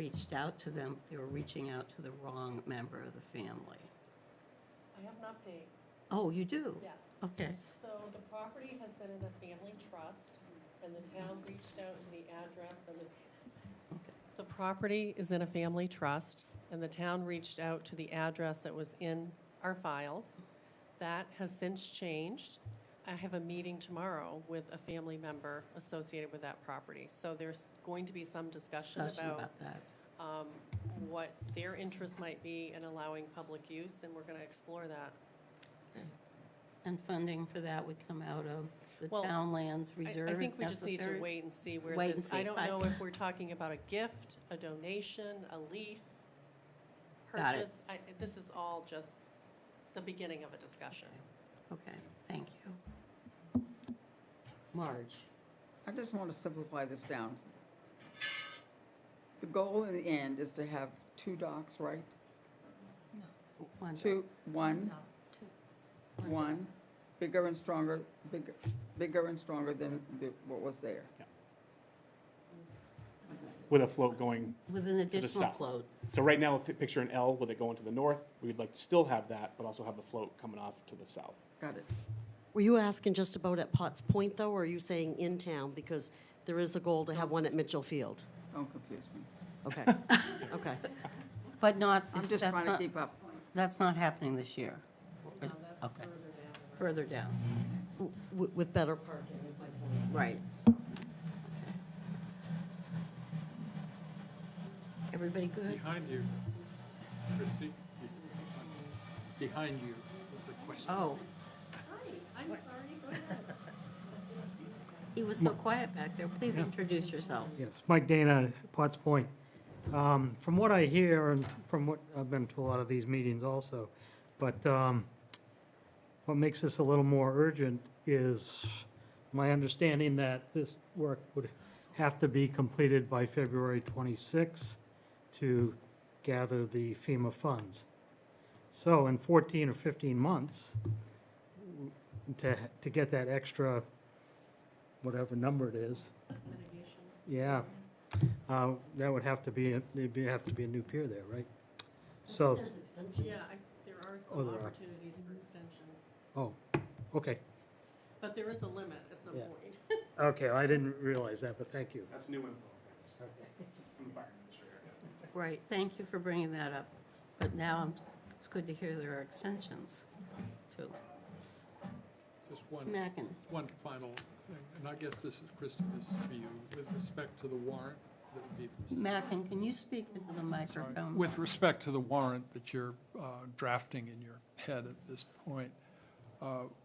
reached out to them, they were reaching out to the wrong member of the family. I have an update. Oh, you do? Yeah. Okay. So the property has been in a family trust, and the town reached out to the address that was. Okay. The property is in a family trust, and the town reached out to the address that was in our files. That has since changed. I have a meeting tomorrow with a family member associated with that property. So there's going to be some discussion about that. what their interest might be in allowing public use, and we're going to explore that. Okay. And funding for that would come out of the Well, town lands reserve? I think we just need to necessary? wait and see where Wait and this, see. I don't Fine. know if we're talking about a gift, a donation, a lease, Got it. purchase. This is all just the beginning of a discussion. Okay, thank you. Marge? I just want to simplify this down. The goal in the end is to have 2 docks, right? One. One, bigger and stronger, bigger and stronger than what was there. With a float going. With an additional south. float. So right now, if you picture an L with it going to the north, we'd like to still have that, but also have the float coming off to the south. Got it. Were you asking just about at Potts Point, though, or are you saying in town? Because there is a goal to have one at Mitchell Field. Don't confuse me. Okay, okay. But not, I'm just that's trying to not, keep up. that's not happening this year? No, Is- that's Okay, further down. further down, With better parking, is my point. right. Everybody good? Behind you, Christie, behind you is a question. Oh, Hi, I'm sorry, go ahead. he was so quiet back there. Please introduce yourself. Yes, Mike Dana, Potts Point. From what I hear, and from what, I've been to a lot of these meetings also, but what makes this a little more urgent is my understanding that this work would have to be completed by February 26 to gather the FEMA funds. So in 14 or 15 months, to get that extra, whatever number it is, yeah, that would have to be, there'd have to be a new pier there, right? So, There's extensions. Yeah, there are Oh, some there are. opportunities for extension, oh, okay, but there is a limit at some Yeah. point. okay, I didn't realize that, but thank you. That's new info. From the fire administrator. Right, thank you for bringing that up. But now it's good to hear there are extensions, too. Just one final thing, and I guess this is, Christie, this is for you, with respect to the warrant that would be. Mackin, can you speak into the microphone? With respect to the warrant that you're drafting in your head at this point,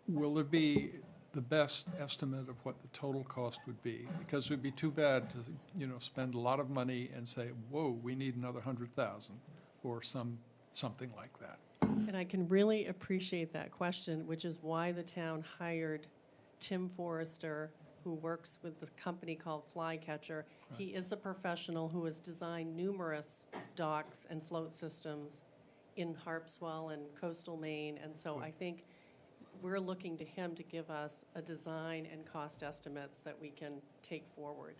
will it be the best estimate of what the total cost would be? Because it would be too bad to, spend a lot of money and say, whoa, we need another 100,000, or something like that. And I can really appreciate that question, which is why the town hired Tim Forrester, who works with the company called Flycatcher. He is a professional who has designed numerous docks and float systems in Harpswell and coastal Maine, and so I think we're looking to him to give us a design and cost estimates that we can take forward.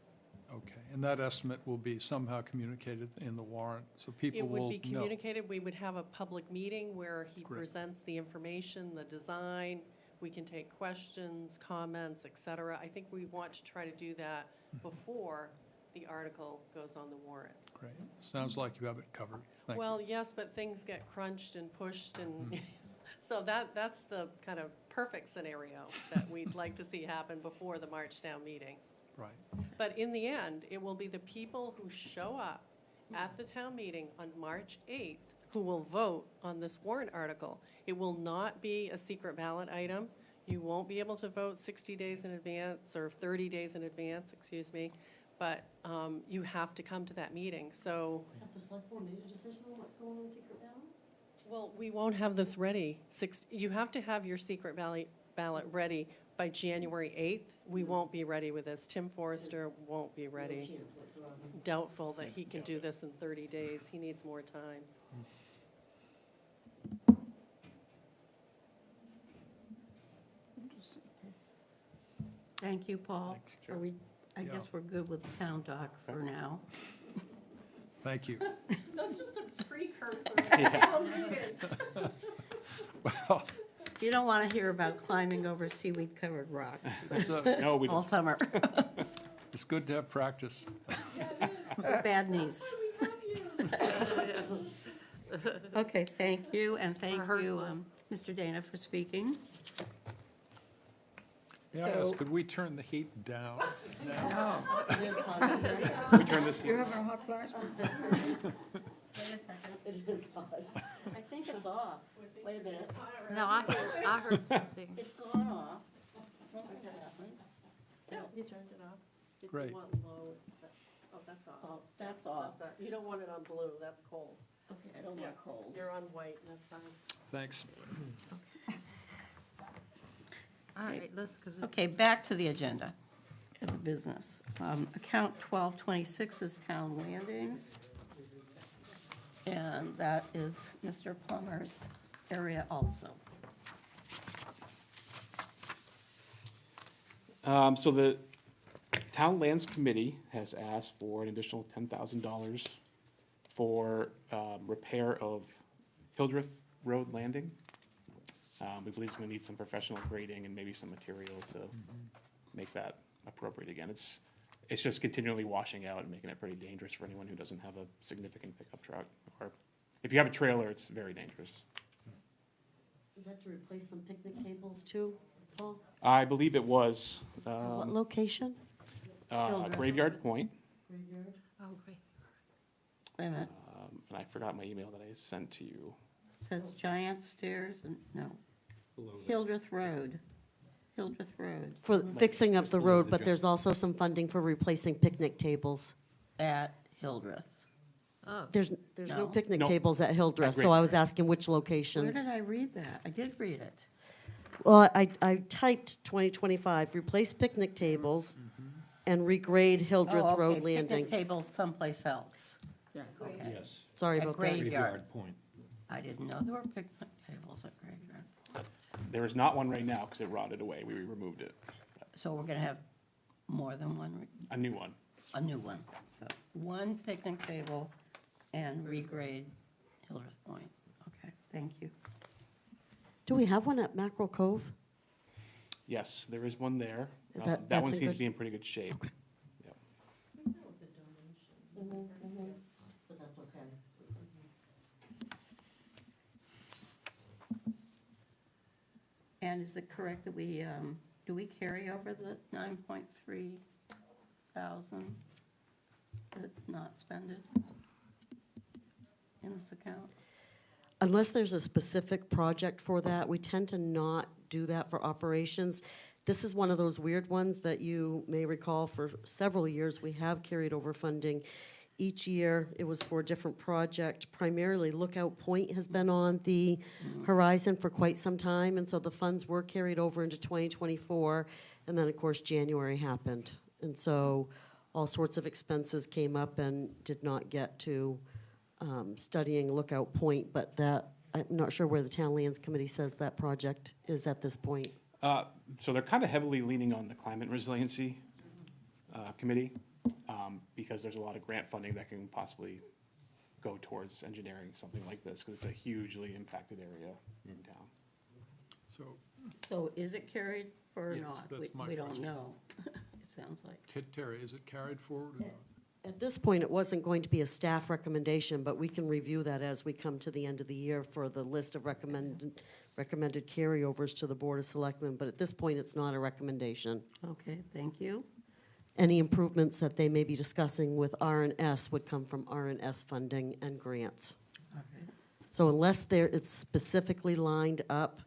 Okay, and that estimate will be somehow communicated in the warrant, so people It will know. would be communicated, we would have a public meeting where he Great. presents the information, the design, we can take questions, comments, et cetera. I think we want to try to do that before the article goes on the warrant. Great, sounds like you have it covered. Thank you. Well, yes, but things get crunched and pushed, and so that's the kind of perfect scenario that we'd like to see happen before the March town meeting. Right. But in the end, it will be the people who show up at the town meeting on March 8th who will vote on this warrant article. It will not be a secret ballot item. You won't be able to vote 60 days in advance or 30 days in advance, excuse me, but you have to come to that meeting. So, Have the select board made a decision on what's going on secret ballot? well, we won't have this ready. You have to have your secret ballot ready by January 8th. We won't be ready with this. Tim Forrester won't be No ready. chance whatsoever. Doubtful that he can do this in 30 days. He needs more time. Thank you, Paul. Thanks. Are we, I Yeah. guess we're good with the town dock for now. Thank you. That's just a precursor. Well, You don't want to hear about climbing over seaweed-covered rocks so No, we all don't. summer. it's good to have practice. Bad knees. Okay, thank you, and thank you, Mr. Dana, for speaking. May I ask, So- could we turn the heat down? No, Can we turn this? you're having a hot flash? Wait a second. It is hot. I think it's off. Wait a minute. No, I heard something. It's gone off. You turned it off? If Great. you want low, oh, that's off. Oh, that's off. You don't want it on blue, that's cold. Okay, I don't want cold. You're on white, and that's fine. Thanks. All right, let's, because Okay, back to the agenda of the business. Account 1226 is Town Landings. And that is Mr. Plummer's area also. So the Town Lands Committee has asked for an additional $10,000 for repair of Hildreth Road Landing. We believe it's gonna need some professional grading and maybe some material to make that appropriate again. It's just continually washing out and making it pretty dangerous for anyone who doesn't have a significant pickup truck. Or if you have a trailer, it's very dangerous. Is that to replace some picnic tables too, Paul? I believe it was What location? Hildreth. Graveyard Point, Graveyard? oh, great. Wait a minute. and I forgot my email that I sent to you. Says Giant Stairs and, no. Hildreth Road. Hildreth Road For fixing up the road, but there's also some funding for replacing picnic tables. at Hildreth. Oh, There's no No. picnic No. tables at Hildreth, At so I was Graveyard. asking which Where locations. did I read that? I did read it. Well, I typed 2025, replace picnic tables and regrade Hildreth Oh, okay, Road picnic Landing. tables someplace else. Yeah. Okay. Yes, Sorry At about that. Graveyard. Point. I didn't know there were picnic tables at Graveyard. There is not one right now because it rotted away. We removed it. So we're gonna have more than one, A new one. a new one. So one picnic table and regrade Hildreth Point. Okay, thank you. Do we have one at Mackerel Cove? Yes, there is one there. That- That one that's in seems to good- be in pretty good shape. Yep. But that's okay. And is it correct that we, do we carry over the 9.3 thousand that's not spended in this account? Unless there's a specific project for that, we tend to not do that for operations. This is one of those weird ones that you may recall for several years, we have carried over funding. Each year, it was for a different project. Primarily, Lookout Point has been on the horizon for quite some time, and so the funds were carried over into 2024. And then, of course, January happened. And so all sorts of expenses came up and did not get to studying Lookout Point, but that, I'm not sure where the Town Lands Committee says that project is at this point. So they're kind of heavily leaning on the Climate Resiliency Committee because there's a lot of grant funding that can possibly go towards engineering something like this because it's a hugely impacted area in town. So, So is it carried or Yes, not? that's my We don't question. know, it sounds like. Terry, is it carried forward or not? At this point, it wasn't going to be a staff recommendation, but we can review that as we come to the end of the year for the list of recommended carryovers to the Board of Selectmen. But at this point, it's not a recommendation. Okay, thank you. Any improvements that they may be discussing with R&S would come from R&S funding and grants. Okay. So unless it's specifically lined up,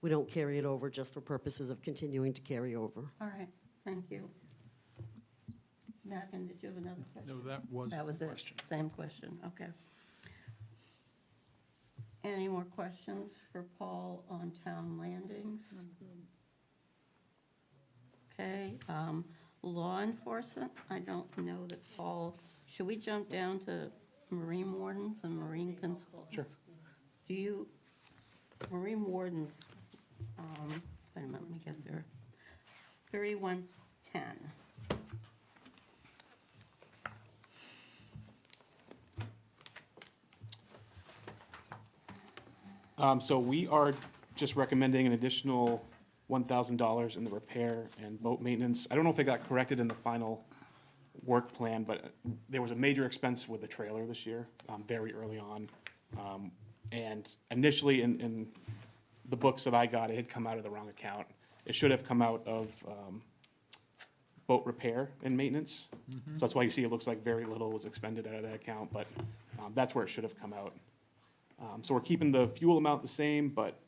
we don't carry it over just for purposes of continuing to carry over. All right, thank you. Mackin, did you have another question? No, that was That was the it, question. same question, okay. Any more questions for Paul on town landings? Okay, law enforcement, I don't know that Paul, should we jump down to marine wardens and marine consultants? Sure. Do you, marine wardens, wait a minute, let me get there. 3110. So we are just recommending an additional $1,000 in the repair and boat maintenance. I don't know if it got corrected in the final work plan, but there was a major expense with the trailer this year, very early on. And initially in the books that I got, it had come out of the wrong account. It should have come out of boat repair and maintenance. So that's why you see it looks like very little was expended out of that account, but that's where it should have come out. So we're keeping the fuel amount the same, but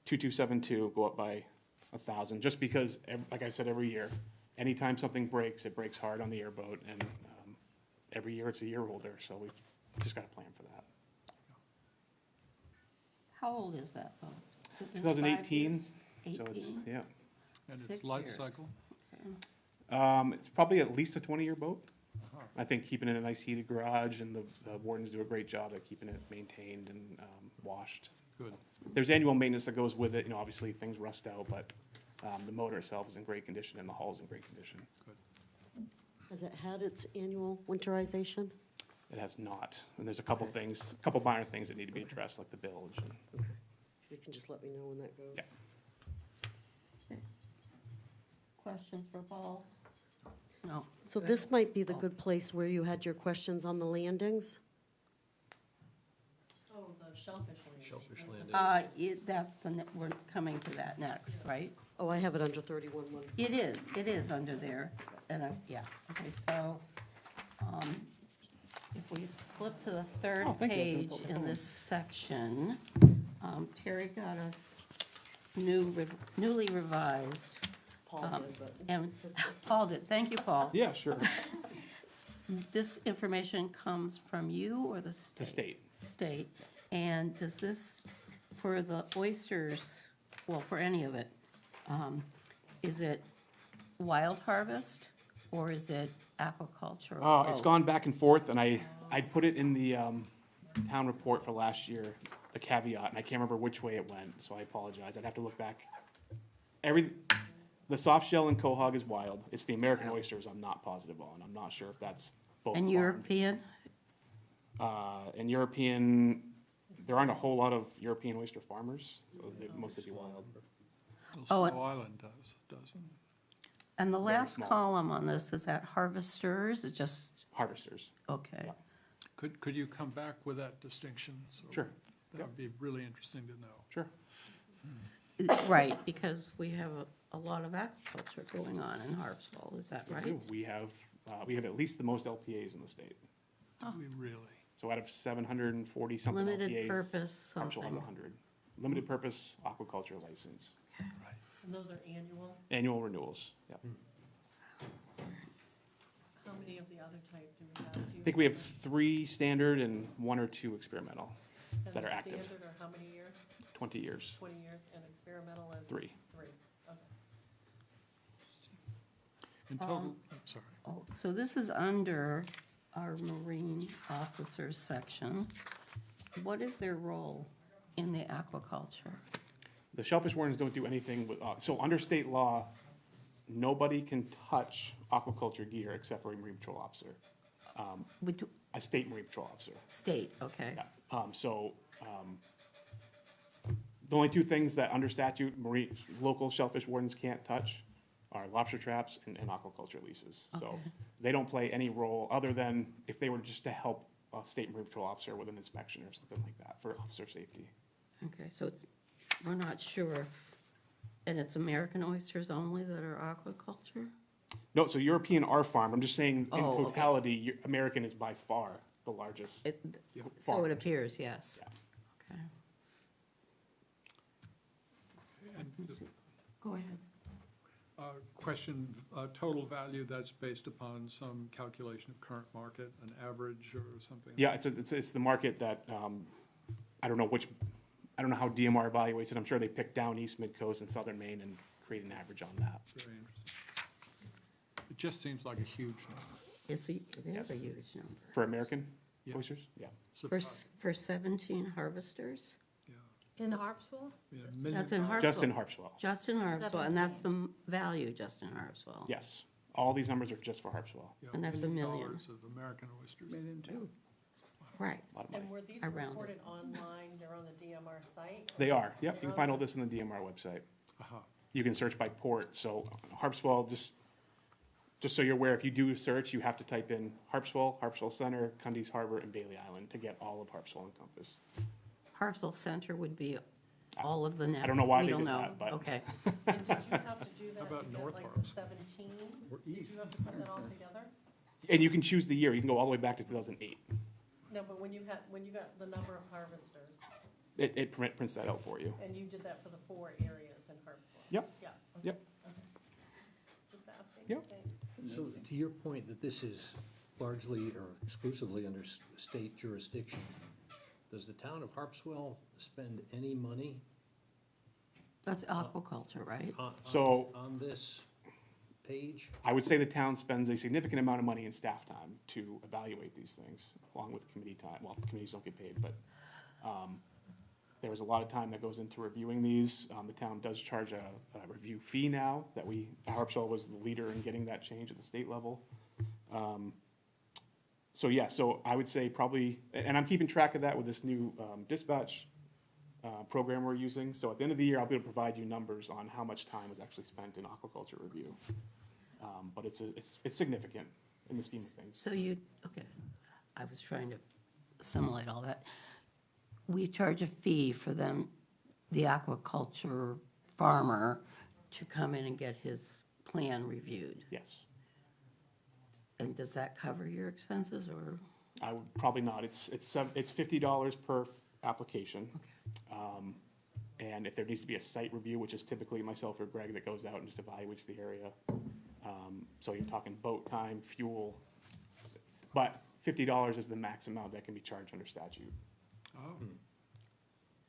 2272 go up by 1,000, just because, like I said, every year, anytime something breaks, it breaks hard on the airboat, and every year it's a year older, so we just got to plan for that. How old is that boat? Has it been 2018, 5 so it's, 18? yeah. And 6 its life years. cycle? It's probably at least a 20-year boat. I think keeping it in a nice heated garage, and the wardens do a great job at keeping it maintained and washed. Good. There's annual maintenance that goes with it, obviously things rust out, but the motor itself is in great condition and the hull's in great condition. Has it had its annual winterization? It has not, and there's a couple things, a couple minor things that need to be addressed, like the bilge. And You can just let me know when that goes. Yeah. Questions for Paul? No. So this might be the good place where you had your questions on the landings. Oh, the shellfish landing. Shellfish landing. That's we're coming to that next, right? Oh, I have it under 31-1. It is under there, and yeah, okay, so, if we flip to the third Oh, thank you. I was page gonna pull in it this section, Terry got us newly revised, Paul did, but and Paul did, thank you, Paul. Yeah, sure. This information comes from you or the state? The state. State, and does this, for the oysters, well, for any of it, is it wild harvest or is it aquaculture? or It's both? gone back and forth, and I put it in the town report for last year, the caveat, and I can't remember which way it went, so I apologize. I'd have to look back. The soft shell and quahog is wild. It's the American oysters I'm not positive on. I'm not sure if that's both. And farmed. European? And European, there aren't a whole lot of European oyster farmers, so they mostly be wild. Oh, Snow Island doesn't. And the very last small. column on this, is that harvesters? It's just, Harvesters. okay. Could you come back with that distinction? So Sure. That would be really interesting to know. Sure. Right, because we have a lot of aquaculture going on in Harpswell, is that right? We have at least the most LPAs in the state. Do we really? So out of 740 something LPAs. Limited purpose Harpswell has something. 100. Limited purpose aquaculture license. And those are annual? Annual renewals, yeah. How many of the other type do we have? Do you I think we have remember? 3 standard and 1 or 2 experimental, And that the are active. Standard are how many years? 20 years, 20 years, and experimental is? 3. 3, okay. In total, I'm sorry. Oh, so this is under our marine officers section. What is their role in the aquaculture? The shellfish wardens don't do anything with, so under state law, nobody can touch aquaculture gear except for a marine patrol officer, We do, a state marine patrol officer. state, okay. Yeah, the only 2 things that under statute, local shellfish wardens can't touch are lobster traps and aquaculture leases. So Okay. they don't play any role other than if they were just to help a state marine patrol officer with an inspection or something like that for officer safety. Okay, so we're not sure if, and it's American oysters only that are aquaculture? No, so European are farmed. I'm just saying in Oh, okay. totality, American is by far the largest. So farmed. it appears, yes. Okay. Go ahead. Question, total value, that's based upon some calculation of current market, an average or something? Yeah, it's the market that, I don't know how DMR evaluates it. I'm sure they pick down East Midcoast and Southern Maine and create an average on that. Very interesting. It just seems like a huge number. It is Yes. a huge number. For American Yeah. oysters? Yeah. For 17 harvesters? Yeah. In Harpswell? Yeah, $1 million. That's in Harpswell. Just in Harpswell. Just in Harpswell, and that's the value just in Harpswell. Yes. All these numbers are just for Harpswell. Yeah, And that's $1 million. of American oysters. Million too. Wow. Right. A lot of money. And were these Around it. recorded online, they're on the DMR site? They are, yep, you can find all this on the DMR website. Aha. You can search by port, so Harpswell, just so you're aware, if you do a search, you have to type in Harpswell, Harpswell Center, Cundy's Harbor, and Bailey Island to get all of Harpswell encompassed. Harpswell Center would be all of the net. I don't know why We they don't did know. that, but- Okay. And did you have to do that about to get North like Harps? the 17? Or Did east. you have to put that all together? And you can choose the year, you can go all the way back to 2008. No, but when you got the number of harvesters, It prints that out for you. and you did that for the 4 areas in Harpswell? Yep. Yeah. okay, Yep. okay. Just asking. Yep. Thanks. So to your point that this is largely or exclusively under state jurisdiction, does the town of Harpswell spend any money That's aquaculture, right? So- on this page? I would say the town spends a significant amount of money in staff time to evaluate these things, along with committee time. Well, committees don't get paid, but there is a lot of time that goes into reviewing these. The town does charge a review fee now that Harpswell was the leader in getting that change at the state level. So yeah, so I would say probably, and I'm keeping track of that with this new dispatch program we're using. So at the end of the year, I'll be able to provide you numbers on how much time was actually spent in aquaculture review. But it's significant in the scheme of things. So okay, I was trying to assimilate all that. We charge a fee for them, the aquaculture farmer, to come in and get his plan reviewed. Yes, And does that cover your expenses, or? I would probably not. It's $50 per application. And if there needs to be a site review, which is typically myself or Greg that goes out and just evaluates the area. So you're talking boat time, fuel, but $50 is the max amount that can be charged under statute. Oh.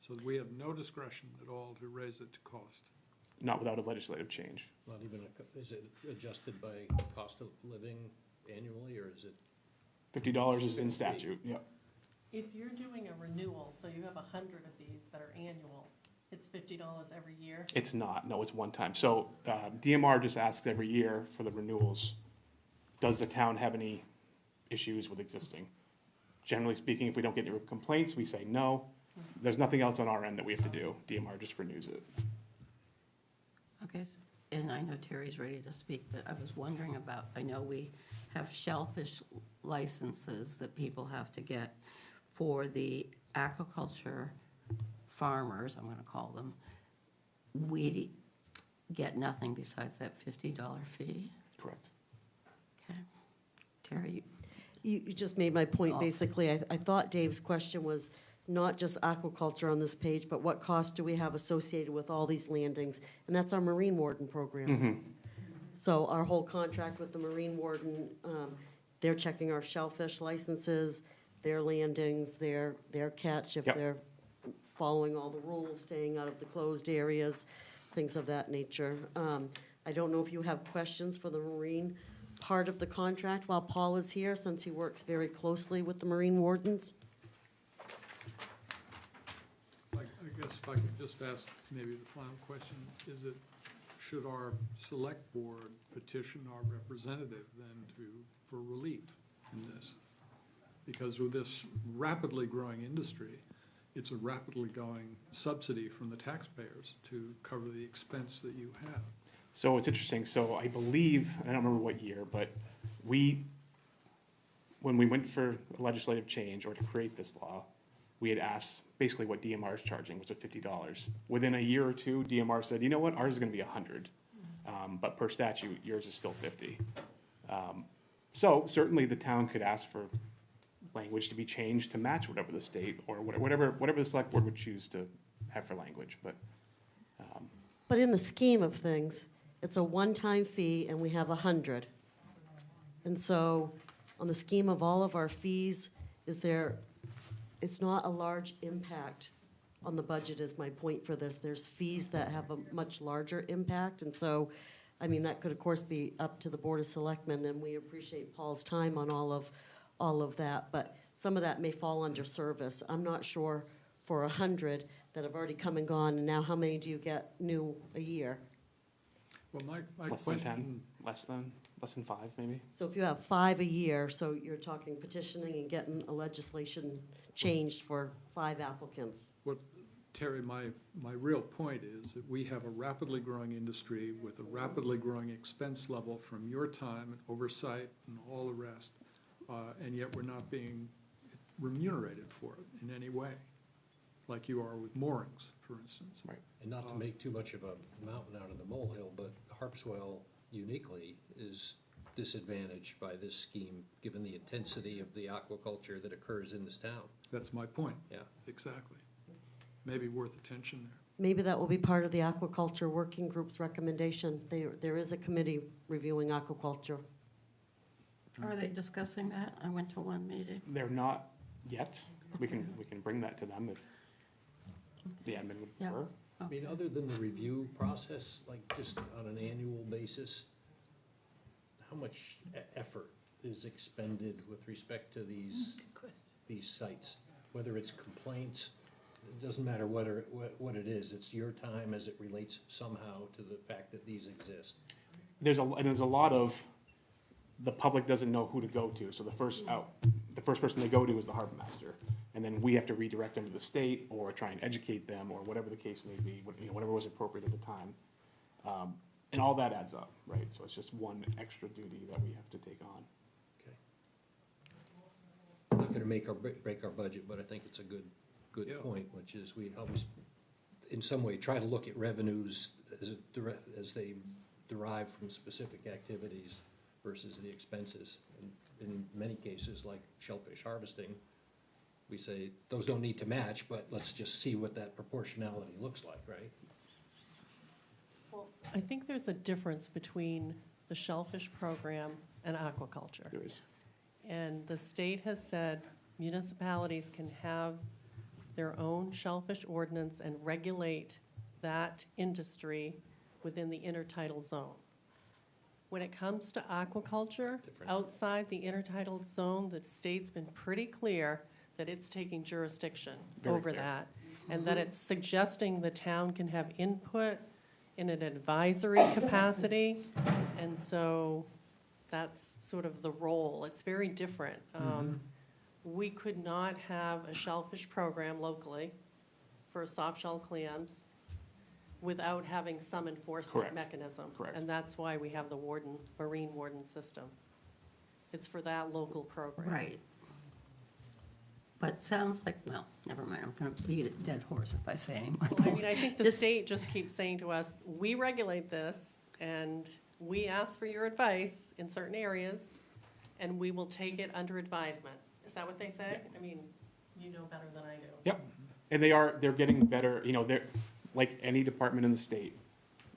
So we have no discretion at all to raise it to cost. Not without a legislative change. Not even, is it adjusted by cost of living annually, or is it? $50 is in statute, yep. If you're doing a renewal, so you have 100 of these that are annual, it's $50 every year? It's not, no, it's one time. So DMR just asks every year for the renewals, does the town have any issues with existing? Generally speaking, if we don't get any complaints, we say no. There's nothing else on our end that we have to do. DMR just renews it. Okay, and I know Terry's ready to speak, but I was wondering about, I know we have shellfish licenses that people have to get for the aquaculture farmers, I'm gonna call them. We get nothing besides that $50 fee? Correct. Okay. Terry, You just made my point, Oh. basically. I thought Dave's question was not just aquaculture on this page, but what costs do we have associated with all these landings? And that's our marine warden program. So our whole contract with the marine warden, they're checking our shellfish licenses, their landings, their catch, if Yep. they're following all the rules, staying out of the closed areas, things of that nature. I don't know if you have questions for the marine part of the contract while Paul is here, since he works very closely with the marine wardens. I guess if I could just ask maybe the final question, should our select board petition our representative then for relief in this? Because with this rapidly growing industry, it's a rapidly going subsidy from the taxpayers to cover the expense that you have. So it's interesting, so I believe, I don't remember what year, but when we went for a legislative change or to create this law, we had asked basically what DMR is charging, which is $50. Within a year or two, DMR said, you know what, ours is gonna be 100. But per statute, yours is still 50. So certainly the town could ask for language to be changed to match whatever the state or whatever the select board would choose to have for language, but. But in the scheme of things, it's a one-time fee, and we have 100. And so, on the scheme of all of our fees, it's not a large impact on the budget is my point for this. There's fees that have a much larger impact, and so, I mean, that could, of course, be up to the Board of Selectmen, and we appreciate Paul's time on all of that, but some of that may fall under service. I'm not sure for 100 that have already come and gone, and now how many do you get new a year? Well, my Less than 10, question, less less than 5, maybe. So if you have 5 a year, so you're talking petitioning and getting a legislation changed for 5 applicants. What, Terry, my real point is that we have a rapidly growing industry with a rapidly growing expense level from your time and oversight and all the rest, and yet we're not being remunerated for it in any way, like you are with moorings, for instance. Right. And not to make too much of a mountain out of the molehill, but Harpswell uniquely is disadvantaged by this scheme, given the intensity of the aquaculture that occurs in this town. That's my point. Yeah. Exactly. Maybe worth attention there. Maybe that will be part of the aquaculture working group's recommendation. There is a committee reviewing aquaculture. Are they discussing that? I went to one meeting. They're not yet. We can bring that to them if the admin would Yeah. prefer. I mean, other than the review process, like just on an annual basis, how much effort is expended with respect to these sites? Whether it's complaints, it doesn't matter what it is, it's your time as it relates somehow to the fact that these exist. There's a lot of, the public doesn't know who to go to, so the first person they go to is the harbor master. And then we have to redirect them to the state, or try and educate them, or whatever the case may be, whatever was appropriate at the time. And all that adds up, right? So it's just one extra duty that we have to take on. Okay. I'm not gonna make or break our budget, but I think it's a good Yeah. point, which is we always, in some way, try to look at revenues as they derive from specific activities versus the expenses. And in many cases, like shellfish harvesting, we say, those don't need to match, but let's just see what that proportionality looks like, right? Well, I think there's a difference between the shellfish program and aquaculture. There is. And the state has said municipalities can have their own shellfish ordinance and regulate that industry within the intertidal zone. When it comes to aquaculture, Different. outside the intertidal zone, the state's been pretty clear that it's taking jurisdiction Very over clear. that, and that it's suggesting the town can have input in an advisory capacity, and so that's sort of the role. It's very different. We could not have a shellfish program locally for soft shell clams without having some enforcement Correct. mechanism. Correct. And that's why we have the marine warden system. It's for that local program. Right. But sounds like, well, never mind, I'm going to beat a dead horse if I say anymore. Well, I mean, I think the state just keeps saying to us, we regulate this, and we ask for your advice in certain areas, and we will take it under advisement. Is that what they say? I mean, you know better than I do. Yep. And they're getting better, they're, like any department in the state,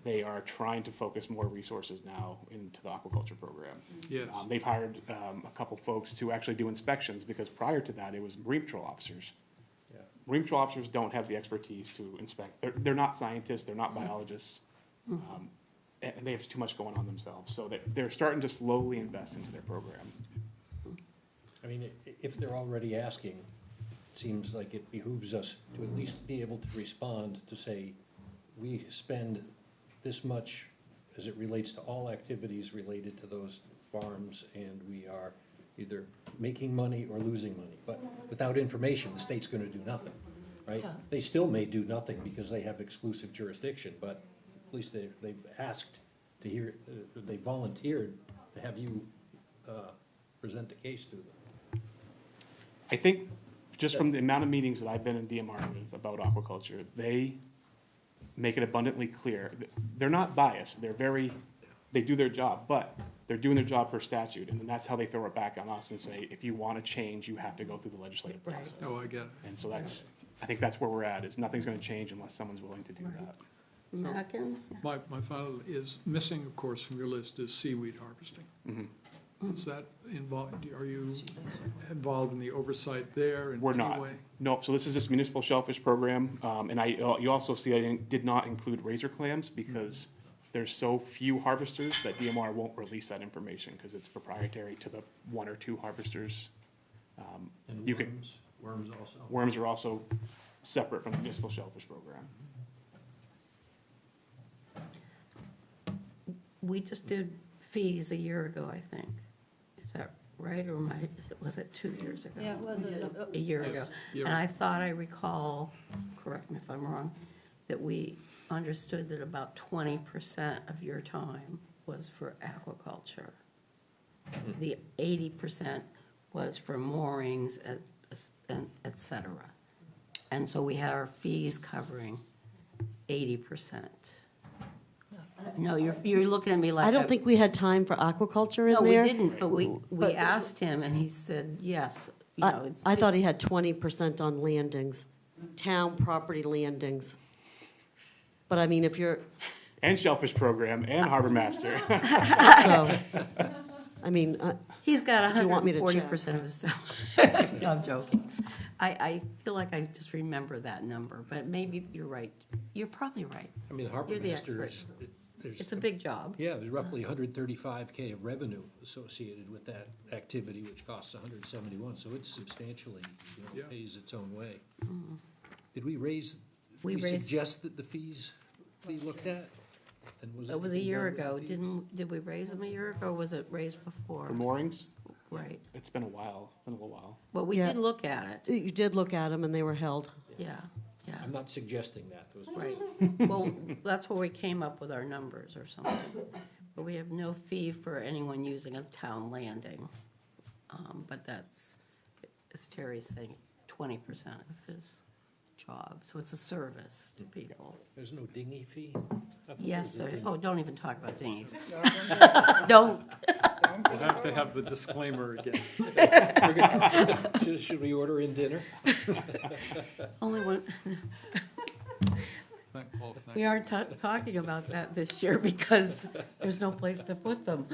they are trying to focus more resources now into the aquaculture program. Yes. They've hired a couple folks to actually do inspections, because prior to that, it was marine patrol officers. Yeah. Marine patrol officers don't have the expertise to inspect. They're not scientists, they're not biologists, and they have too much going on themselves. So they're starting to slowly invest into their program. I mean, if they're already asking, it seems like it behooves us to at least be able to respond to say, we spend this much as it relates to all activities related to those farms, and we are either making money or losing money. But without information, the state's gonna do nothing, right? Yeah. They still may do nothing because they have exclusive jurisdiction, but at least they've asked to hear, they volunteered to have you present the case to them. I think, just from the amount of meetings that I've been in DMR with about aquaculture, they make it abundantly clear. They're not biased, they do their job, but they're doing their job per statute, and then that's how they throw it back on us and say, if you want to change, you have to go through the legislative Right. process. Oh, I get it. And so I think that's where we're at, is nothing's gonna change unless someone's willing to do that. Mackin? My final is, missing, of course, from your list is seaweed harvesting. Is that involved, are you involved in the oversight there in We're any not. way? Nope, so this is just municipal shellfish program, and you also see I did not include razor clams, because there's so few harvesters that DMR won't release that information, because it's proprietary to the 1 or 2 harvesters. And You could- worms also? Worms are also separate from the municipal shellfish program. We just did fees a year ago, I think. Is that right, or was it 2 years ago? Yeah, it was A year ago. Year. And I thought I recall, correct me if I'm wrong, that we understood that about 20% of your time was for aquaculture. The 80% was for moorings, et cetera. And so we had our fees covering 80%. No, you're looking at me like. I don't think we had time for aquaculture in there. No, we didn't, but we asked him, and he said, yes. You know, it's- I thought he had 20% on landings, town property landings. But I mean, if you're, And Shellfish Program and Harbor Master. so, I mean, He's got If you want me to check. 140% of his salary. No, I'm joking. I feel like I just remember that number, but maybe you're right. You're probably right. I mean, the harbor You're the master expert. is, there's. It's a big job. Yeah, there's roughly 135K of revenue associated with that activity, which costs 171, so it's substantially, Yeah. pays its own way. Did we raise, We did we raised- suggest that the fees be looked at? And It was a anything year done with the ago. fees? Did we raise them a year ago, or was it raised before? For moorings, Right. it's been a while, been a little while. Well, we Yeah. did look at it. you did look at them and they were held. Yeah, yeah. I'm not suggesting that, those. Right. Well, that's where we came up with our numbers or something. But we have no fee for anyone using a town landing. But that's, as Terry's saying, 20% of his job. So it's a service to people. There's no dinghy fee? I thought there Yes, was a there, dinghy. oh, don't even talk about dinghies. No, don't Don't. We'll have to have the disclaimer again. Should we order in dinner? Only one, Well, thank we aren't talking about that this year because there's no place to put them.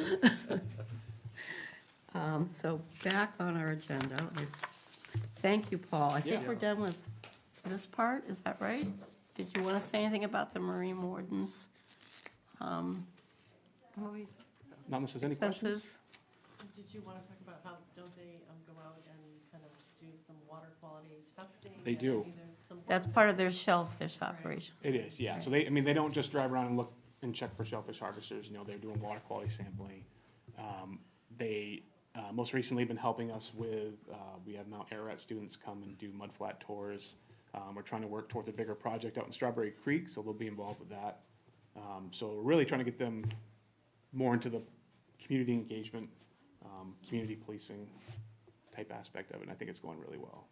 So back on our agenda. Thank you, Paul. I think Yeah. we're done with this part, is that right? Did you want to say anything about the marine wardens Not unless there's any questions? expenses? Did you want to talk about how, don't they go out and kind of do some water quality testing? They And do. maybe there's some- That's part of their shellfish operation. It is, yeah. So they, I mean, they don't just drive around and look and check for shellfish harvesters, you know, they're doing water quality sampling. They, most recently been helping us with, we have Mount Ararat students come and do mudflat tours. We're trying to work towards a bigger project out in Strawberry Creek, so they'll be involved with that. So we're really trying to get them more into the community engagement, community policing type aspect of it, and I think it's going really well.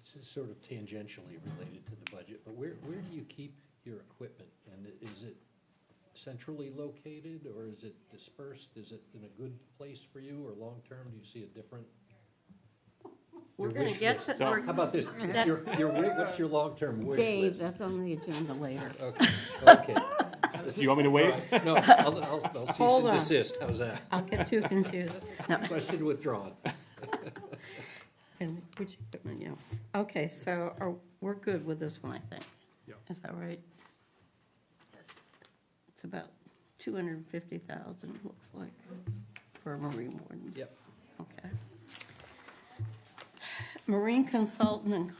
This is sort of tangentially related to the budget, but where do you keep your equipment? And is it centrally located, or is it dispersed? Is it in a good place for you, or long-term, do you see a different? We're your going wish to get list? to, So- we're- How about this? What's your long-term wish Dave, list? that's on the agenda later. Okay. Do you want me to wait? No, I'll cease Hold and on. desist, how's that? I'll get too confused. No. Question withdrawn. And which equipment, yeah. Okay, so we're good with this one, I think. Yeah. Is that right? It's about 250,000, looks like, for marine wardens. Yep. Okay. Marine consultant and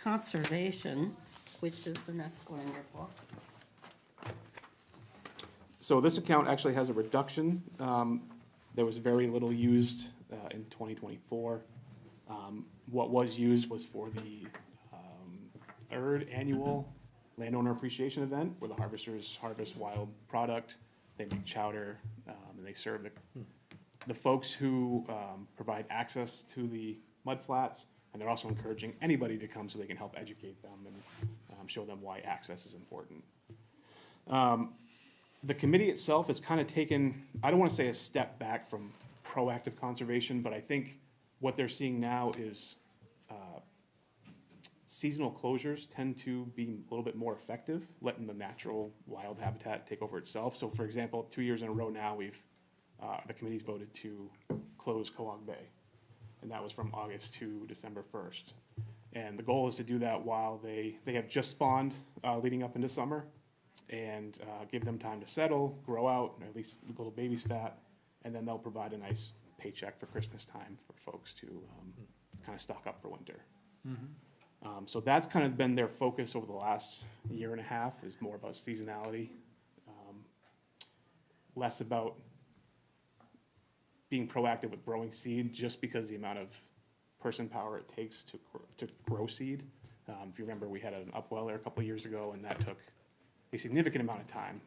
conservation, which is the next one in your book. So this account actually has a reduction. There was very little used in 2024. What was used was for the third annual landowner appreciation event, where the harvesters harvest wild product. They make chowder, and they serve the folks who provide access to the mud flats, and they're also encouraging anybody to come so they can help educate them and show them why access is important. The committee itself has kind of taken, I don't want to say a step back from proactive conservation, but I think what they're seeing now is seasonal closures tend to be a little bit more effective, letting the natural wild habitat take over itself. So for example, 2 years in a row now, the committee's voted to close Coag Bay. And that was from August to December 1st. And the goal is to do that while they have just spawned leading up into summer, and give them time to settle, grow out, or at least a little baby spat, and then they'll provide a nice paycheck for Christmas time for folks to kind of stock up for winter. So that's kind of been their focus over the last year and a half, is more about seasonality. less about being proactive with growing seed, just because the amount of person power it takes to grow seed. If you remember, we had an upwell there a couple of years ago, and that took a significant amount of time.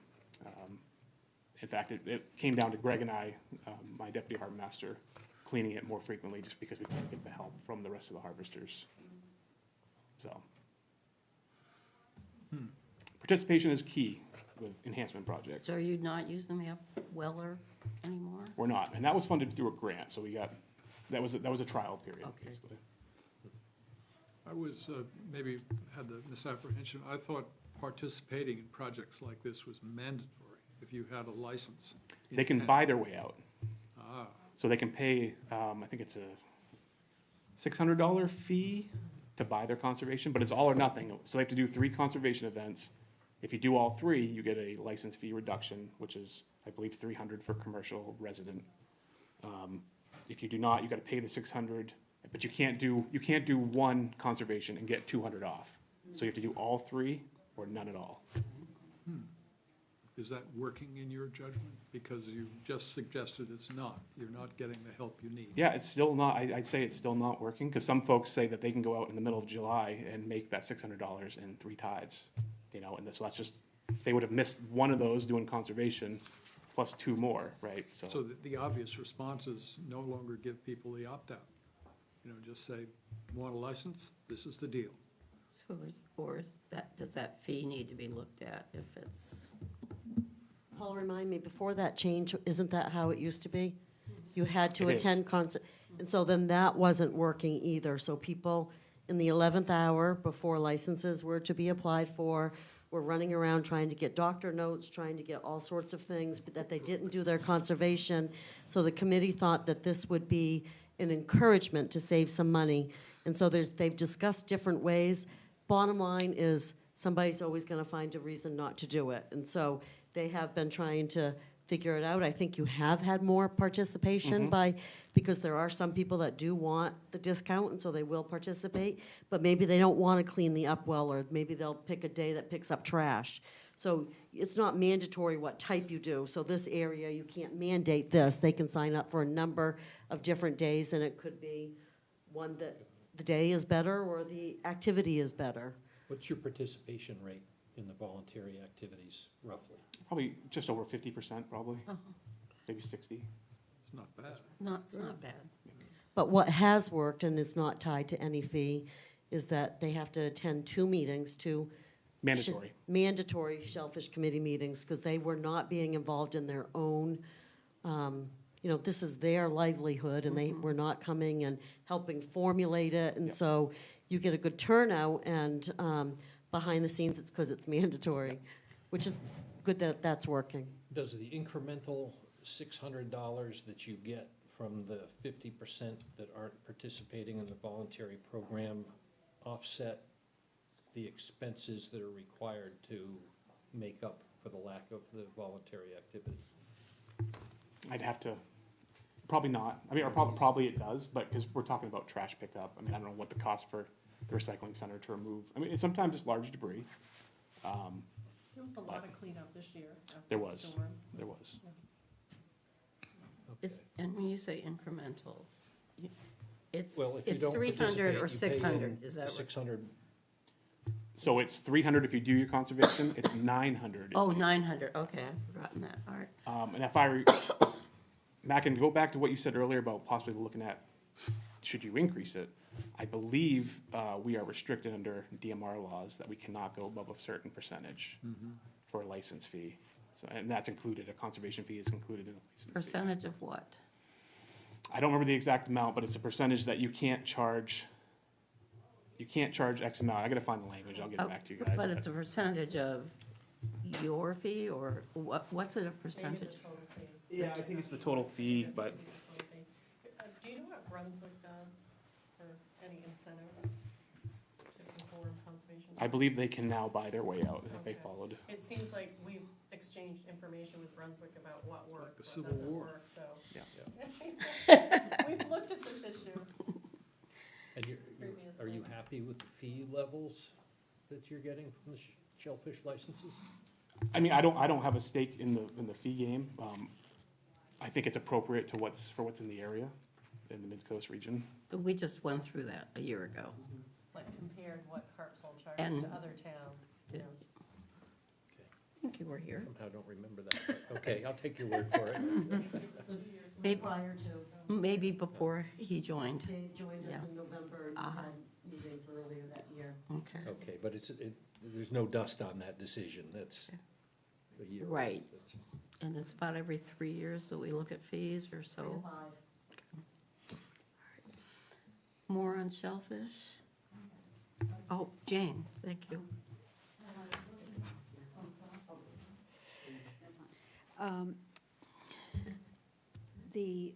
In fact, it came down to Greg and I, my deputy harbor master, cleaning it more frequently just because we couldn't get the help from the rest of the harvesters. So. Participation is key with enhancement projects. So are you not using the upweller anymore? We're not, and that was funded through a grant, so we got, that was a trial period, Okay. basically. I was, maybe had the misapprehension. I thought participating in projects like this was mandatory if you had a license. in They can town. buy their way out. Ah, So they can pay, I think it's a $600 fee to buy their conservation, but it's all or nothing. So they have to do 3 conservation events. If you do all 3, you get a license fee reduction, which is, I believe, $300 for commercial resident. If you do not, you gotta pay the $600, but you can't do 1 conservation and get $200 off. So you have to do all 3 or none at all. is that working in your judgment? Because you just suggested it's not. You're not getting the help you need. Yeah, it's still not, I'd say it's still not working, because some folks say that they can go out in the middle of July and make that $600 in 3 tides, you know, and so that's just, they would have missed one of those doing conservation, plus 2 more, right, So so. the obvious response is no longer give people the opt-out. You know, just say, want a license? This is the deal. So does that fee need to be looked at if it's, Paul, remind me, before that change, isn't that how it used to be? You had to It is. attend concert, and so then that wasn't working either. So people in the 11th hour before licenses were to be applied for were running around trying to get doctor notes, trying to get all sorts of things, but that they didn't do their conservation. So the committee thought that this would be an encouragement to save some money. And so they've discussed different ways. Bottom line is somebody's always going to find a reason not to do it. And so they have been trying to figure it out. I think you have had more participation because there are some people that do want the discount, and so they will participate, but maybe they don't want to clean the upwell, or maybe they'll pick a day that picks up trash. So it's not mandatory what type you do. So this area, you can't mandate this. They can sign up for a number of different days, and it could be one that the day is better or the activity is better. What's your participation rate in the voluntary activities, roughly? Probably just over 50%, probably, maybe 60. It's not bad. it's not bad. But what has worked, and is not tied to any fee, is that they have to attend 2 meetings, Mandatory. mandatory Shellfish Committee meetings, because they were not being involved in their own, this is their livelihood, and they were not coming and helping formulate it, and so you get a good turnout, and behind the scenes, it's because it's mandatory, which is good that that's working. Does the incremental $600 that you get from the 50% that aren't participating in the voluntary program offset the expenses that are required to make up for the lack of the voluntary activity? I'd have to, probably not. I mean, or probably it does, but because we're talking about trash pickup. I mean, I don't know what the cost for the recycling center to remove. I mean, sometimes it's large debris. There was a lot of cleanup this year. after There the was. storm. There was. And when you say incremental, it's Well, if you 300 don't or participate, you pay 600, in is the that right? 600. So it's 300 if you do your conservation, it's 900. Oh, 900, okay, I've forgotten that, all right. And Mac, and go back to what you said earlier about possibly looking at, should you increase it? I believe we are restricted under DMR laws that we cannot go above a certain percentage for a license fee. So, and that's included, a conservation fee is included in a license fee. Percentage of what? I don't remember the exact amount, but it's a percentage that you can't charge X amount. I gotta find the language, I'll get it back to you guys. But it's a percentage of your fee, or what's it a percentage? Maybe the total fee. Yeah, I think it's the total fee, but Maybe the total fee. Do you know what Brunswick does for any incentive to conform conservation? I believe they can now buy their way out if they Okay. followed. It seems like we've exchanged information with Brunswick about what like works, the what Civil doesn't War. work, so. Yeah. We've looked at this issue. And are you Previously. happy with the fee levels that you're getting from the shellfish licenses? I mean, I don't have a stake in the fee game. I think it's appropriate to what's in the area, in the Mid-Coast region. We just went through that a year ago. Like compared what Harpswell And- charges to other towns, you know. I think you were here. Somehow don't remember that. but Okay, I'll take your word for it. Maybe- Prior to, Maybe before he joined. Dave joined us Yeah. in November and we Uh-huh. had meetings earlier that year. Okay. Okay, but there's no dust on that decision. That's a year. old. Right. That's- And it's about every 3 years that we look at fees or so. 5. More on shellfish? Oh, Jane, thank you. The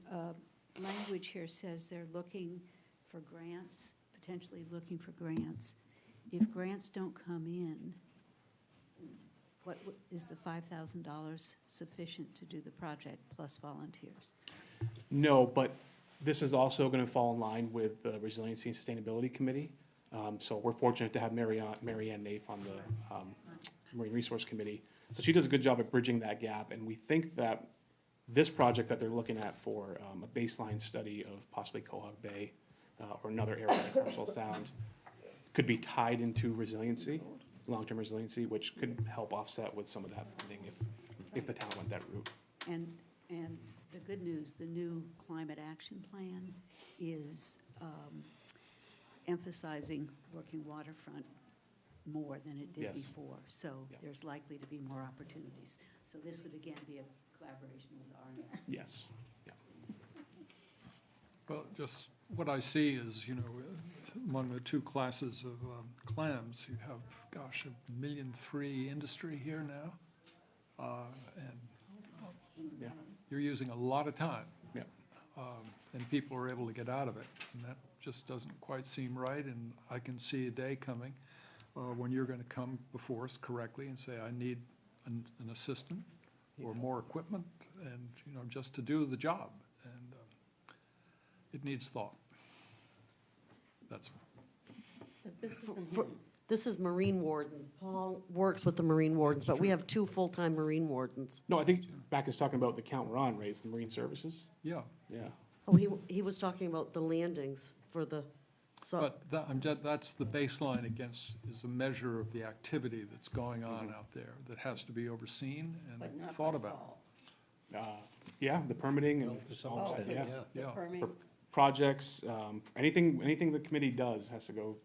language here says they're looking for grants, potentially looking for grants. If grants don't come in, is the $5,000 sufficient to do the project plus volunteers? No, but this is also going to fall in line with the Resiliency and Sustainability Committee. So we're fortunate to have Mary Ann Naif on the Marine Resource Committee. So she does a good job at bridging that gap, and we think that this project that they're looking at for a baseline study of possibly Quahog Bay or another area like Harpswell Sound could be tied into resiliency, long-term resiliency, which could help offset with some of that funding if the town went that route. And the good news, the new climate action plan is emphasizing working waterfront more than it did Yes. before. So Yeah. there's likely to be more opportunities. So this would again be a collaboration with RNS. Yes. Yeah. Well, just what I see is, among the two classes of clams, you have, gosh, 1.3 million industry here now. And Yeah. you're using a lot of time. Yeah. And people are able to get out of it. And that just doesn't quite seem right. And I can see a day coming when you're going to come before us correctly and say, I need an assistant or more equipment and, just to do the job. And it needs thought. That's, But this isn't For- him. This is Marine Wardens. Paul works with the Marine Wardens, but we have 2 full-time Marine Wardens. No, I think Mac is talking about the count we're on, right? It's the Marine Services? yeah. Yeah. Oh, he was talking about the landings for the, so, But that's the baseline is a measure of the activity that's going on out there that has to be overseen But and not thought by about. fall. Yeah, the permitting Well, and to some Oh, extent, yeah. yeah. The Yeah. permit- projects, anything the committee does has to go,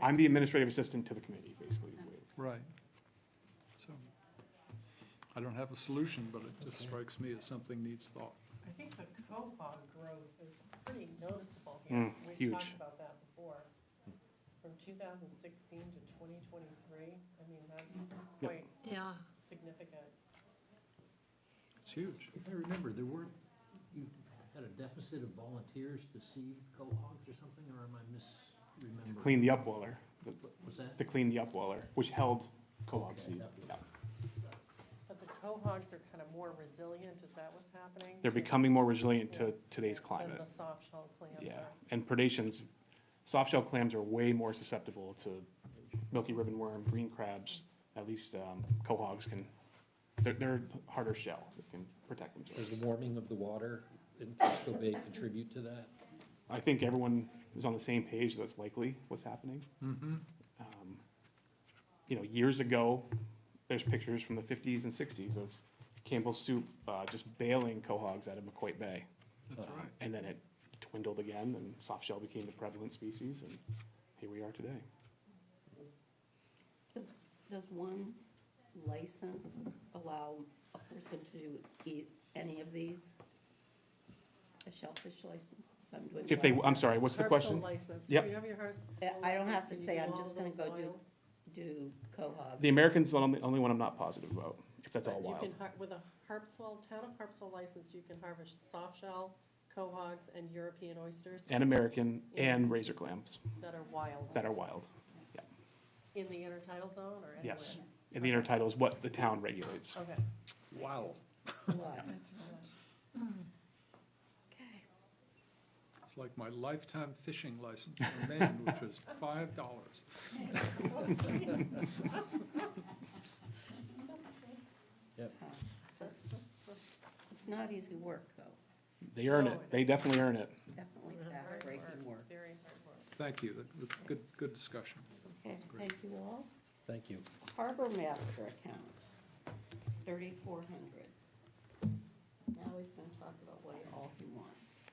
I'm the administrative assistant to the committee, basically. is the way it- Right. So, I don't have a solution, but it just strikes me as something needs thought. I think the Quahog growth is pretty noticeable here. We've huge. talked about that before. From 2016 to 2023, I mean, that's quite Yeah. significant. It's huge. If I remember, you had a deficit of volunteers to seed cohogs or something, or am I misremembering? Clean the upweller, What was that? to clean the upweller, which held cohog seed. Yeah. But the Quahogs are kind of more resilient, is that what's happening? They're becoming more resilient to today's Than climate. the soft shell clams Yeah, are. and predations, soft-shell clams are way more susceptible to milky ribbon worm, green crabs. At least cohogs can, they're harder shell, they can protect themselves. Does the warming of the water in Casco Bay contribute to that? I think everyone is on the same page, that's likely what's happening. Mm-hmm. Years ago, there's pictures from the 50s and 60s of Campbell's soup just bailing cohogs out of McQuaid Bay. That's right. And then it dwindled again, and soft shell became the prevalent species, and here we are today. Does one license allow a person to eat any of these? A shellfish license? If I'm doing If they, wild- I'm sorry, what's the Harpswell question? license. Yep. Do you have your I don't have to Can you say, do I'm all just of gonna those go wild? do cohog. The American's the only one I'm not positive about, if that's But all you wild. can with a town of Harpswell license, you can harvest soft shell, cohogs, and European oysters And American Yeah. and razor clams that are wild. that are wild. In the intertidal zone or anywhere? Yes. And the intertidal is what the town regulates. Okay. Wow. It's a lot. Okay. It's like my lifetime fishing license in Maine, which was $5. Yep. It's not easy work, though. They earn it. They definitely earn it. Definitely backbreaking work. Very hard work. Thank you, that's good discussion. Okay, thank you all. Thank you. Harbor master account, 3,400. Now he's gonna talk about what all he wants.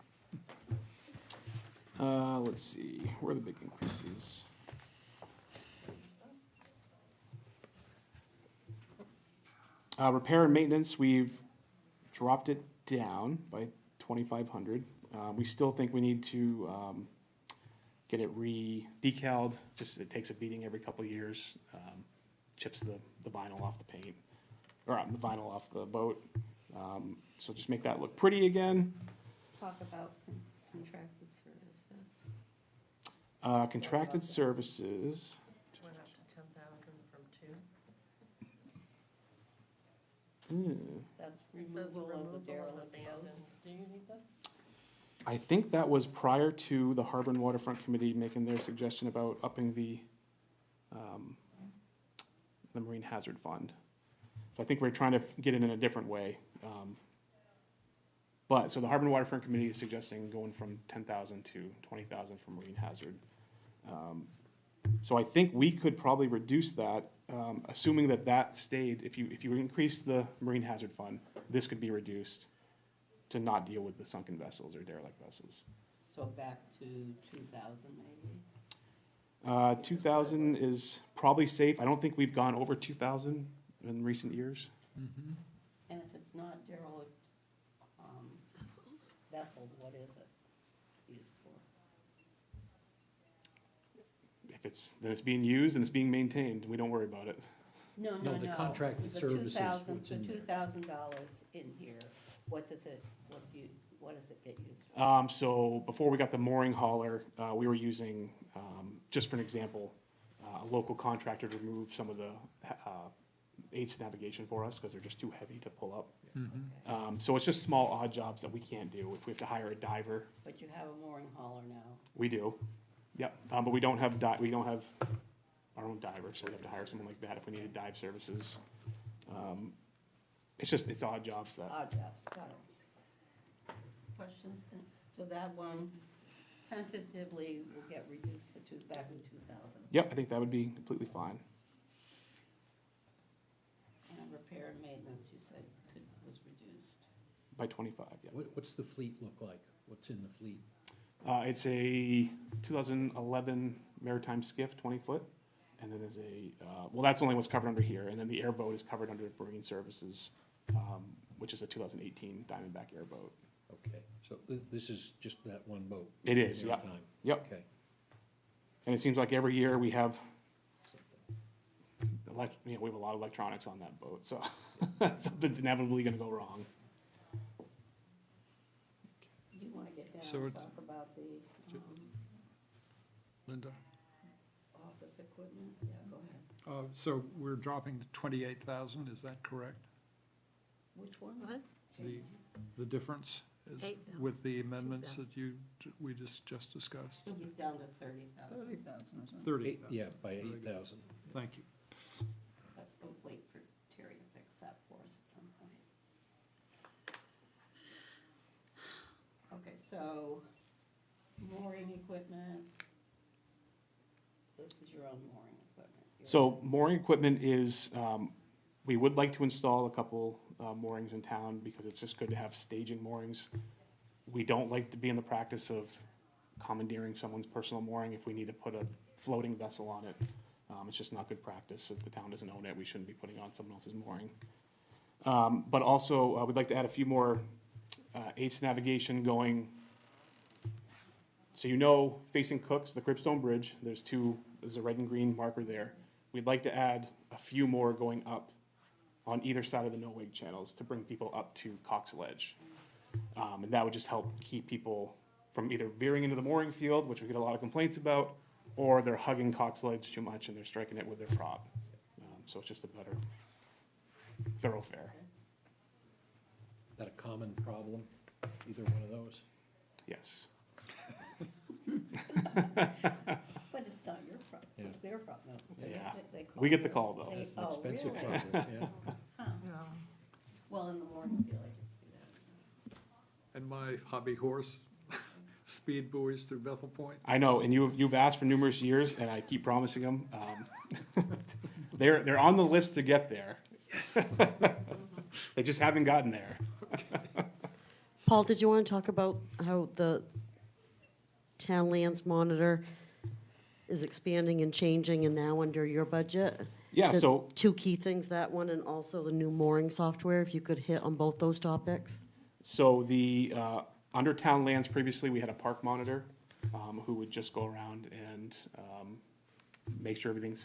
Let's see, where are the big increases? Repair and maintenance, we've dropped it down by 2,500. We still think we need to, get it decaled, just it takes a beating every couple of years. Chips the vinyl off the paint, or the vinyl off the boat. So just make that look pretty again. Talk about contracted services. Contracted services, Went up to 10,000 from 2. That's It says removal of the removal of derelict abandoned. boats. Do you need that? I think that was prior to the Harbor and Waterfront Committee making their suggestion about upping the Marine Hazard Fund. So I think we're trying to get it in a different way. But, so the Harbor and Waterfront Committee is suggesting going from 10,000 to 20,000 for marine hazard. So I think we could probably reduce that, assuming that that stayed, if you increase the Marine Hazard Fund, this could be reduced to not deal with the sunken vessels or derelict vessels. So back to 2,000 maybe? 2,000 is probably safe. I don't think we've gone over 2,000 in recent years. And if it's not derelict vessel, what is it used for? If then it's being used and it's being maintained, we don't worry about it. No, No, the contracted The services, 2,000, what's the in there. $2,000 in here, what does it get used for? So before we got the mooring hauler, we were using, just for an example, a local contractor to remove some of the aids to navigation for us because they're just too heavy to pull up. So it's just small odd jobs that we can't do. If we have to hire a diver, But you have a mooring hauler now. we do. Yep, but we don't have our own diver, so we have to hire someone like that if we needed dive services. It's odd jobs that. Odd jobs, got it. Questions? So that one tentatively will get reduced to back to 2,000. Yep, I think that would be completely fine. And repair and maintenance, you said was reduced. By 25, yeah. What's the fleet look like? What's in the fleet? It's a 2011 maritime skiff, 20-foot, and then there's that's only what's covered under here, and then the airboat is covered under marine services, which is a 2018 Diamondback airboat. Okay, so this is just that one boat? It is, yep. Maritime. Yep, Okay, and it seems like every year we have, something. we have a lot of electronics on that boat, so something's inevitably gonna go wrong. You want to get down So and it's- talk about the Linda? office equipment? Yeah, go ahead. So we're dropping to 28,000, is that correct? Which one? What? The difference is 8,000. with the amendments that we just discussed? You're down to 30,000. 30,000 or something. 30,000. Yeah, by Very good. 8,000. Thank you. But we'll wait for Terry to fix that for us at some point. Okay, so mooring equipment. This is your own mooring equipment. So mooring equipment is, we would like to install a couple moorings in town because it's just good to have staging moorings. We don't like to be in the practice of commandeering someone's personal mooring if we need to put a floating vessel on it. It's just not good practice. If the town doesn't own it, we shouldn't be putting on someone else's mooring. But also, we'd like to add a few more aids to navigation going. So facing Cooks, the Cribstone Bridge, there's a red and green marker there. We'd like to add a few more going up on either side of the no-wake channels to bring people up to Cox Ledge. And that would just help keep people from either veering into the mooring field, which we get a lot of complaints about, or they're hugging Cox Ledge too much and they're striking it with their prop. So it's just a better thoroughfare. Is that a common problem, either one of those? Yes. But it's not your problem, it's their problem. No, Yeah. they call We get it. the call, though. They- That's an oh, expensive really? project, yeah. Huh. my hobby horse, speed buoys through Bethel Point. I know, and you've asked for numerous years, and I keep promising them. They're on the list to get there. Yes. They just haven't gotten there. Paul, did you want to talk about how the town lands monitor is expanding and changing and now under your budget? Yeah, The so two key things, that one and also the new mooring software, if you could hit on both those topics? So the, under town lands previously, we had a park monitor, who would just go around and, make sure everything's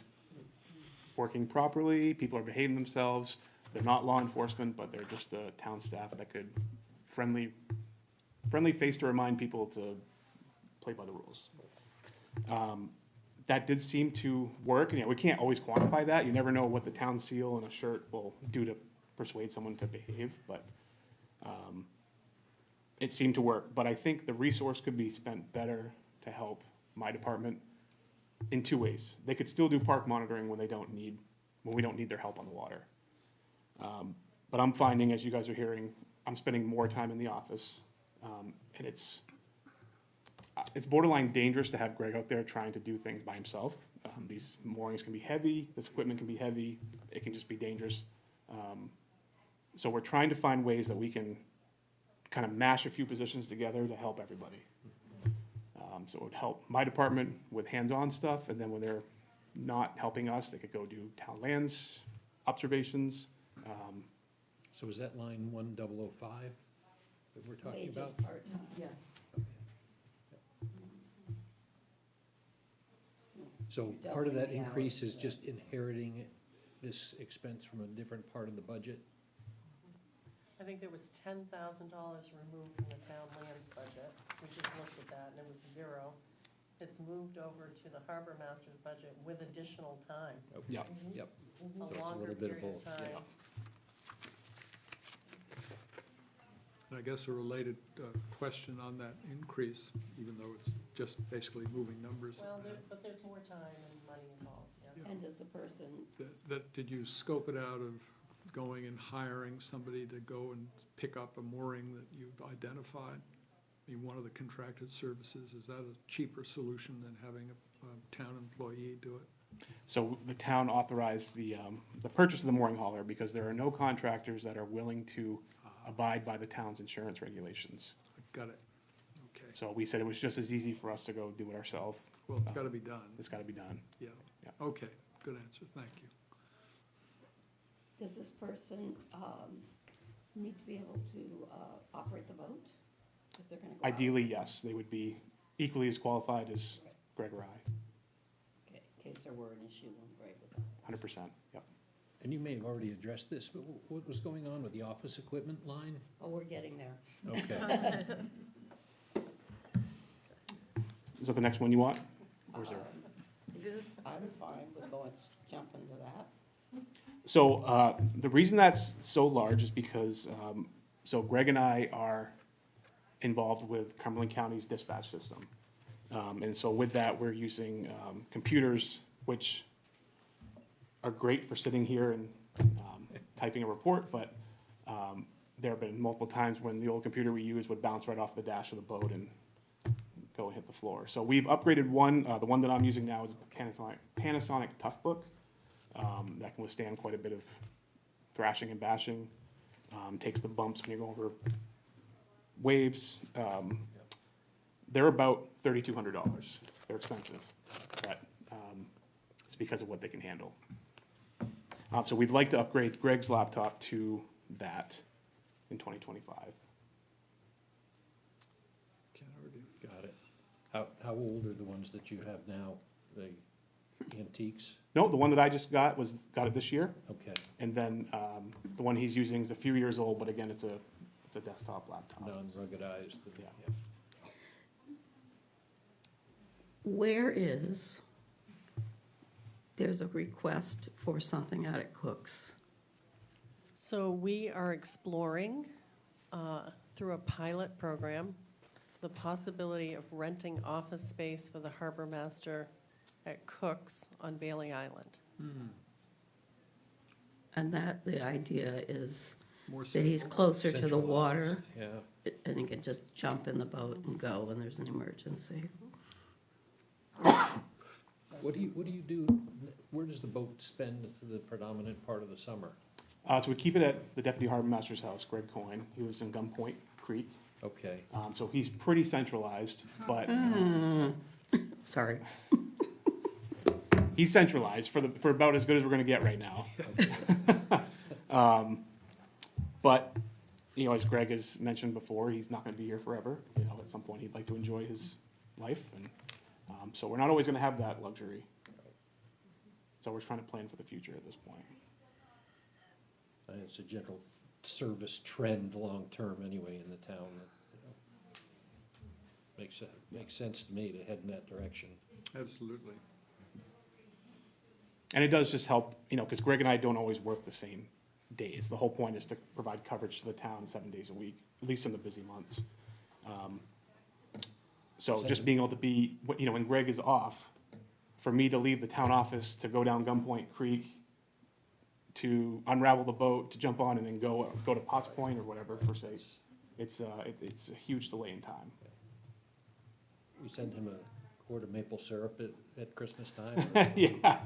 working properly, people are behaving themselves. They're not law enforcement, but they're just a town staff that could friendly face to remind people to play by the rules. That did seem to work, and we can't always quantify that. You never know what the town seal and a shirt will do to persuade someone to behave, but it seemed to work. But I think the resource could be spent better to help my department in two ways. They could still do park monitoring when we don't need their help on the water. But I'm finding, as you guys are hearing, I'm spending more time in the office, and it's borderline dangerous to have Greg out there trying to do things by himself. These moorings can be heavy, this equipment can be heavy, it can just be dangerous. So we're trying to find ways that we can kind of mash a few positions together to help everybody. So it would help my department with hands-on stuff, and then when they're not helping us, they could go do town lands observations. So is that line 1005 that we're talking Wages about? part-time. Yes. So part of that increase is just inheriting this expense from a different part of the budget? I think there was $10,000 removed from the town lands budget. We just looked at that, and it was 0. It's moved over to the harbor master's budget with additional time, Yep. Yep. a So it's a longer little bit of period of both, yeah. time. And I guess a related question on that increase, even though it's just basically moving numbers. Well, but there's more time and money involved, yes. And does the person, Did you scope it out of going and hiring somebody to go and pick up a mooring that you've identified? I mean, one of the contracted services, is that a cheaper solution than having a town employee do it? So the town authorized the purchase of the mooring hauler because there are no contractors that are willing to abide by the town's insurance regulations. Got it. Okay. So we said it was just as easy for us to go do it ourselves. Well, it's got to be done. It's gotta be done. Yeah. Yeah. Okay, good answer. Thank you. does this person need to be able to operate the boat? If they're gonna go out? Ideally, yes, they would be equally as qualified as Greg or I, Okay, in case there were an issue, I'm great with that. 100%, yep. And you may have already addressed this, but what was going on with the office equipment line? Oh, we're getting there. Okay. Is that the next one you want? Or is there? I'm fine with going, jumping to that. So the reason that's so large is because, so Greg and I are involved with Cumberland County's dispatch system. And so with that, we're using computers, which are great for sitting here and typing a report, but there have been multiple times when the old computer we used would bounce right off the dash of the boat and go and hit the floor. So we've upgraded one. The one that I'm using now is a Panasonic Toughbook that can withstand quite a bit of thrashing and bashing. Takes the bumps when you're going over waves. They're about $3,200. They're expensive, but it's because of what they can handle. So we'd like to upgrade Greg's laptop to that in 2025. Can already. Got it. How old are the ones that you have now, the antiques? No, the one that I just got it this year, Okay, and then the one he's using is a few years old, but again, it's a desktop laptop. non-ruggedized. Yeah. There's a request for something out at Cook's. So we are exploring, through a pilot program, the possibility of renting office space for the harbor master at Cook's on Bailey Island. And that, the idea is More that he's central. closer to the water. Centralized, Yeah, and he can just jump in the boat and go when there's an emergency. What do you do, where does the boat spend the predominant part of the summer? So we keep it at the Deputy Harbor Master's house, Greg Coyne. He was in Gunpoint Creek. Okay, So he's pretty centralized, but Sorry. he's centralized for about as good as we're gonna get right now. But, you know, as Greg has mentioned before, he's not gonna be here forever. You know, at some point, he'd like to enjoy his life, and, so we're not always gonna have that luxury. So we're trying to plan for the future at this point. it's a general service trend long-term anyway in the town. That, makes sense to me to head in that direction. Absolutely. And it does just help, you know, because Greg and I don't always work the same days. The whole point is to provide coverage to the town 7 days a week, at least in the busy months. So just being able to be, you know, when Greg is off, for me to leave the town office, to go down Gunpoint Creek, to unravel the boat, to jump on and then go to Potts Point or whatever, for say, it's a huge delay in time. You send him a quart of maple syrup at Christmas time? Yeah,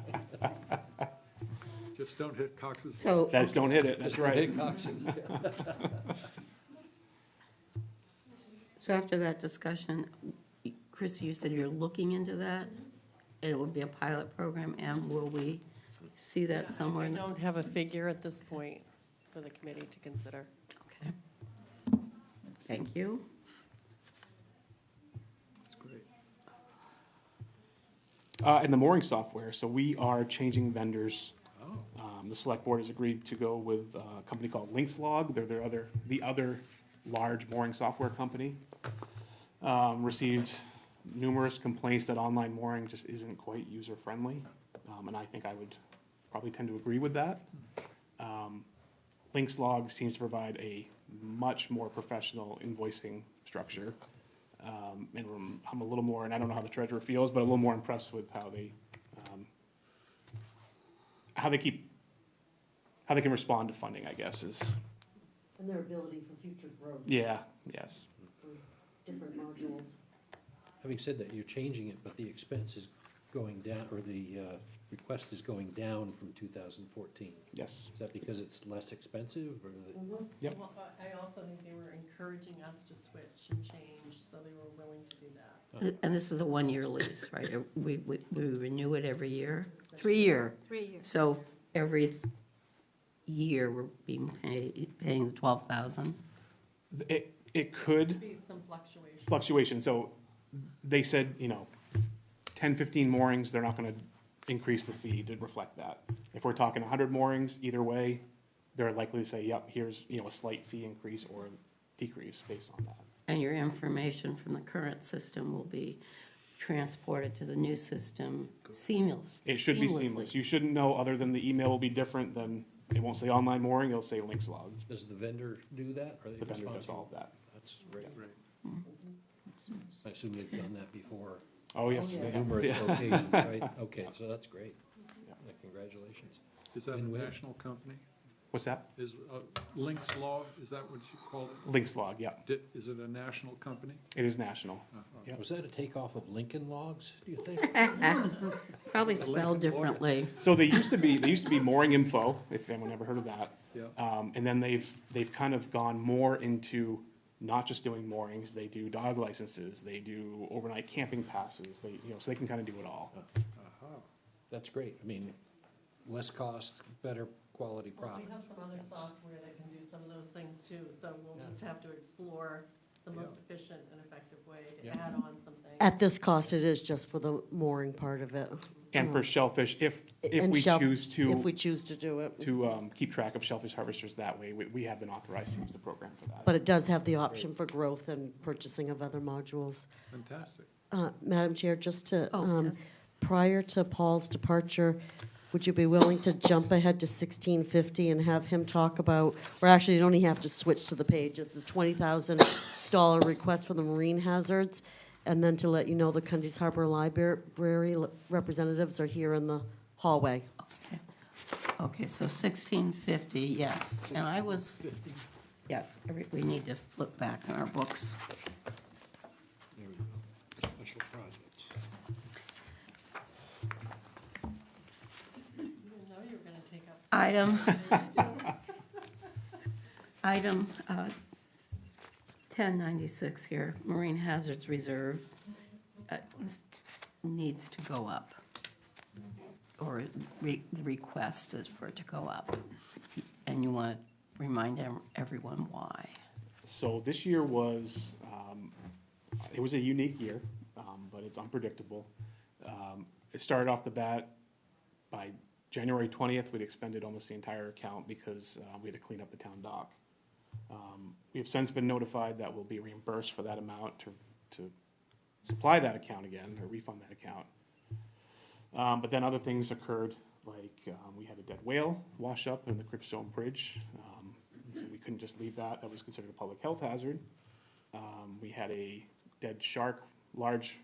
Just don't hit Cox's. So, that's, don't hit it, that's Just right. hit Cox's. so after that discussion, Chris, you said you're looking into that? And it would be a pilot program, and will we see that somewhere? I in the- don't have a figure at this point for the committee to consider. Okay. Thank you. That's great. And the mooring software, so we are changing vendors. Oh, The select board has agreed to go with a company called Linkslog. They're the other large mooring software company. Received numerous complaints that online mooring just isn't quite user-friendly, and I think I would probably tend to agree with that. Linkslog seems to provide a much more professional invoicing structure. And I'm a little more, and I don't know how the treasurer feels, but a little more impressed with how they can respond to funding, I guess, is, And their ability for future growth yeah, yes. for different modules. Having said that, you're changing it, but the expense is going down, or the request is going down from 2014. Yes. Is that because it's less expensive, or Yep. Well, I also think they were encouraging us to switch and change, so they were willing to do that. And this is a one-year lease, right? We renew it every year? 3-year. 3 years. So every year, we're being paying the 12,000? It could Be some fluctuation. fluctuation, so they said, you know, 10, 15 moorings, they're not gonna increase the fee to reflect that. If we're talking 100 moorings, either way, they're likely to say, yep, here's, you know, a slight fee increase or decrease based on that. And your information from the current system will be transported to the new system seamlessly? It should be seamless. You shouldn't know, other than the email will be different than, it won't say online mooring, it'll say Linkslog. does the vendor do that? Are they The vendor does responsible? all of that. That's great. great. I assume they've done that before, Oh, yes. yeah. they have. numerous occasions, right? Okay, so that's great. Yeah. Congratulations. Is that a And where? national company? What's that? Is Lynx Law, is that what you call it? Linkslog, yeah. Is it a national company? It is national. Uh-huh. Yep. Was that a takeoff of Lincoln Logs, do you think? Probably spelled differently. So they used to be Mooring Info, if anyone ever heard of that. Yeah. And then they've kind of gone more into not just doing moorings, they do dog licenses, they do overnight camping passes, they, you know, so they can kind of do it all. Uh-huh. That's great. I mean, less cost, better quality Well, we product. have some other software that can do some of those things too, so we'll just have to explore the most efficient and effective way to Yeah. add on something. At this cost, it is just for the mooring part of it. And for shellfish, if And we shell- choose If we choose to do it. to keep track of shellfish harvesters that way, we have been authorized to use the program for that. But it does have the option for growth and purchasing of other modules. Fantastic. Madam Chair, just to, Oh, yes. prior to Paul's departure, would you be willing to jump ahead to 1650 and have him talk about, or actually, you don't even have to switch to the page, it's a $20,000 request for the marine hazards, and then to let you know the Cundy's Harbor Library representatives are here in the hallway. Okay, so 1650, yes. And I was Yeah, we need to flip back in our books. There we go. Special projects. Item 1096 here, Marine Hazards Reserve, this needs to go up. Or the request is for it to go up. And you want to remind everyone why. So this year was, it was a unique year, but it's unpredictable. It started off the bat by January 20th, we'd expended almost the entire account because we had to clean up the town dock. We have since been notified that we'll be reimbursed for that amount to supply that account again, or refund that account. But then other things occurred, like we had a dead whale wash up in the Cribstone Bridge. So we couldn't just leave that. That was considered a public health hazard. We had a dead shark, large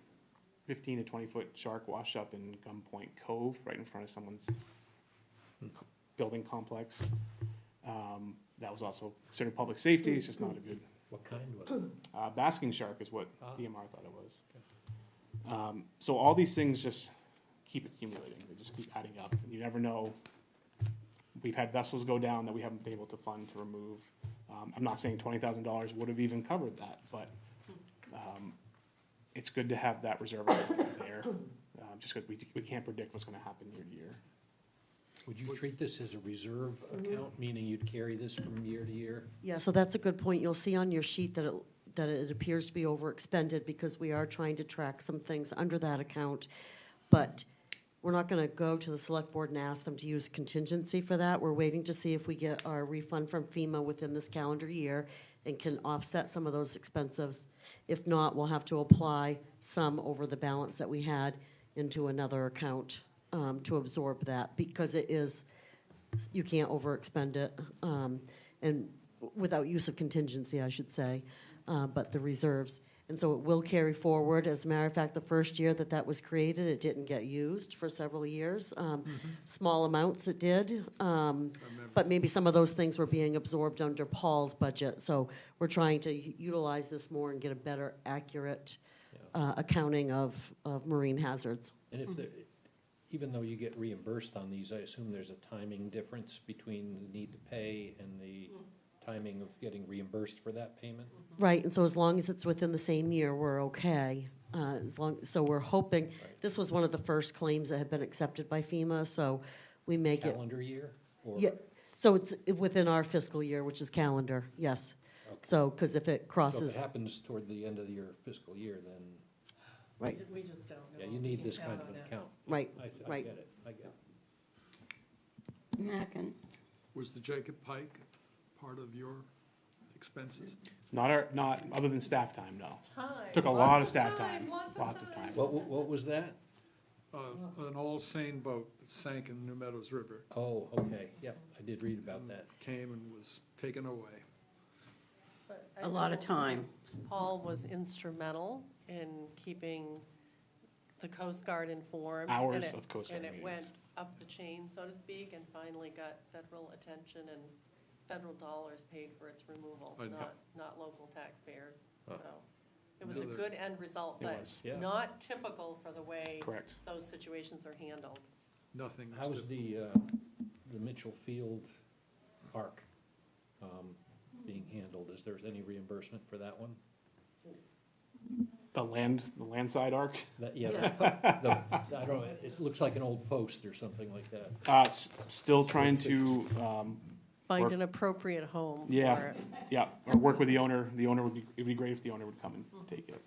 15 to 20-foot shark wash up in Gunpoint Cove, right in front of someone's building complex. That was also considered public safety. It's just not a good. What kind was it? Basking shark is what DMR thought it was. So all these things just keep accumulating. They just keep adding up. And you never know. We've had vessels go down that we haven't been able to fund to remove. I'm not saying $20,000 would have even covered that, but it's good to have that reserve there, just because we can't predict what's going to happen year to year. Would you treat this as a reserve account, meaning you'd carry this from year to year? Yeah, so that's a good point. You'll see on your sheet that it appears to be overexpended because we are trying to track some things under that account. But we're not going to go to the select board and ask them to use contingency for that. We're waiting to see if we get our refund from FEMA within this calendar year and can offset some of those expenses. If not, we'll have to apply some over the balance that we had into another account to absorb that, because it is, you can't overexpend it, and without use of contingency, I should say, but the reserves. And so it will carry forward. As a matter of fact, the first year that was created, it didn't get used for several years. Small amounts it did, but maybe some of those things were being absorbed under Paul's budget. So we're trying to utilize this more and get a better, accurate accounting of marine hazards. And if there, even though you get reimbursed on these, I assume there's a timing difference between the need to pay and the timing of getting reimbursed for that payment? Right, and so as long as it's within the same year, we're okay. So we're hoping, this was one of the first claims that had been accepted by FEMA, so we make it. Calendar year? Or? Yeah, so it's within our fiscal year, which is calendar, yes. Okay. So, because if it So crosses, if it happens toward the end of your fiscal year, then, right, We just don't know. yeah, you need this kind of an account. right, I right. get it, I get it. Mackin. Was the Jacob Pike part of your expenses? Not other than staff time, no. Time. Took a Lots lot of staff time, lots lots of time. What was that? An all-seine boat that sank in New Meadows River Oh, okay, yep, I did read about that. came and was taken away. But I A lot of know time. Paul was instrumental in keeping the Coast Guard informed. Hours and it- of Coast Guard And it meetings. went up the chain, so to speak, and finally got federal attention and federal dollars paid for its removal, I know. not local taxpayers. Huh. So it was a Another- good end result, It but was. Yeah. not typical for the way Correct. those situations are handled. Nothing. was How's different. the Mitchell Field Park being handled? Is there any reimbursement for that one? The land side arc, That, yeah, I don't know, it looks like an old post or something like that. still trying to, Find Work- an appropriate home for Yeah. it. yeah, or work with the owner. The owner it'd be great if the owner would come and take it.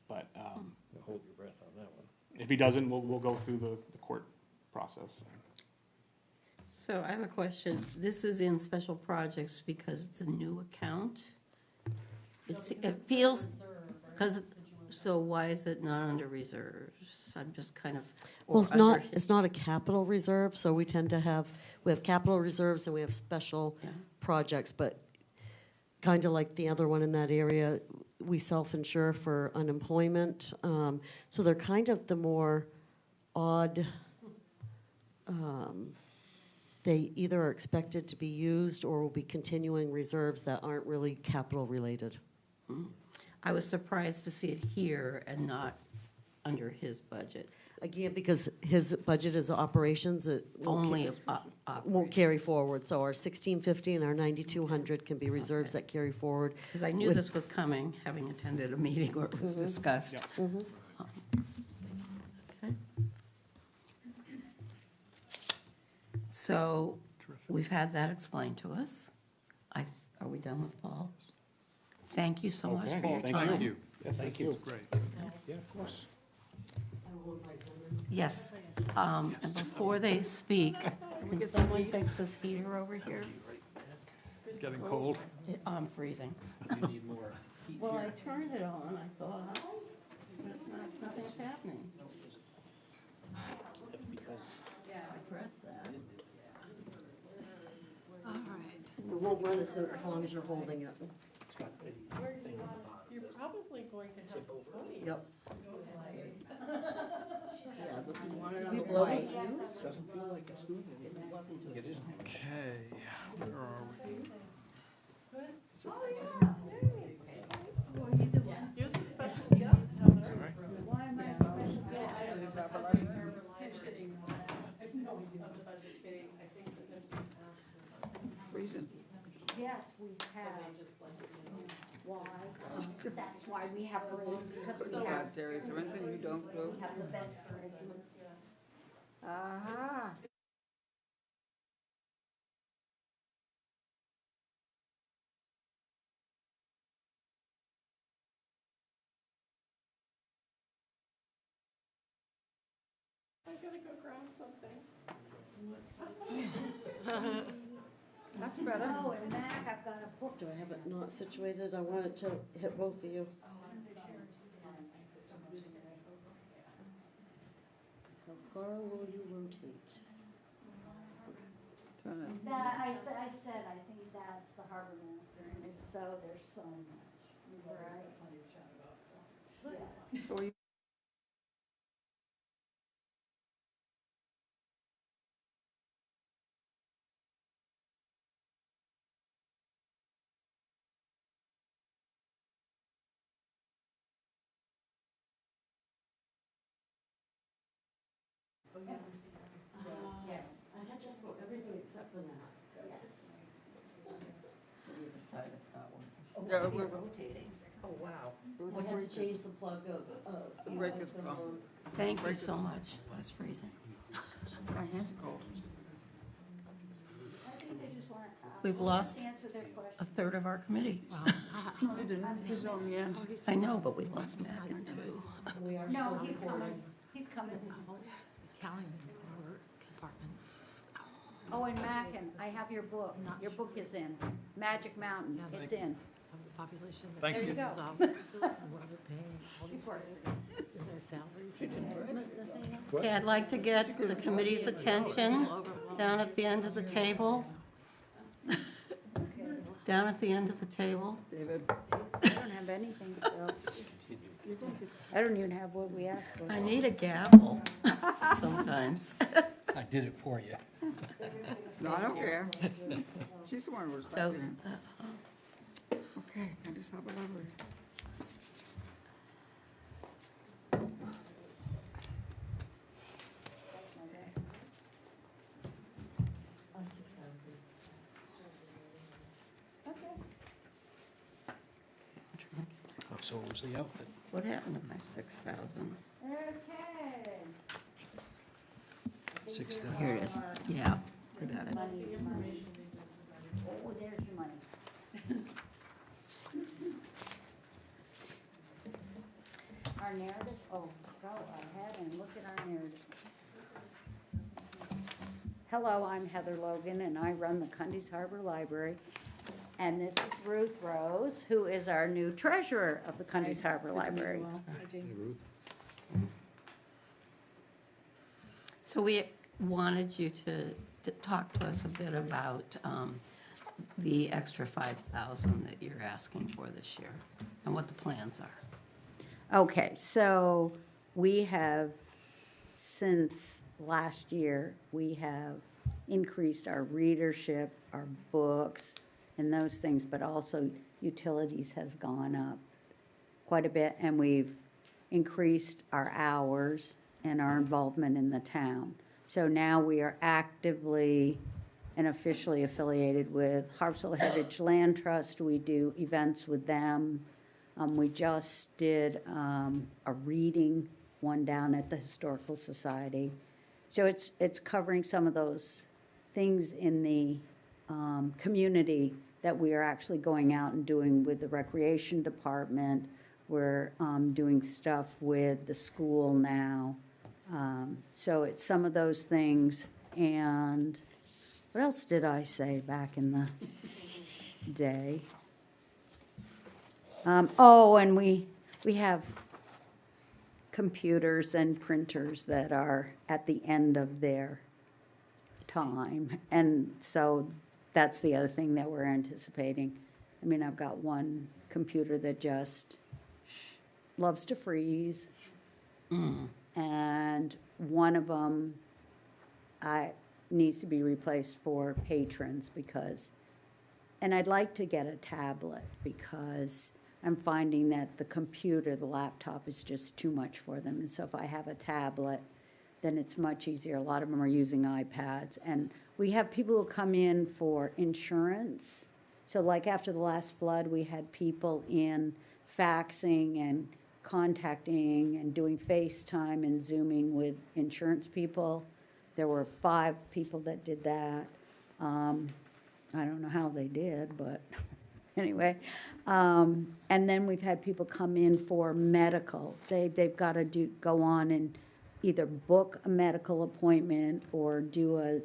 But Hold your breath on that one. if he doesn't, we'll go through the court process. So I have a question. This is in special projects because it's a new account? It feels, because it's, so why is it not under reserves? I'm just kind of. Well, or it's not a capital reserve, so we tend to have, we have capital reserves and we have special Yeah. projects, but kind of like the other one in that area, we self-insure for unemployment. So they're kind of the more odd they either are expected to be used or will be continuing reserves that aren't really capital related. I was surprised to see it here and not under his budget. Again, because his budget is operations, it Only won't carry forward. So our 1650 and our 9200 can be reserves that carry forward. because I knew with- this was coming, having attended a meeting where it was discussed. Yeah. Okay. So we've had that explained to us. Are we done with Paul? Thank you so much Okay, for your thank time. you. Yes, thank you. Great. Yeah, of course. Yes, and before they speak, can someone fix this heater over here? It's getting cold. I'm freezing. You need more heat Well, I here. turned it on, I thought, but it's not, nothing's happening. That's because I pressed that. All right. It won't run as long as you're holding it. it's got a thing on the bottom. You're probably going to have to vote. Yep. Did you blow it? Doesn't feel like it's doing anything. It isn't. Okay, where are we? You're the special guest, Heather. Why am I special guest? Freezing. Yes, we have. Why? That's why we have rooms, because we have, God, Terry, is there anything you don't do? we have the best curriculum. Aha. I gotta go grab something. That's better. Oh, and Mac, I've got a book. Do I have it not situated? I want it to hit both of you. How far will you rotate? Turn it. That, I said, I think that's the harbor master, and it's so, there's so much, right? So are you Yes. I had just about everything except for that. Yes. You decide it's not working. Yeah, Oh, we're- rotating. Oh, wow. We had to change the plug of. The break is gone. Thank you so much. I was freezing. My hands are cold. I think they just want We've lost answer their question. a third of our committee. No, he didn't. He's on the end. I know, but we lost Matt too. We are No, still he's recording. coming, he's coming. Calendar department. Oh, and Mac, and I have your book. Your book is in. Magic Mountain, it's in. Of the population. Thank There you you. go. What we're paying, all these their salaries. Okay, I'd like to get the committee's attention down at the end of the table. Down at the end of the table. David. I don't have anything, so. I don't even have what we asked for. I need a gavel sometimes. I did it for you. No, I don't care. She's the one who was So, seconding. Okay, I just have a library. Oh, so it was the outfit. what happened to my 6,000? Okay. 6,000. Here it is. Yeah, forgot it. Money is money. Oh, there's your money. Our narrative, oh, go ahead and look at our narrative. Hello, I'm Heather Logan, and I run the Cundy's Harbor Library. And this is Ruth Rose, who is our new treasurer of the Cundy's Harbor Library. Hey, Ruth. So we wanted you to talk to us a bit about the extra 5,000 that you're asking for this year and what the plans are. Okay, so we have, since last year, we have increased our readership, our books, and those things, but also utilities has gone up quite a bit, and we've increased our hours and our involvement in the town. So now we are actively and officially affiliated with Harpswell Heritage Land Trust. We do events with them. We just did a reading one down at the Historical Society. So it's covering some of those things in the community that we are actually going out and doing with the Recreation Department. We're doing stuff with the school now. So it's some of those things. And what else did I say back in the day? And we have computers and printers that are at the end of their time. And so that's the other thing that we're anticipating. I mean, I've got one computer that just loves to freeze. And one of them needs to be replaced for patrons because, and I'd like to get a tablet because I'm finding that the computer, the laptop is just too much for them. And so if I have a tablet, then it's much easier. A lot of them are using iPads. And we have people who come in for insurance. So like after the last flood, we had people in faxing and contacting and doing FaceTime and Zooming with insurance people. There were 5 people that did that. I don't know how they did, but anyway. And then we've had people come in for medical. They've got to go on and either book a medical appointment or do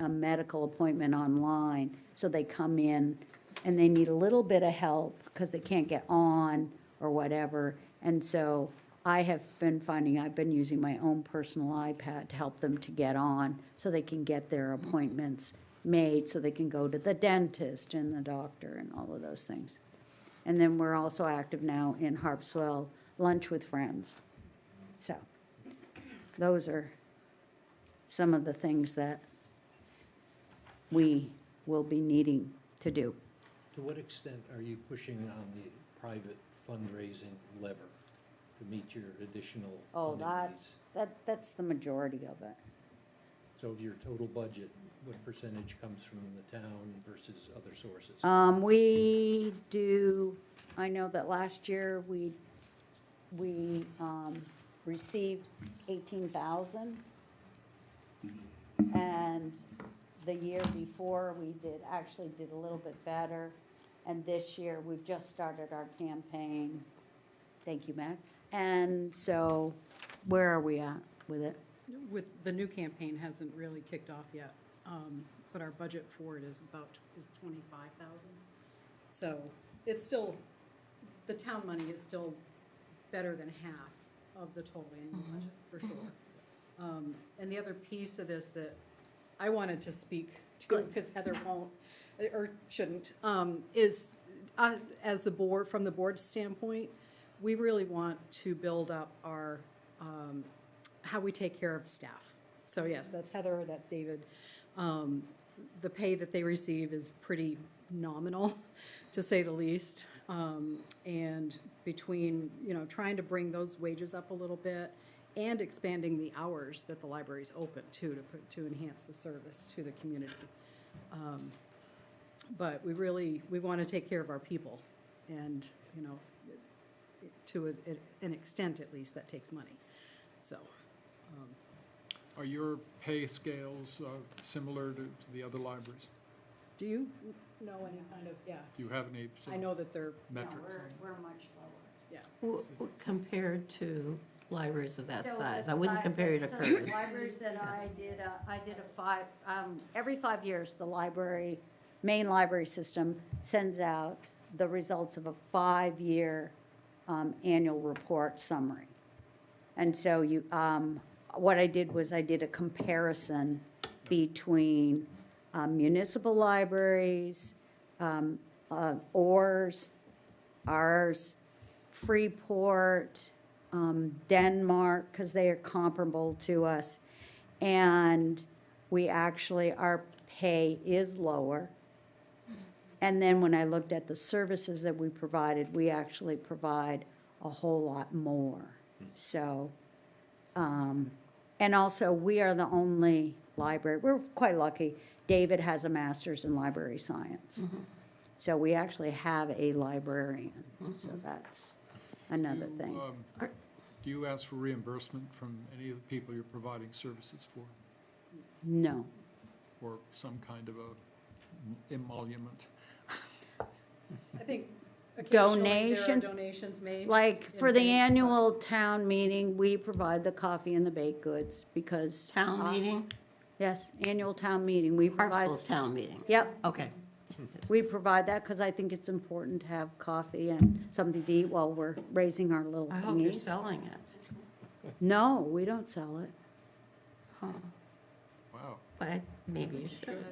a medical appointment online. So they come in and they need a little bit of help because they can't get on or whatever. And so I have been finding I've been using my own personal iPad to help them to get on so they can get their appointments made so they can go to the dentist and the doctor and all of those things. And then we're also active now in Harpswell Lunch with Friends. So those are some of the things that we will be needing to do. To what extent are you pushing on the private fundraising lever to meet your additional funding needs? That's the majority of it. So of your total budget, what percentage comes from the town versus other sources? We do, I know that last year we received 18,000. And the year before, we actually did a little bit better. And this year, we've just started our campaign. Thank you, Mac. And so where are we at with it? With the new campaign hasn't really kicked off yet, but our budget for it is 25,000. So it's still, the town money is still better than half of the total annual budget, for sure. And the other piece of this that I wanted to speak to, because Heather won't, or shouldn't, is as the board, from the board's standpoint, we really want to build up our, how we take care of staff. So yes, that's Heather, that's David. The pay that they receive is pretty nominal, to say the least. And between, trying to bring those wages up a little bit and expanding the hours that the library's open to enhance the service to the community. But we want to take care of our people, and, to an extent at least, that takes money. So. Are your pay scales similar to the other libraries? Do you know any kind of, yeah, Do you have any I know that they're, metrics? We're much lower. yeah. Compared to libraries of that So size? the I wouldn't size- compare you to so Curtis. the libraries that I did every 5 years, the main library system sends out the results of a 5-year annual report summary. And so what I did was I did a comparison between municipal libraries, ORS, ours, Freeport, Denmark, because they are comparable to us, and we actually, our pay is lower. And then when I looked at the services that we provided, we actually provide a whole lot more. So, and also, we are the only library, we're quite lucky. David has a master's in library science. So we actually have a librarian, so that's another thing. Do you ask for reimbursement from any of the people you're providing services for, No. or some kind of a emolument? I think occasionally there are Donations, donations made. like in for the big annual town meeting, we provide the coffee and the baked goods because. Town meeting? Yes, annual town meeting, we provide. Harpswell's town meeting? Yep, Okay. we provide that because I think it's important to have coffee and something to eat while we're raising our little I hope you're thingies. selling it. No, we don't sell it. Oh, Wow. but maybe you should.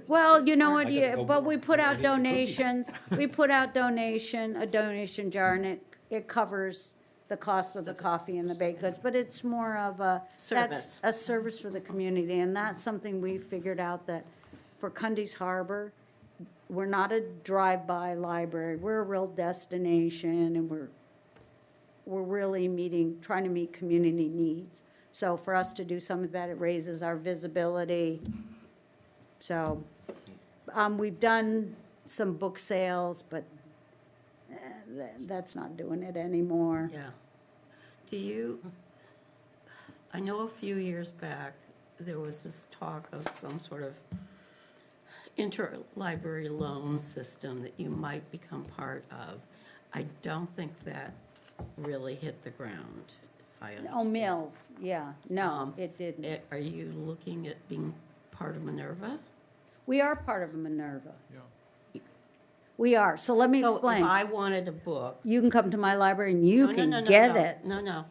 Well, you know what, I gotta yeah, go but we put get out the cookies. donations, we put out a donation jar, and it covers the cost of the coffee and the baked goods, but it's more of a, that's Service. a service for the community, and that's something we figured out that for Cundy's Harbor, we're not a drive-by library, we're a real destination, and we're really trying to meet community needs. So for us to do something that, it raises our visibility. So, we've done some book sales, but that's not doing it anymore. Yeah. Do you, I know a few years back, there was this talk of some sort of interlibrary loan system that you might become part of. I don't think that really hit the ground, if I understand. Oh, Mills, yeah, no, Um, it didn't. Are you looking at being part of Minerva? We are part of Minerva. Yeah. We are, so let me So if explain. I wanted a book. You can come to my library and you No, no, can no, no, get no. it. No,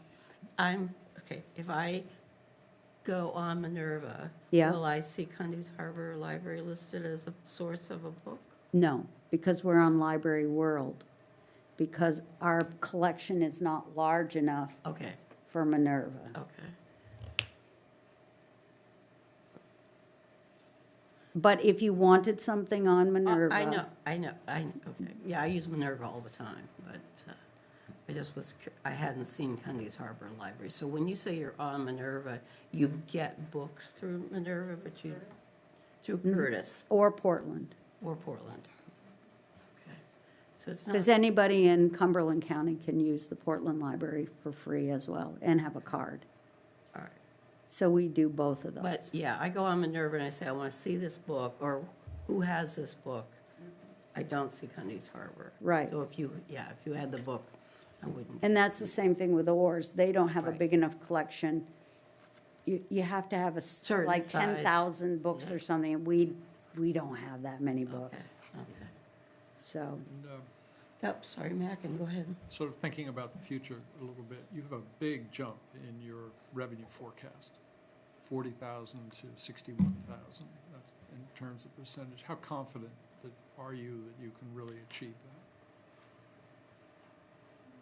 okay, if I go on Minerva. Yeah. Will I see Cundy's Harbor Library listed as a source of a book? No, because we're on Library World, because our collection is not large enough Okay, for Minerva. okay. But if you wanted something on Minerva. I know, okay. Yeah, I use Minerva all the time, but I just was, I hadn't seen Cundy's Harbor Library. So when you say you're on Minerva, you get books through Minerva, but you, through Curtis Or Portland. or Portland? Okay. So it's not, Because anybody in Cumberland County can use the Portland Library for free as well and have a card. all right. So we do both of those. But, yeah, I go on Minerva and I say, I want to see this book, or who has this book? I don't see Cundy's Harbor. Right. So if you had the book, I wouldn't. And that's the same thing with oars. They don't have a Right. big enough collection. You have to have Certain like size. 10,000 books or something, and we don't have that many books. Okay, okay. So, And, Yep, sorry, Mac, and go ahead. sort of thinking about the future a little bit, you have a big jump in your revenue forecast, 40,000 to 61,000, that's in terms of percentage. How confident are you that you can really achieve that?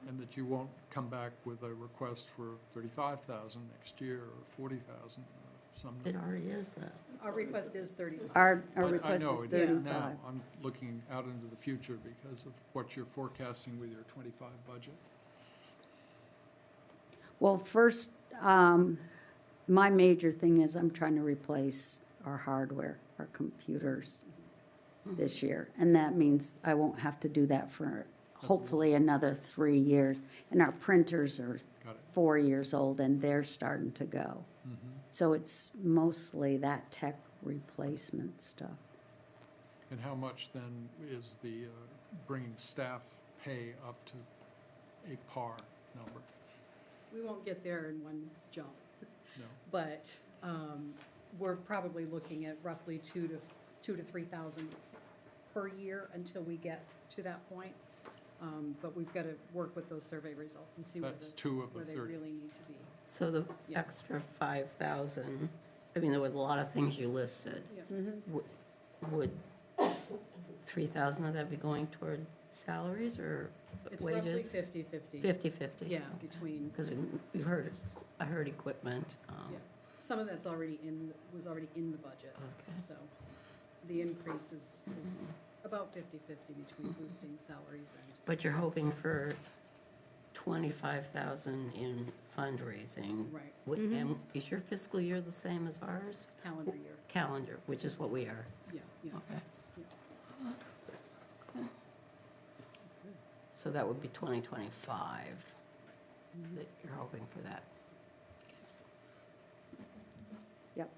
And that you won't come back with a request for 35,000 next year or 40,000 or some It number? already is that. Our request is 35. our I request know is it is 35. now. I'm looking out into the future because of what you're forecasting with your 25 budget. Well, first, my major thing is I'm trying to replace our hardware, our computers this year. And that means I won't have to do that for hopefully another 3 years. And our printers are Got it. 4 years old and they're starting to go. Mhm. So it's mostly that tech replacement stuff. And how much then is the bringing staff pay up to a par number? We won't get there in one jump, No? but we're probably looking at roughly 2,000 to 3,000 per year until we get to that point. But we've got to work with those survey results and see That's 2 of the where they 30. really need to be. So the Yeah. extra 5,000, I mean, there was a lot of things you listed. Would 3,000 of that be going toward salaries or It's roughly wages? 50/50. 50/50? Yeah, between, Because I heard equipment. Yeah. Some of that's already was already in the budget. Okay. So the increase is about 50-50 between boosting salaries and. But you're hoping for 25,000 in fundraising. Right. And is your fiscal year the same as ours? Calendar year. Calendar, which is what we are. Yeah, yeah. Okay. So that would be 2025 that you're hoping for that. Yep.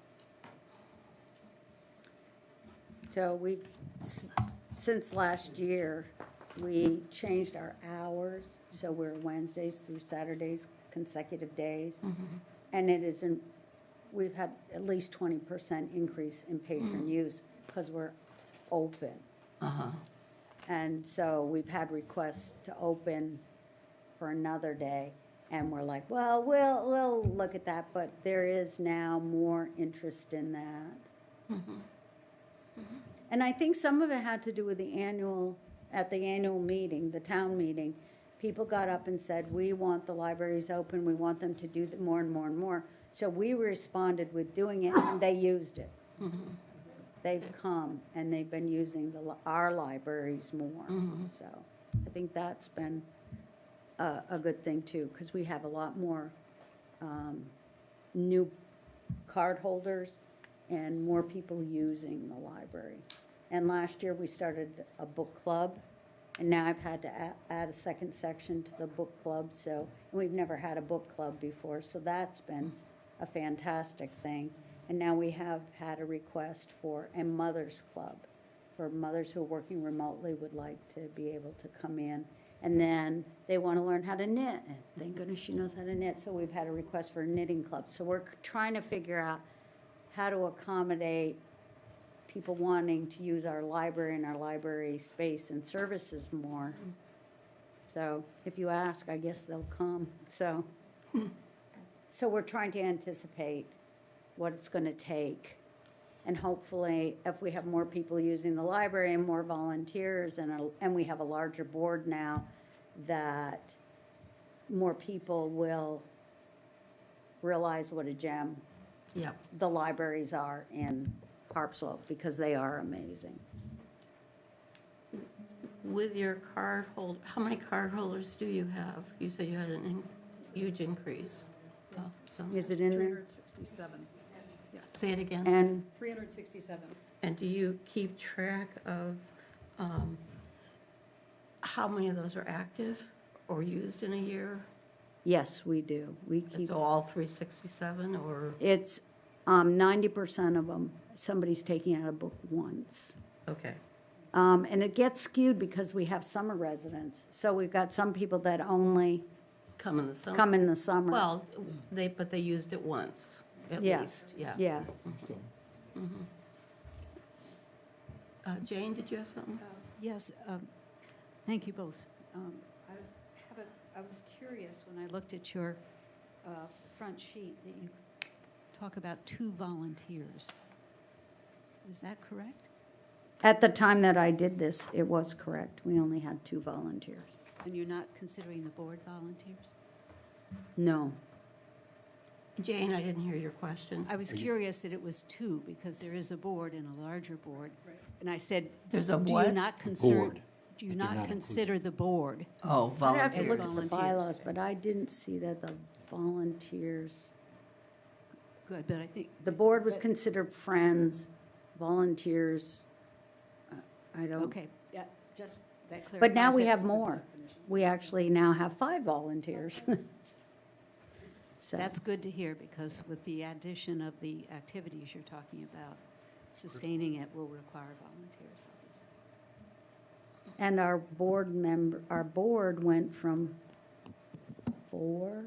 So since last year, we changed our hours, so we're Wednesdays through Saturdays, consecutive days. And we've had at least 20% increase in patron use because we're open. Uh-huh. And so we've had requests to open for another day, and we're like, well, we'll look at that, but there is now more interest in that. And I think some of it had to do with at the annual meeting, the town meeting, people got up and said, we want the libraries open, we want them to do more and more and more. So we responded with doing it, and they used it. They've come, and they've been using our libraries more. So I think that's been a good thing, too, because we have a lot more new card holders and more people using the library. And last year, we started a book club, and now I've had to add a second section to the book club, so, and we've never had a book club before, so that's been a fantastic thing. And now we have had a request for a mother's club, for mothers who are working remotely would like to be able to come in. And then they want to learn how to knit, and thank goodness she knows how to knit, so we've had a request for a knitting club. So we're trying to figure out how to accommodate people wanting to use our library and our library space and services more. So if you ask, I guess they'll come. So we're trying to anticipate what it's going to take. And hopefully, if we have more people using the library and more volunteers, and we have a larger board now, that more people will realize what a gem the libraries are in Harpswell, because they are amazing. With your card hold, how many card holders do you have? You said you had a huge increase. Is it in there? 367. Say it again. And 367. And do you keep track of how many of those are active or used in a year? yes, we do. We keep, So all 367, or? it's 90% of them, somebody's taking out a book once. Okay. And it gets skewed because we have summer residents. So we've got some people that only Come in the summer? come in the summer. Well, but they used it once, at Yeah. least, yeah. Yeah. Jane, did you have something? Yes, thank you both. I was curious when I looked at your front sheet that you talk about 2 volunteers. Is that correct? At the time that I did this, it was correct. We only had 2 volunteers. And you're not considering the board volunteers? No. Jane, I didn't hear your question. I was curious that it was 2 because there is a board and a larger board. And I said, There's a do what? you not consider, Board, do you but they're not not consider the board? Oh, I'd have to As look at the volunteers. bylaws, but I didn't see that the volunteers, Good, but I think. the board was considered friends, volunteers, I don't. Okay, yeah, just that clarifies. But now we it. have more. We actually now have 5 volunteers. So, That's good to hear, because with the addition of the activities you're talking about, sustaining it will require volunteers, obviously. and our board went from 4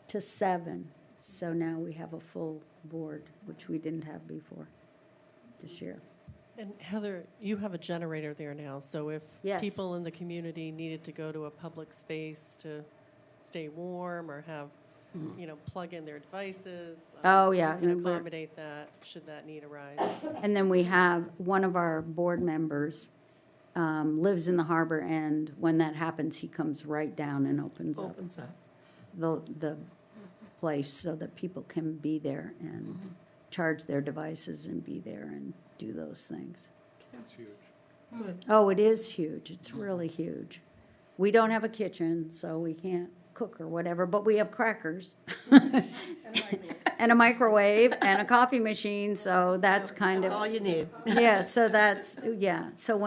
to 7. So now we have a full board, which we didn't have before this year. And Heather, you have a generator there now, so if Yes. people in the community needed to go to a public space to stay warm or have, plug in their devices. Oh, yeah, You can and we're- accommodate that, should that need arise. And then we have, one of our board members lives in the harbor, and when that happens, he comes right down and opens up Opens up. the place so that people can be there and charge their devices and be there and do those things. It's huge. Oh, it is huge. It's really huge. We don't have a kitchen, so we can't cook or whatever, but we have crackers. And a microwave and a coffee machine, so that's kind That's of, all you need. yeah, so that's, yeah. So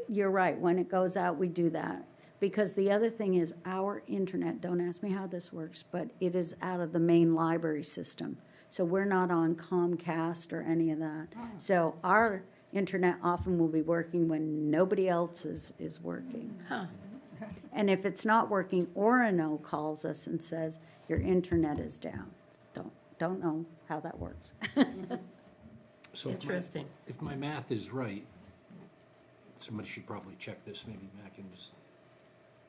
you're right, when it goes out, we do that. Because the other thing is our internet, don't ask me how this works, but it is out of the main library system. So we're not on Comcast or any of that. So our internet often will be working when nobody else is working. Huh. And if it's not working, Orono calls us and says, your internet is down. Don't know how that works. So Interesting. if my math is right, somebody should probably check this, maybe Matt can just,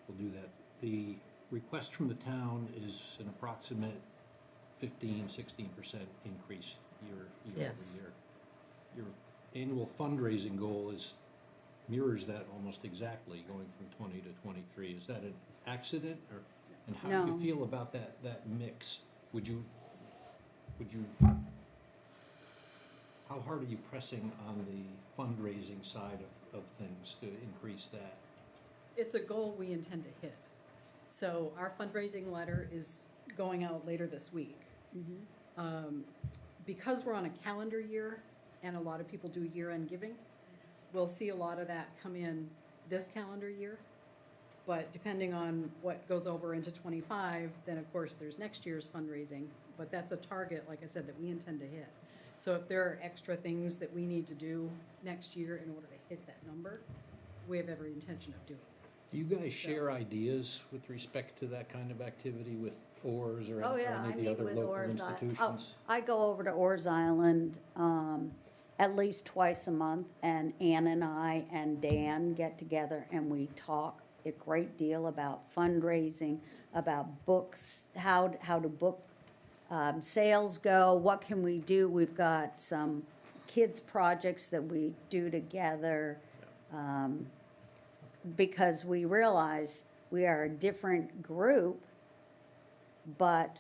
will do that. The request from the town is an approximate 15-16% increase year Yes. over year. Your annual fundraising goal mirrors that almost exactly, going from 20 to 23. Is that an accident, or, and how do No. you feel about that mix? Would you, how hard are you pressing on the fundraising side of things to increase that? It's a goal we intend to hit. So our fundraising letter is going out later this week. Because we're on a calendar year and a lot of people do year-end giving, we'll see a lot of that come in this calendar year. But depending on what goes over into '25, then of course there's next year's fundraising. But that's a target, like I said, that we intend to hit. So if there are extra things that we need to do next year in order to hit that number, we have every intention of doing it. Do you guys share ideas with respect to that kind of activity with ORS or Oh, any yeah, of I the meet other with local Oars. institutions? I go over to Oars Island at least twice a month, and Ann and I and Dan get together and we talk a great deal about fundraising, about books, how do book sales go, what can we do. We've got some kids' projects that we do together. Because we realize we are a different group, but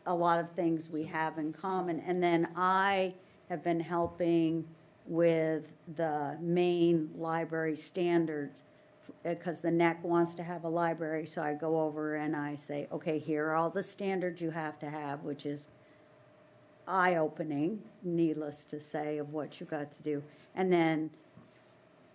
a lot of things we have in common. And then I have been helping with the main library standards, because the NEC wants to have a library, so I go over and I say, okay, here are all the standards you have to have, which is eye-opening, needless to say, of what you got to do. And then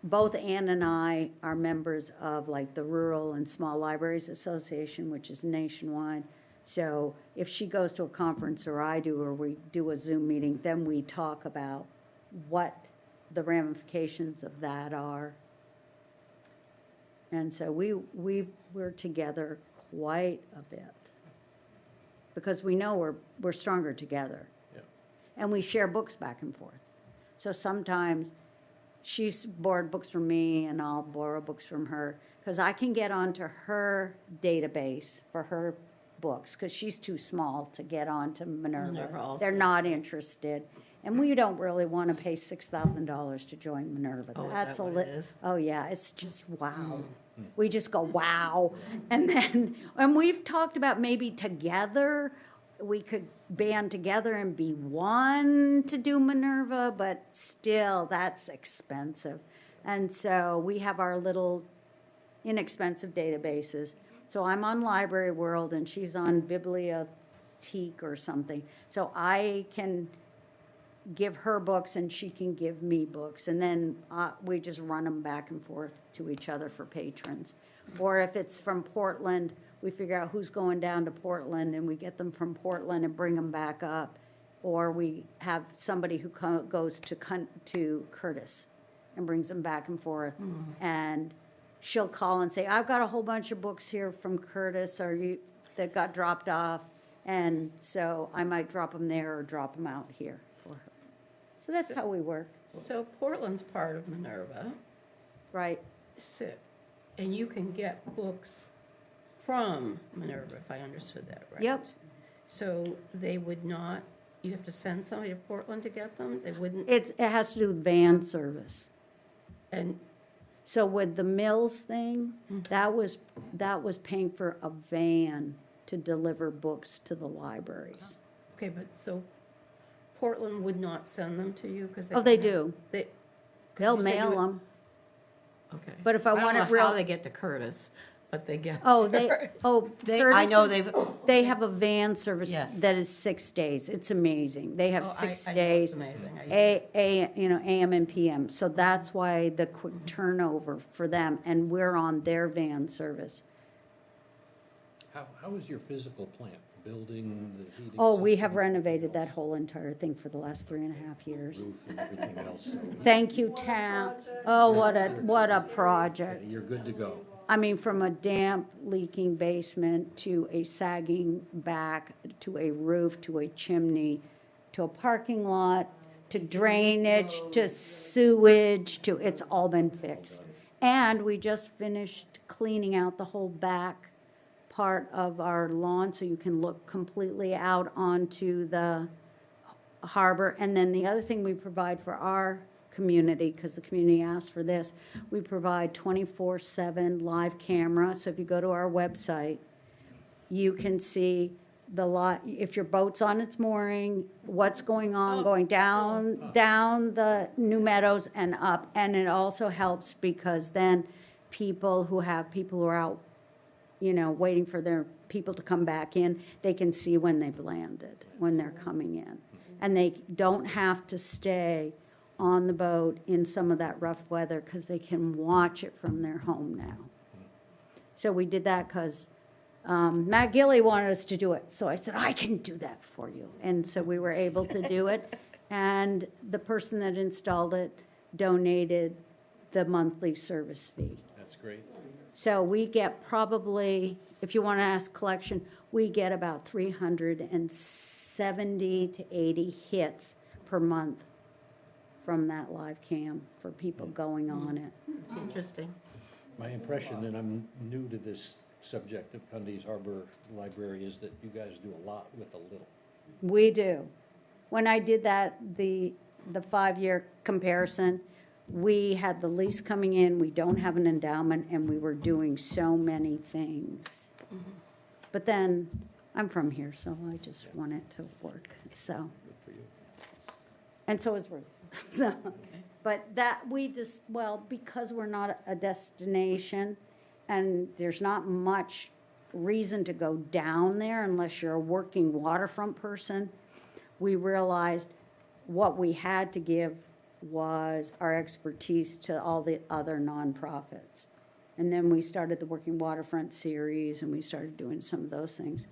both Ann and I are members of like the Rural and Small Libraries Association, which is nationwide. So if she goes to a conference or I do, or we do a Zoom meeting, then we talk about what the ramifications of that are. And so we're together quite a bit because we know we're stronger together. Yeah. And we share books back and forth. So sometimes she's borrowed books from me and I'll borrow books from her because I can get onto her database for her books because she's too small to get onto Minerva. Minerva also. They're not interested. And we don't really want to pay $6,000 to join Minerva. Oh, is That's that a what it is? Oh, yeah, it's just wow. We just go, wow. And we've talked about maybe together, we could band together and be one to do Minerva, but still, that's expensive. And so we have our little inexpensive databases. So I'm on Library World and she's on Bibliotheque or something. So I can give her books and she can give me books. And then we just run them back and forth to each other for patrons. Or if it's from Portland, we figure out who's going down to Portland and we get them from Portland and bring them back up. Or we have somebody who goes to Curtis and brings them back and forth. And she'll call and say, I've got a whole bunch of books here from Curtis that got dropped off. And so I might drop them there or drop them out here for her. So that's how we work. So Portland's part of Minerva. Right. So, and you can get books from Minerva, if I understood that right. Yep. So they would not, you have to send somebody to Portland to get them? They wouldn't? It has to do with van service. And So with the Mills thing, that was paying for a van to to deliver books to the libraries. Okay, but so Portland would not send them to you because Oh, they do. They, They'll you said you mail would- them. okay. But if I want it don't know how real- they get to Curtis, but they get. Oh, they, oh, I know Curtis is- they've. They have a van service Yes. that is 6 days. It's amazing. They have Oh, 6 I know days. it's amazing. I use it. AM and PM. So that's why the quick turnover for them, and we're on their van service. How is your physical plant, building, the heating? Oh, we have system, renovated that whole entire thing for the last 3.5 years. Roof and everything else, so Thank you, town. Oh, what a project. you're good to go. I mean, from a damp, leaking basement to a sagging back, to a roof, to a chimney, to a parking lot, to drainage, to sewage, to, it's all been fixed. And we just finished cleaning out the whole back part of our lawn so you can look completely out onto the harbor. And then the other thing we provide for our community, because the community asked for this, we provide 24/7 live camera. So if you go to our website, you can see the lot, if your boat's on its mooring, what's going on, going down the New Meadows and up. And it also helps because then people who are out, waiting for their people to come back in, they can see when they've landed, when they're coming in. And they don't have to stay on the boat in some of that rough weather because they can watch it from their home now. So we did that because Matt Gilley wanted us to do it. So I said, I can do that for you. And so we were able to do it. And the person that installed it donated the monthly service fee. That's great. So we get probably, if you want to ask collection, we get about 370 to 80 hits per month from that live cam for people going on it. It's interesting. My impression, and I'm new to this subject of Cundy's Harbor Library, is that you guys do a lot with a little. We do. When I did that, the 5-year comparison, we had the lease coming in, we don't have an endowment, and we were doing so many things. But then, I'm from here, so I just want it to work, so. Good for you. And so is Ruth. So, but that, because we're not a destination, and there's not much reason to go down there unless you're a working waterfront person, we realized what we had to give was our expertise to all the other nonprofits. And then we started the Working Waterfront series, and we started doing some of those things.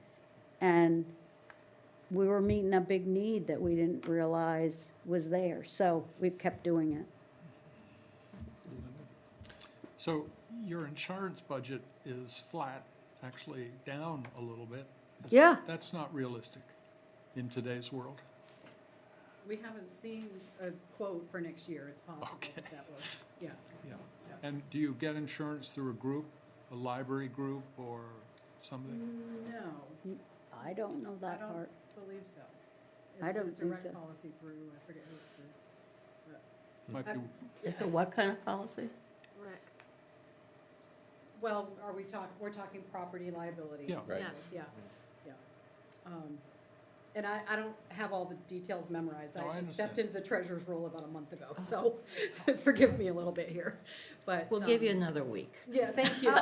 And we were meeting a big need that we didn't realize was there. So we've kept doing it. So your insurance budget is flat, actually down a little bit. Yeah. That's not realistic in today's world. We haven't seen a quote for next year. It's possible Okay. that was, yeah. Yeah. And do you get insurance through a group, a library group, or something? No, I don't know I that don't part. believe so. I don't It's a think direct so. policy through, I forget who it's through. Might be, It's a what kind of policy? Well, we're talking property liability. Yeah. Right. Yeah, yeah. And I don't have all the details memorized. No, I I just stepped understand. into the treasurer's role about a month ago, so forgive me a little bit here, but. We'll give you another week. Yeah, thank you.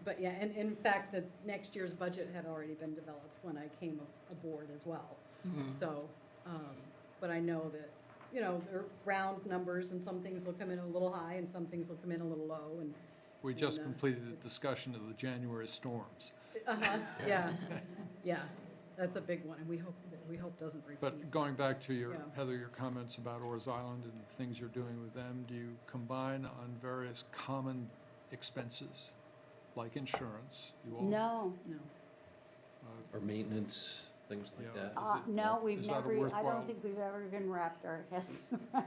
But yeah, and in fact, the next year's budget had already been developed when I came aboard as well. So, but I know that, they're round numbers, and some things will come in a little high, and some things will come in a little low, and. we just And, completed a discussion of the January storms. Yeah, yeah, that's a big one, and we hope doesn't repeat. But going back to your, Yeah. Heather, your comments about Oars Island and things you're doing with them, do you combine on various common expenses, like insurance? You all- No, No. uh, Or maintenance, things like Yeah. that. no, we've is that a never, I worthwhile- don't think we've ever even wrapped our heads around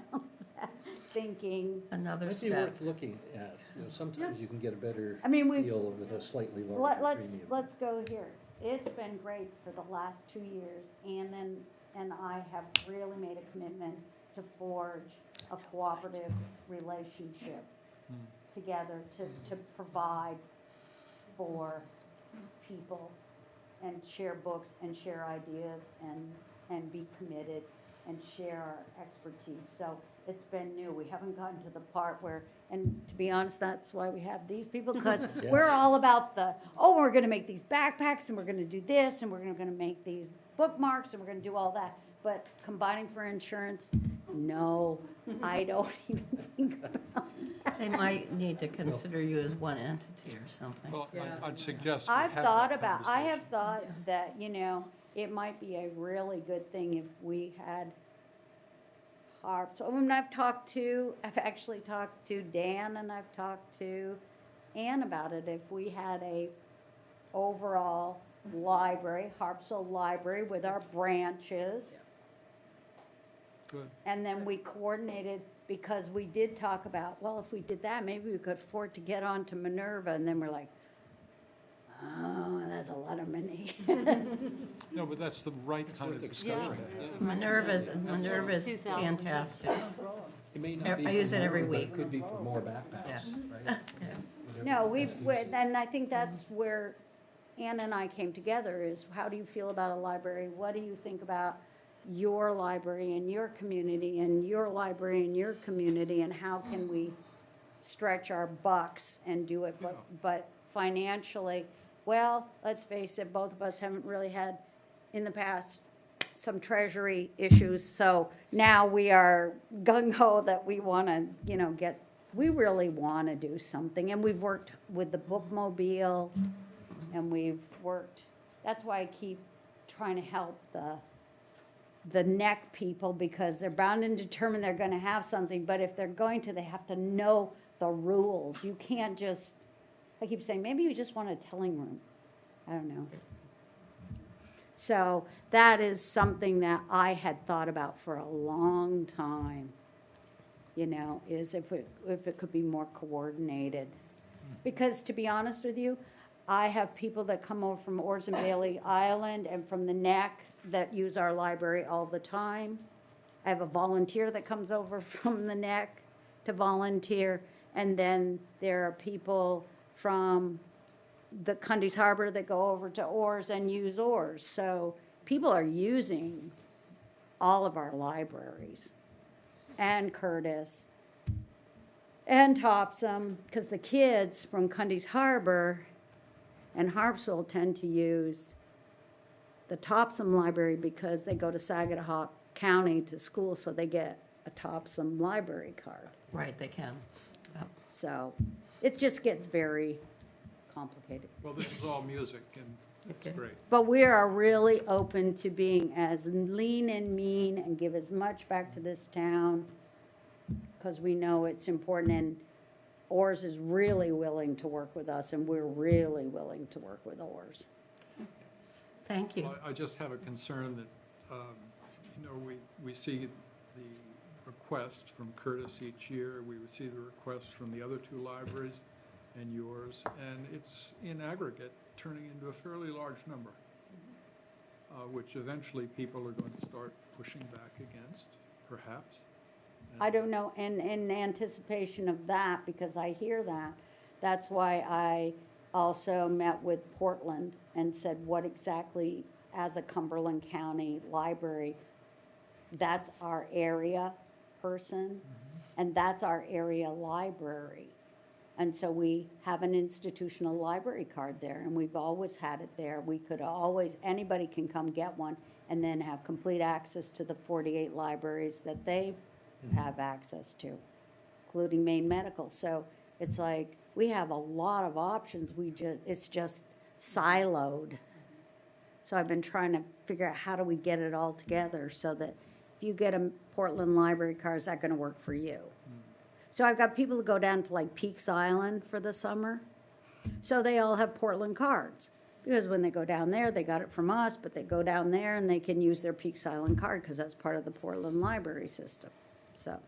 that, thinking, Another Might be step. worth looking at. Sometimes you can get a better I mean, deal with a slightly larger premium. let's go here. It's been great for the last 2 years, and I have really made a commitment to forge a cooperative relationship together to provide for people and share books and share ideas and be committed and share our expertise. So it's been new. We haven't gotten to the part where, and to be honest, that's why we have these people, because we're all about we're gonna make these backpacks and we're gonna do this and we're gonna make these bookmarks and we're gonna do all that. But combining for insurance, no, I don't even think about that. They might need to consider you as one entity or something. Well, Yeah. I'd suggest we I've have thought that about, I have conversation. thought that, it might be a really good thing if we had Harpswell. When I've actually talked to Dan and I've talked to Ann about it, if we had a overall library, Harpswell Library with our branches. Good. And then we coordinated, because we did talk about, well, if we did that, maybe we could afford to get onto Minerva, and then we're like, oh, that's a lot of money. No, but that's the right kind of discussion. Minerva's fantastic. It may not be I use for it every more, but week. it could be for more backpacks, right? No, and I think that's where Ann and I came together, is how do you feel about a library? What do you think about your library and your community and your library and your community, and how can we stretch our bucks and do it, but financially, well, let's face it, both of us haven't really had, in the past, some treasury issues, so now we are gung-ho that we want to, we really want to do something, and we've worked with the bookmobile, and we've worked, that's why I keep trying to help the neck people, because they're bound and determined they're going to have something, but if they're going to, they have to know the rules. You can't just, I keep saying, maybe you just want a telling room. I don't know. So that is something that I had thought about for a long time, is if it could be more coordinated. Because to be honest with you, I have people that come over from Orrs and Bailey Island and from the Neck that use our library all the time. I have a volunteer that comes over from the Neck to volunteer. And then there are people from the Cundy's Harbor that go over to Orrs and use Orrs. So people are using all of our libraries, and Curtis, and Topsom, because the kids from Cundy's Harbor and Harpswell tend to use the Topsom Library because they go to Saginaw County to school, so they get a Topsom library card. Right, they can. Yep. So it just gets very complicated. Well, this is all music, and it's great. But we are really open to being as lean and mean and give as much back to this town, because we know it's important, and Orrs is really willing to work with us, and we're really willing to work with Orrs. Thank you. Well, I just have a concern that, we see the requests from Curtis each year. We would see the requests from the other two libraries and yours, and it's in aggregate turning into a fairly large number, which eventually people are going to start pushing back against, perhaps. I don't know, and in anticipation of that, because I hear that, that's why I also met with Portland and said, what exactly, as a Cumberland County library, that's our area person, and that's our area library. And so we have an institutional library card there, and we've always had it there. We could always, anybody can come get one, and then have complete access to the 48 libraries that they have access to, including Maine Medical. So it's like, we have a lot of options, it's just siloed. So I've been trying to figure out, how do we get it all together so that if you get a Portland library card, is that gonna work for you? So I've got people that go down to like Peaks Island for the summer. So they all have Portland cards. Because when they go down there, they got it from us, but they go down there and they can use their Peaks Island card because that's part of the Portland library system. So,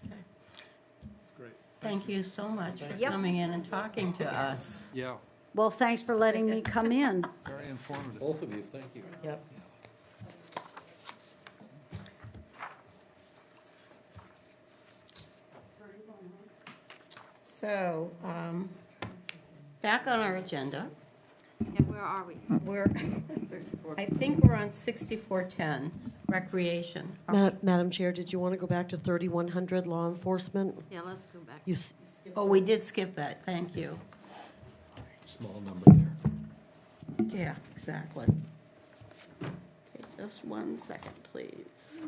It's great. Thank you so much for Yep. coming in and talking to us. Yeah, well, thanks for letting me come in. very informative. Both of you, thank you. Yep. So, back on our agenda, And where are we? We're, I think we're on 6410, recreation. Madam Chair, did you want to go back to 3100 law enforcement? Yeah, let's go back. You s- Oh, we did skip that, thank you. Small number there. Yeah, exactly. Okay, just 1 second, please.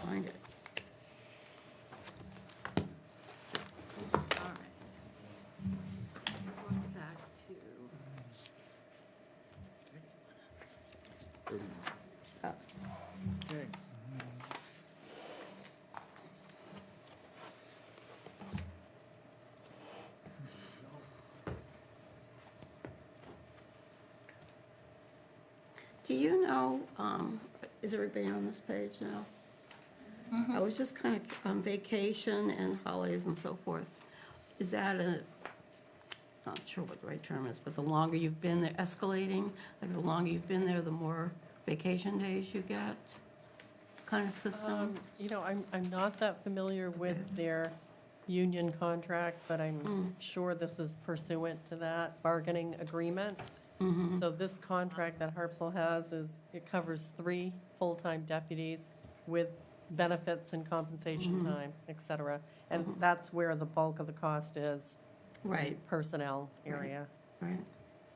Find it. All right. Going back to, Okay. Do you know, is everybody on this page now? I was just kind of on vacation and holidays and so forth. Is that not sure what the right term is, but the longer you've been there, escalating? Like the longer you've been there, the more vacation days you get kind of system? You know, I'm not that familiar with their union contract, but I'm sure this is pursuant to that bargaining agreement. So this contract that Harpswell has it covers 3 full-time deputies with benefits and compensation time, et cetera. And that's where the bulk of the cost is. Right. Personnel area. Right.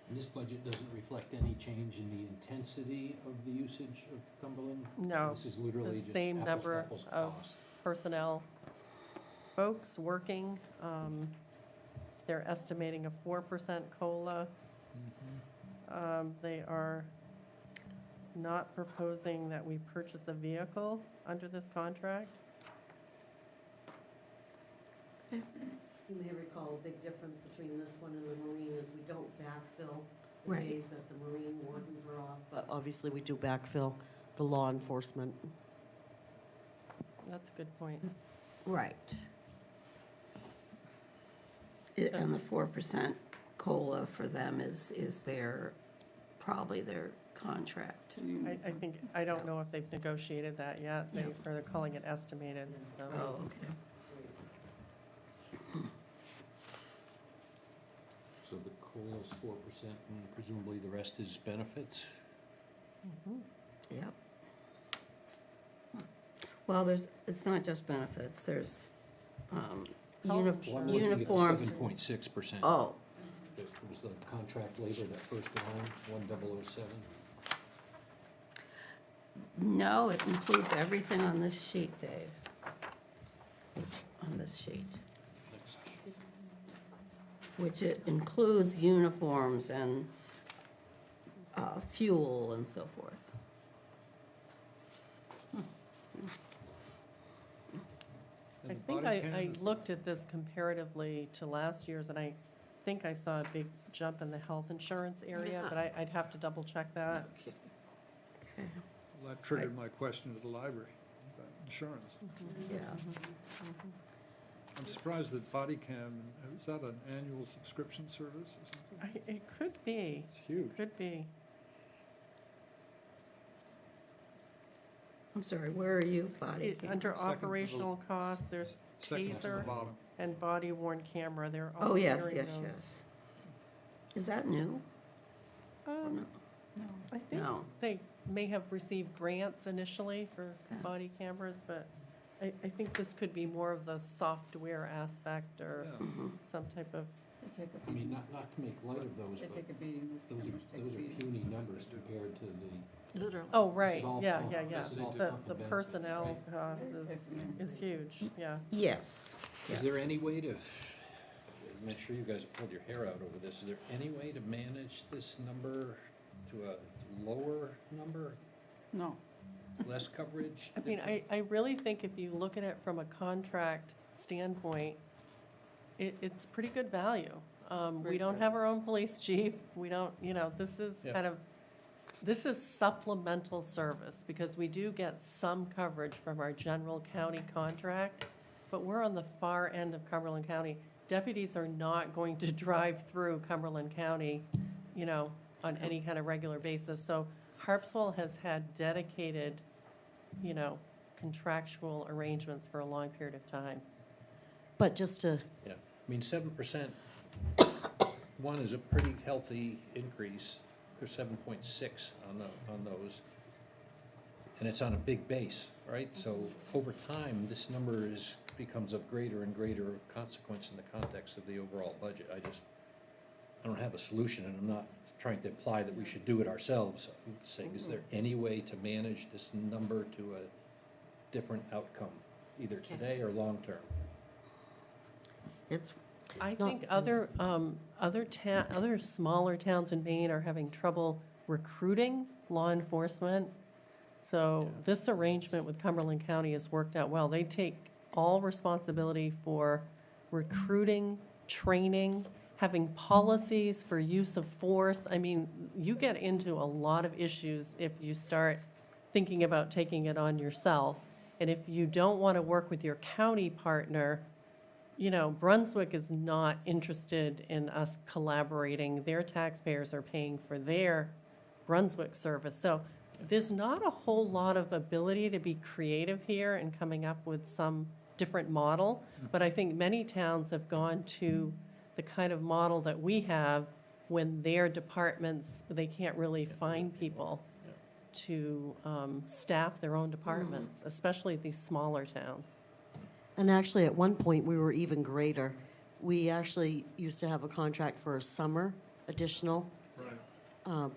And this budget doesn't reflect any change in the intensity of the usage of Cumberland? No, This is literally the just same apples to number apples of cost. personnel folks working. They're estimating a 4% COLA. They are not proposing that we purchase a vehicle under this contract. You may recall a big difference between this one and the Marine is we don't backfill the Right. days that the Marine wardens are off, but obviously we do backfill the law enforcement. That's a good point. Right. And the 4% COLA for them is probably their contract. I think, I don't know if they've negotiated that yet, or they're calling it estimated. so. Oh, okay. So the COLA is 4%, and presumably the rest is benefits? Yep. Well, it's not just benefits, there's Health Well, I'm looking at the uniforms. 7.6%. Oh, It was the contract labor, that first line, 1007. no, it includes everything on this sheet, Dave. On this sheet, Next. which it includes uniforms and fuel and so forth. I And the think body I cam is- looked at this comparatively to last year's, and I think I saw a big jump in the health insurance area, but I'd have to double check that. Okay, Well, that triggered my question to the library about insurance. yeah. I'm surprised that body cam, is that an annual subscription service or something? It could be, It's huge. could be. I'm sorry, where are you, body cam? Under Second from the- operational costs, there's Second from the taser bottom. and body worn camera, they're all Oh, yes, carrying yes, those. yes. Is that new? Or Um, no? I think No. they may have received grants initially for Yeah. body cameras, but I think this could be more of the software aspect or Yeah. Mhm. some type of, I mean, not to make light of those, They but take a beating, those those cameras take a are beating. puny numbers compared to the. Literally. oh, right, This is all yeah, pump. yeah, yeah. This is all The pump benefits, personnel right? cost is huge, yeah. Yes. Is there any way to, make sure you guys pulled your hair out over this, is there any way to manage this number to a lower number, No. less coverage? I mean, I really think if you look at it from a contract standpoint, it's pretty good value. We don't have our own police chief, we don't, this is Yep. kind of, this is supplemental service, because we do get some coverage from our general county contract, but we're on the far end of Cumberland County. Deputies are not going to drive through Cumberland County, on any kind of regular basis. So Harpswell has had dedicated, contractual arrangements for a long period of time. But just to, Yeah, I mean, 7%, one is a pretty healthy increase. There's 7.6 on those. And it's on a big base, right? So over time, this number becomes of greater and greater consequence in the context of the overall budget. I don't have a solution, and I'm not trying to imply that we should do it ourselves. I'm saying, is there any way to manage this number to a different outcome, either today or long-term? It's, I think other smaller towns in Maine are having trouble recruiting law enforcement. So this arrangement with Cumberland County has worked out well. They take all responsibility for recruiting, training, having policies for use of force. I mean, you get into a lot of issues if you start thinking about taking it on yourself. And if you don't want to work with your county partner, you know, Brunswick is not interested in us collaborating. Their taxpayers are paying for their Brunswick service. So there's not a whole lot of ability to be creative here and coming up with some different model. But I think many towns have gone to the kind of model that we have when their departments, they can't really find people to staff their own departments, especially these smaller towns. And actually, at one point, we were even greater. We actually used to have a contract for a summer additional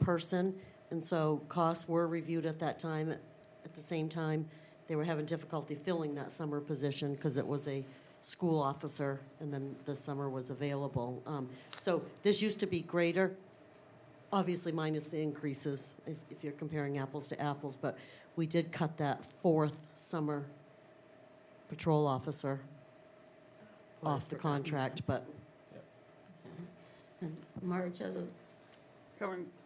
person, and so costs were reviewed at that time. At the same time, they were having difficulty filling that summer position because it was a school officer, and then the summer was available. So this used to be greater, obviously minus the increases if you're comparing apples to apples, but we did cut that fourth summer patrol officer off the contract, but and Marge has a,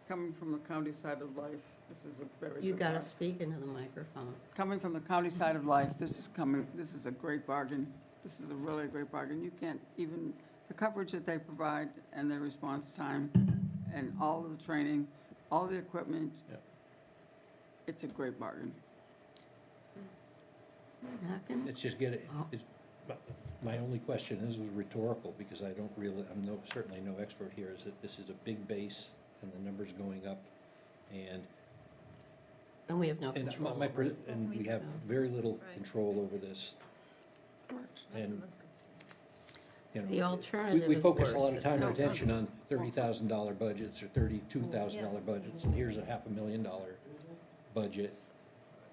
Coming from the county side of life, this is a very you good got to bargain. speak into the microphone. Coming from the county side of life, this is a great bargain. This is a really great bargain. You can't even, the coverage that they provide and their response time and all of the training, all the equipment, it's a great bargain. Mackin? It's just my only question, this was rhetorical, because I'm certainly no expert here, is that this is a big base and the number's going up, And we have no control. And we have very little control over this. And, you know, The alternative we is focus a worse. lot of It's time and not- attention on $30,000 budgets or $32,000 budgets, and here's a $500,000 budget.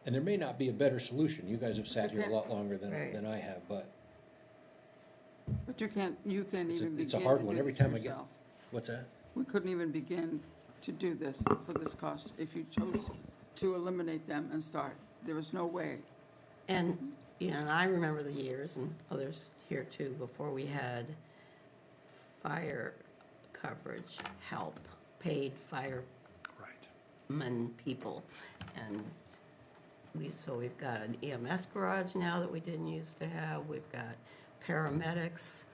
And there may not be a better solution. You guys have sat here a lot longer Right. than I have, but But you can't even begin to do it's a hard this one. Every time I get, yourself. what's that? We couldn't even begin to do this for this cost if you chose to eliminate them and start. There was no way. And, you know, and I remember the years, and others here too, before we had fire coverage help, paid firemen people. And we've got an EMS garage now that we didn't used to have. We've got paramedics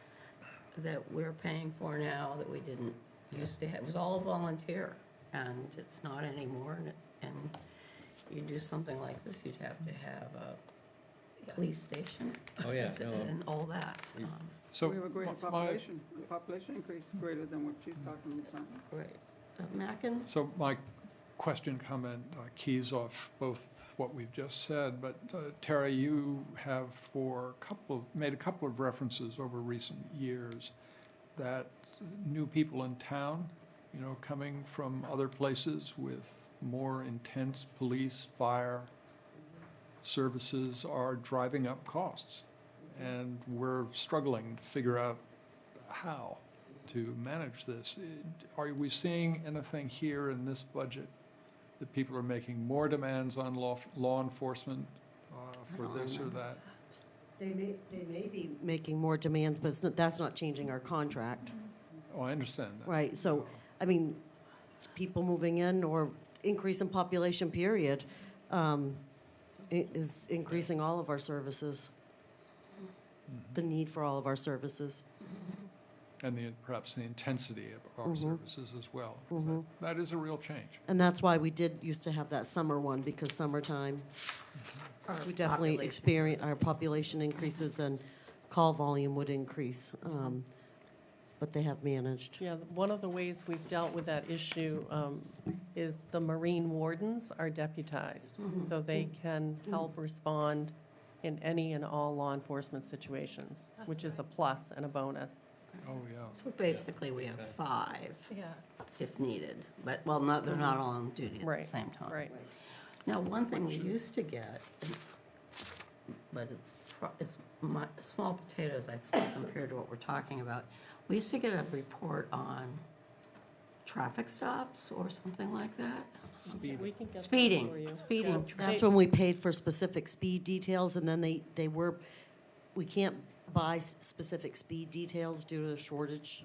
that we're paying for now that we didn't used to have. It was all volunteer, and it's not anymore. And you do something like this, you'd have to have a police station. Oh, yeah, no. And all that. So We have a greater my- population, population increase greater than what she's talking about. Right. Mackin? So my question, comment keys off both what we've just said, but Terry, you have made a couple of references over recent years that new people in town, you know, coming from other places with more intense police, fire services are driving up costs. And we're struggling to figure out how to manage this. Are we seeing anything here in this budget that people are making more demands on law enforcement for this or that? they may be making more demands, but that's not changing our contract, Oh, I understand that. right? So, I mean, people moving in or increase in population period is increasing all of our services, the need for all of our services. And perhaps the intensity of our services as well. That is a real change. And that's why we used to have that summer one, because summertime, we definitely experience, our population increases and call volume would increase. but they have managed. Yeah, one of the ways we've dealt with that issue is the marine wardens are deputized, so they can help respond in any and all law enforcement situations, which is a plus and a bonus. Oh, yeah. So basically, we have 5 Yeah. if needed, but, well, not, they're not all on duty at Right, the same time. right. Now, one thing we used to get, but it's small potatoes, I think, compared to what we're talking about. We used to get a report on traffic stops or something like that. We can get that Speeding, for you. speeding. That's when we paid for specific speed details, and then we can't buy specific speed details due to the shortage.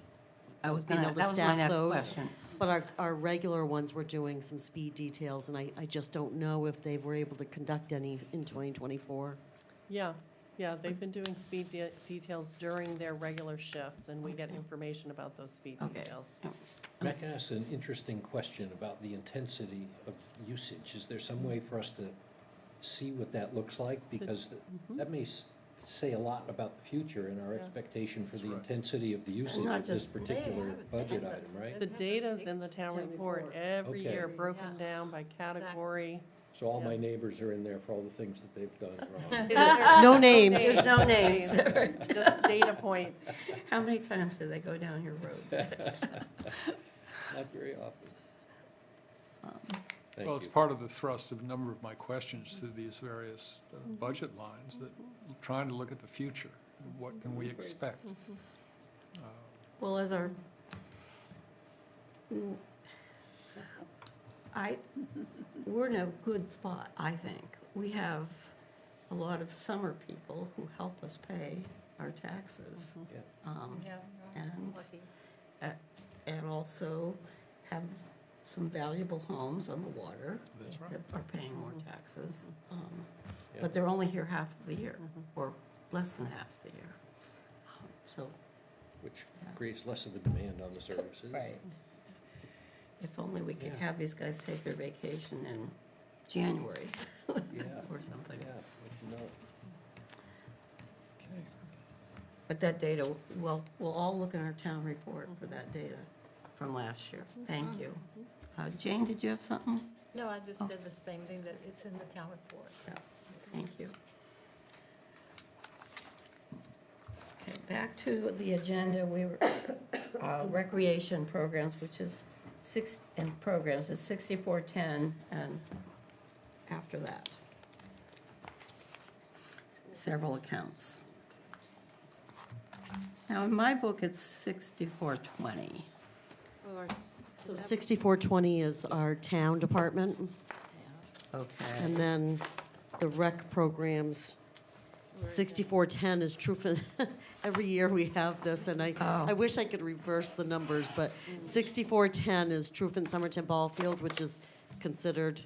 I was being gonna, able to that was my staff next those. question. But our regular ones were doing some speed details, and I just don't know if they were able to conduct any in 2024. Yeah, they've been doing speed details during their regular shifts, and we get information about those speed Okay. details. I can ask an interesting question about the intensity of usage. Is there some way for us to see what that looks like? Because that may say a lot about the future and our Yeah. expectation for the right. intensity of the usage not of this just- particular budget item, right? The data's in the town report every Okay. year, broken down by category. So all my Yeah. neighbors are in there for all the things that they've done wrong. No names. There's no names. Just data points. How many times do they go down your road? Not very often. Thank Well, it's you. part of the thrust of a number of my questions through these various budget lines, that trying to look at the future. What can we expect? Well, as our, we're in a good spot, I think. We have a lot of summer people who help us pay our taxes. Yeah. Yeah, And, lucky. and also have some valuable homes on the water. That's right. That are paying more taxes. Yeah. But they're only here half of the year, or less than half the year. So, Which Yeah. creates less of a demand on the services. right. If only we could Yeah. have these guys take their vacation in January Yeah, or something. yeah, but you know, Okay. But that data, we'll all look in our town report for that data from last year. Thank you. Jane, did you have something? No, I just did the same thing, that it's in the town report. Yeah, thank you. Okay, back to the agenda, we were, recreation programs, which is programs is 6410, and after that. Several accounts. Now, in my book, it's 6420. So 6420 is our town department, Okay. and then the rec programs, 6410 is Trufen. Every year we have this, and I Oh. wish I could reverse the numbers, but 6410 is Trufen Somerton Ball Field, which is considered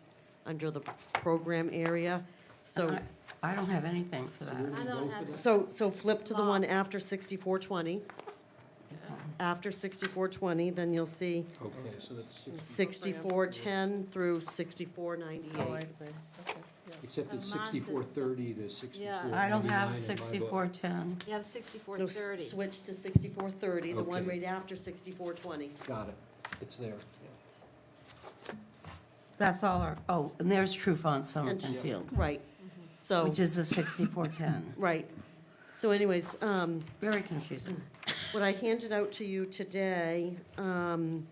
under the program area. So, I don't have anything for that. I don't have it. so flip to the one after 6420. After 6420, then you'll see okay, so that's 6410 through Oh, I 6498. see, okay, yeah. except it's Mine says- 6430 to 6499 I don't in have my book. 6410. You have 64 No, thirty. switch to 6430, the one Okay. right after 6420. Got it, it's there, yeah. That's all our, oh, and there's Trufant Somerton And- Field, Right, so, which is the 6410. right. So anyways, Very confusing. what I handed out to you today, and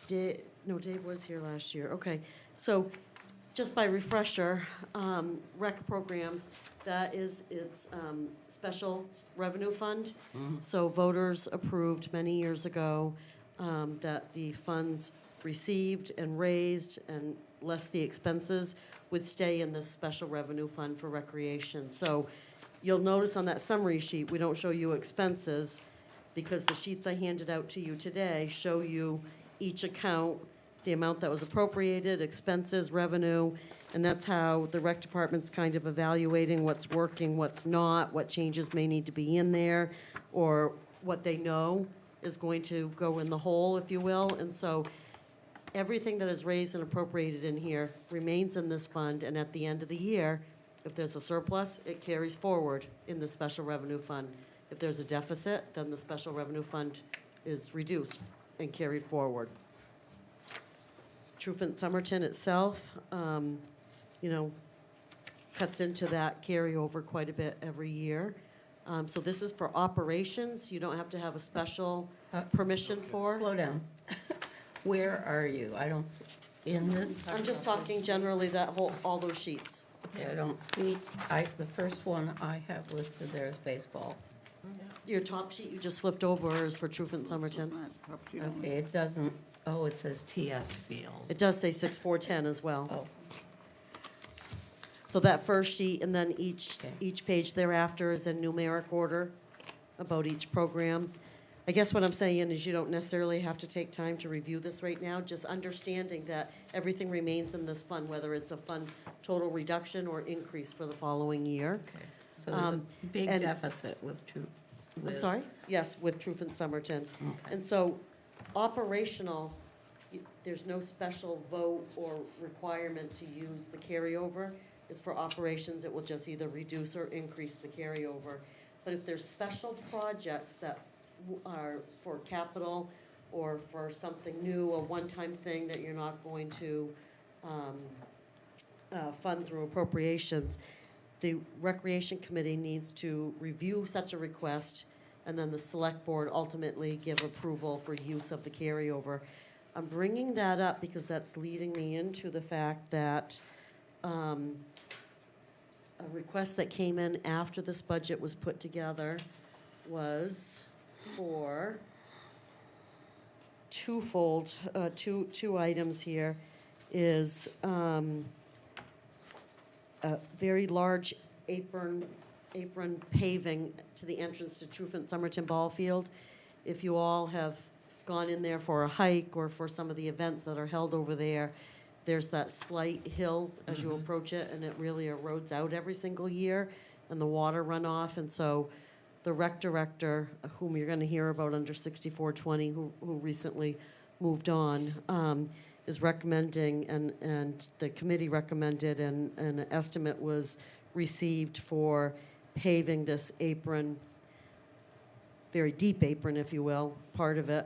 Dave was here last year, okay. So, just by refresher, rec programs, that is its special revenue fund. So voters approved many years ago that the funds received and raised, and less the expenses, would stay in this special revenue fund for recreation. So you'll notice on that summary sheet, we don't show you expenses, because the sheets I handed out to you today show you each account, the amount that was appropriated, expenses, revenue, and that's how the rec department's kind of evaluating what's working, what's not, what changes may need to be in there, or what they know is going to go in the hole, if you will. And so everything that is raised and appropriated in here remains in this fund, and at the end of the year, If there's a surplus, it carries forward in the special revenue fund. If there's a deficit, then the special revenue fund is reduced and carried forward. Truth Somerton itself, you know, cuts into that carryover quite a bit every year. So this is for operations. You don't have to have a special permission for. Slow down. Where are you? I don't, in this? I'm just talking generally that whole, all those sheets. Okay, I don't see, the first one I have listed there is baseball. Your top sheet you just flipped over is for Truth Somerton. Okay, it doesn't, oh, it says TS Field. It does say 6410 as well. Oh, So that first sheet, and then Okay. each page thereafter is in numeric order about each program. I guess what I'm saying is you don't necessarily have to take time to review this right now, just understanding that everything remains in this fund, whether it's a fund total reduction or increase for the following year. okay. So there's a big and- deficit with two. I'm with- sorry? Yes, with Truth Somerton. Okay. And so operational, there's no special vote or requirement to use the carryover. It's for operations, it will just either reduce or increase the carryover. But if there's special projects that are for capital or for something new, a one-time thing that you're not going to fund through appropriations, the Recreation Committee needs to review such a request, and then the Select Board ultimately give approval for use of the carryover. I'm bringing that up because that's leading me into the fact that a request that came in after this budget was put together was for twofold, two items here, is a very large apron paving to the entrance to Truth Somerton Ball Field. If you all have gone in there for a hike or for some of the events that are held over there, there's that slight hill as you approach it, and it really erodes out every single year, and the water runoff. And so the rec director, whom you're going to hear about under 6420, who recently moved on, is recommending, and the committee recommended, and an estimate was received for paving this apron, very deep apron, if you will, part of it,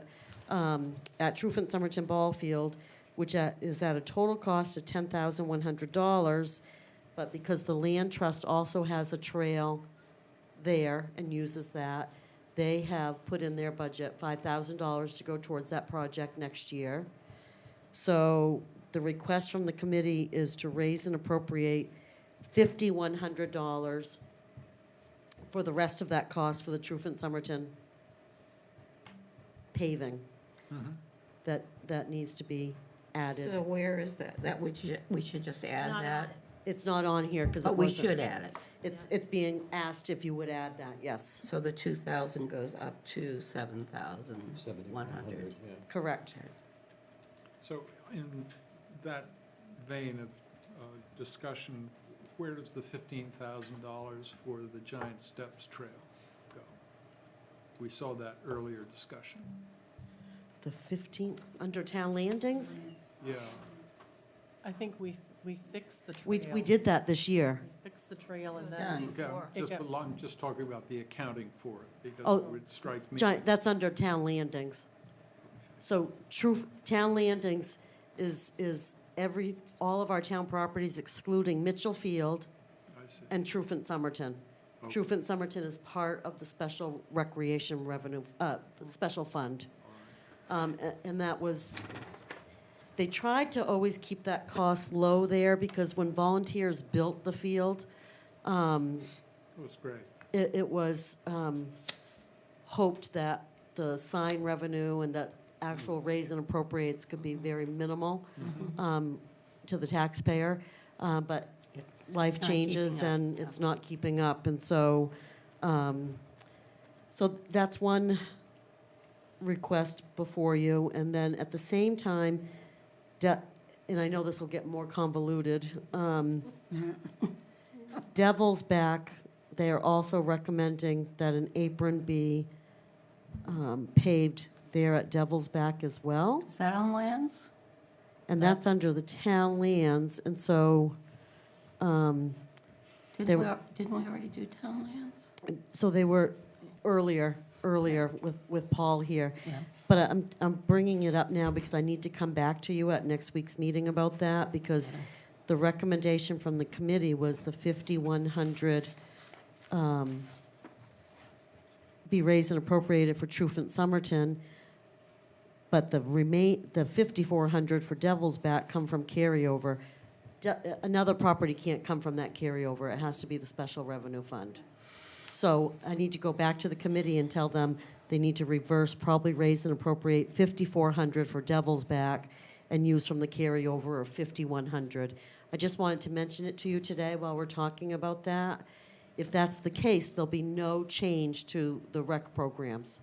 at Truth Somerton Ball Field, which is at a total cost of $10,100, but because the land trust also has a trail there and uses that, they have put in their budget $5,000 to go towards that project next year. So the request from the committee is to raise and appropriate $5,100 for the rest of that cost for the Truth Somerton paving. That needs to be added. So where is that? That we should just add that? It's not on here because it But we wasn't. should add it. It's being asked if you would add that, yes. So the 2,000 goes up to 7,100. Yeah. Correct. So in that vein of discussion, where does the $15,000 for the Giant Steps Trail go? We saw that earlier discussion. The 15th, under town landings? Yeah, I think we fixed the trail. We did that this year. We fixed the trail and It's then. done. okay, It got- I'm just talking about the accounting for it, because Oh, it would strike me. That's under town landings. So town landings is all of our town properties excluding Mitchell Field I see. and Truth Somerton. Okay. Truth Somerton is part of the special recreation revenue, special fund. And that was, they tried to always keep that cost low there because when volunteers built the field, It was great. it was hoped that the sign revenue and that actual raise and appropriates could be very minimal to the taxpayer. But It's life not changes keeping up, and yeah. it's not keeping up. And so, so that's one request before you. And then at the same time, and I know this will get more convoluted, Devil's Back, they are also recommending that an apron be paved there at Devil's Back as well. Is that on lands? And that's under the town lands, and so, They were- Didn't we already do town lands? So they were earlier with Paul here. Yeah. But I'm bringing it up now because I need to come back to you at next week's meeting about that, because the recommendation from the committee was the 5,100 be raised and appropriated for Truth and Somerton, but the 5,400 for Devil's Back come from carryover. Another property can't come from that carryover. It has to be the special revenue fund. So I need to go back to the committee and tell them they need to reverse, probably raise and appropriate 5,400 for Devil's Back and use from the carryover of 5,100. I just wanted to mention it to you today while we're talking about that. If that's the case, there'll be no change to the rec programs.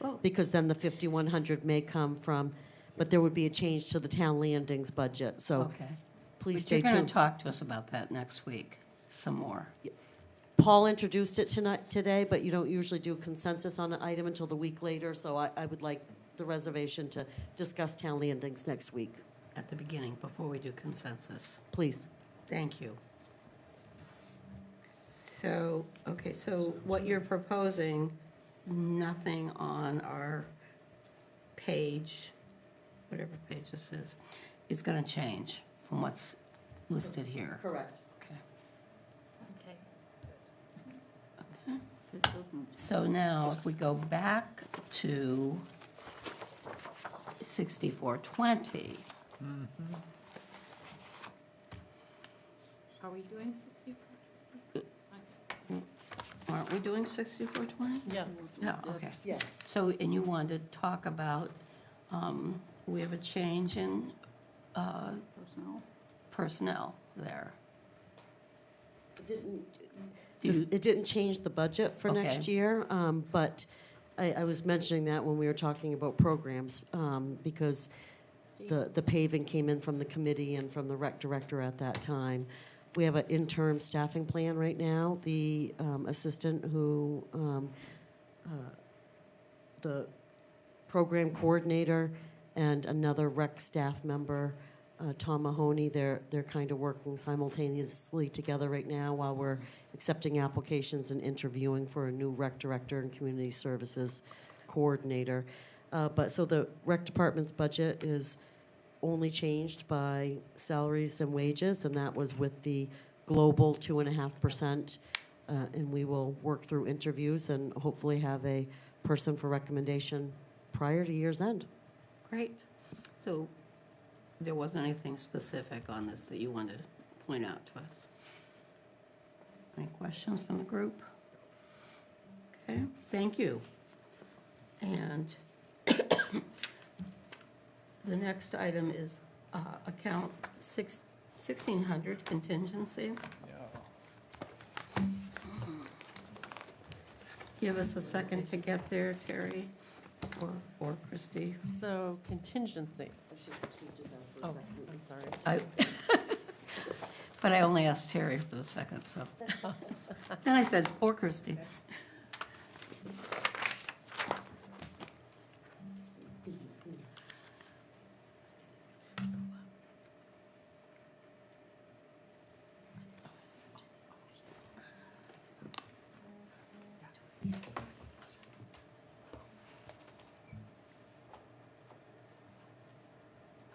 Oh. Because then the 5,100 may come from, but there would be a change to the town landings budget. So Okay. please But stay you're going tuned. to talk to us about that next week, some more. Paul introduced it today, but you don't usually do consensus on an item until the week later, so I would like the reservation to discuss town landings next week, At the beginning, before we do consensus. please. Thank you. So, okay, so what you're proposing, nothing on our page, whatever page this is going to change from what's listed here. Correct. Okay. Okay. So now, if we go back to 6420, Are we doing 60? aren't we doing 6420? Yeah. Yeah, okay. Yes. So, and you wanted to talk about, we have a change in personnel there. It didn't change the budget for next Okay. year, but I was mentioning that when we were talking about programs, because the paving came in from the committee and from the rec director at that time. We have an interim staffing plan right now. The assistant who, the program coordinator and another rec staff member, Tom Mahoney, they're kind of working simultaneously together right now while we're accepting applications and interviewing for a new rec director and community services coordinator. But so the rec department's budget is only changed by salaries and wages, and that was with the global 2.5%. And we will work through interviews and hopefully have a person for recommendation prior to year's end. Great. So there wasn't anything specific on this that you wanted to point out to us? Any questions from the group? Okay, thank you. And the next item is account 1600 contingency. Give us a second to get there, Terry or Christie. So contingency. Oh, I'm sorry. But I only asked Terry for the second, so. Then I said, or Christie.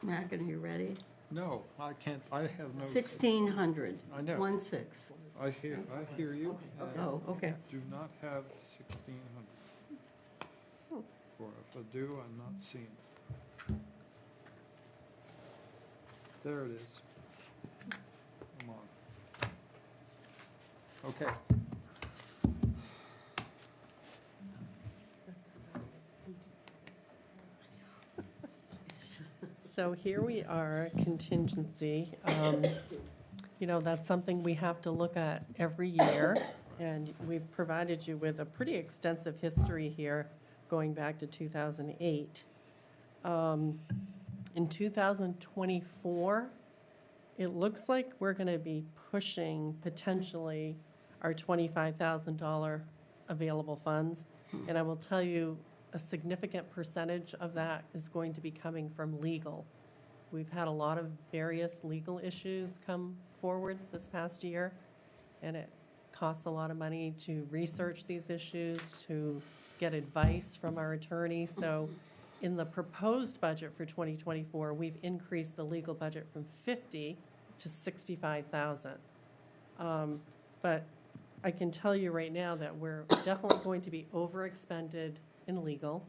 Megan, are you ready? No, I can't, I have no. 1600. I know. 16. I hear you. Oh, okay. Do not have 1,600. Or if I do, I'm not seeing it. There it is. Come on. Okay. So here we are, contingency. That's something we have to look at every year, and we've provided you with a pretty extensive history here, going back to 2008. In 2024, it looks like we're going to be pushing potentially our $25,000 available funds, and I will tell you, a significant percentage of that is going to be coming from legal. We've had a lot of various legal issues come forward this past year, and it costs a lot of money to research these issues, to get advice from our attorney. So in the proposed budget for 2024, we've increased the legal budget from 50 to 65,000. But I can tell you right now that we're definitely going to be overexpended in legal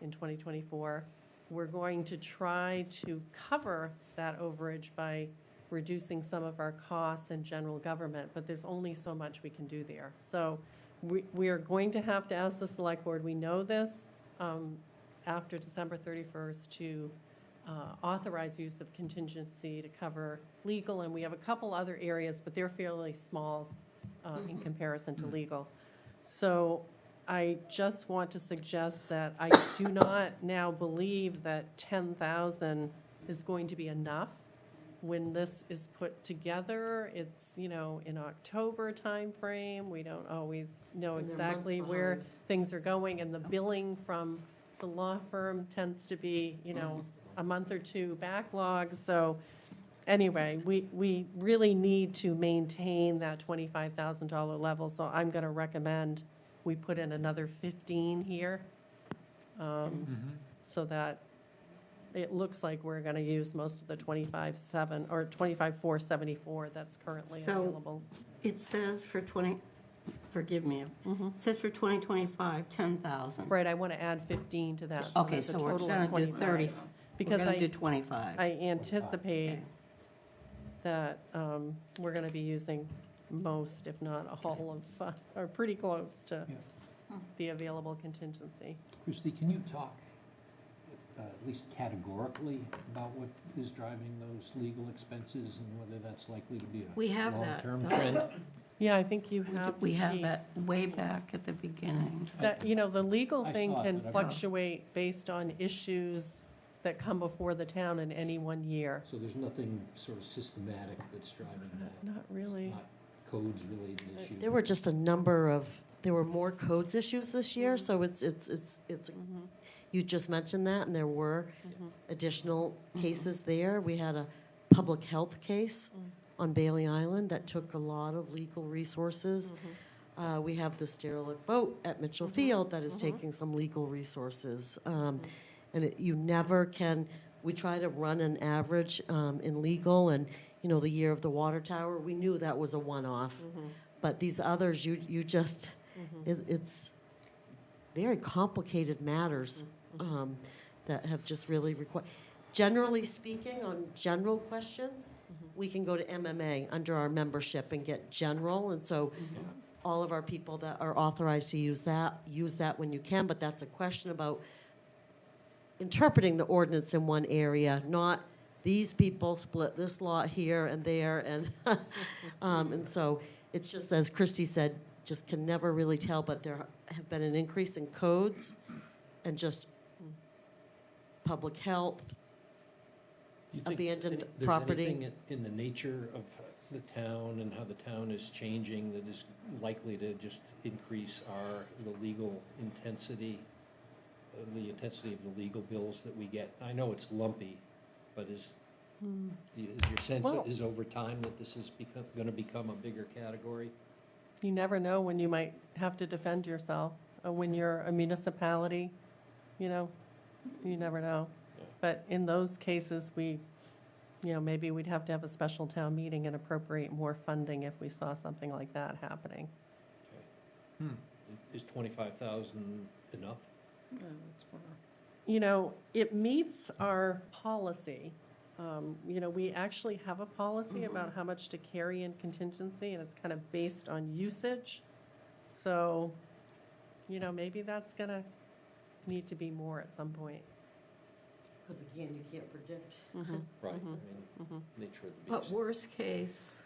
in 2024. We're going to try to cover that overage by reducing some of our costs in general government, but there's only so much we can do there. So we are going to have to ask the select board, we know this, after December 31st to authorize use of contingency to cover legal, and we have a couple other areas, but they're fairly small in comparison to legal. So I just want to suggest that I do not now believe that 10,000 is going to be enough. When this is put together, it's, in October timeframe. We don't always know And they're exactly months where behind. things are going, and the billing from the law firm tends to be, a month or two backlog. So anyway, we really need to maintain that $25,000 level. So I'm going to recommend we put in another 15 here, so that it looks like we're going to use most of the 25,700 or 25,474 that's currently So- available. It says for 20, forgive me, it says for 2025, 10,000. Right, I want to add 15 to that. Okay, that's a so we're total of going to do 25. 30. Because We're going to do 25. I anticipate Okay. that we're going to be using most, if not all of, or pretty close to Yeah. the available contingency. Christie, can you talk, at least categorically, about what is driving those legal expenses and whether that's likely to be We a have that. long-term trend? Yeah, I think you have. We the have sheet. that way back at the beginning. That, the legal I thing saw it, can but I- fluctuate based on issues that come before the town in any one year. So there's nothing sort of systematic that's driving that, Not really. not codes-related issue? There were just a number of, there were more codes issues this year, so it's, you just mentioned that, and there were additional cases there. We had a public health case on Bailey Island that took a lot of legal resources. We have the derelict boat at Mitchell Field that is taking some legal resources. And you never can, we try to run an average in legal, and, the year of the water tower, we knew that was a one-off. But these others, you just, it's very complicated matters that have just really required. Generally speaking, on general questions, we can go to MMA under our membership and get general, and so all of our people that are authorized to use that when you can, but that's a question about interpreting the ordinance in one area, not these people split this lot here and there, and and so it's just, as Christy said, just can never really tell, but there have been an increase in codes and just public health, Do you think abandoned there's property. anything in the nature of the town and how the town is changing that is likely to just increase the legal intensity, the intensity of the legal bills that we get? I know it's lumpy, but is your sense Well- is over time that this is going to become a bigger category? You never know when you might have to defend yourself, or when you're a municipality, you never know. Yeah. But in those cases, maybe we'd have to have a special town meeting and appropriate more funding if we saw something like that happening. Is 25,000 enough? It meets our policy. We actually have a policy about how much to carry in contingency, and it's kind of based on usage. So, maybe that's going to need to be more at some point. Because again, you can't predict. Right, I mean, nature of the But beast. worst case,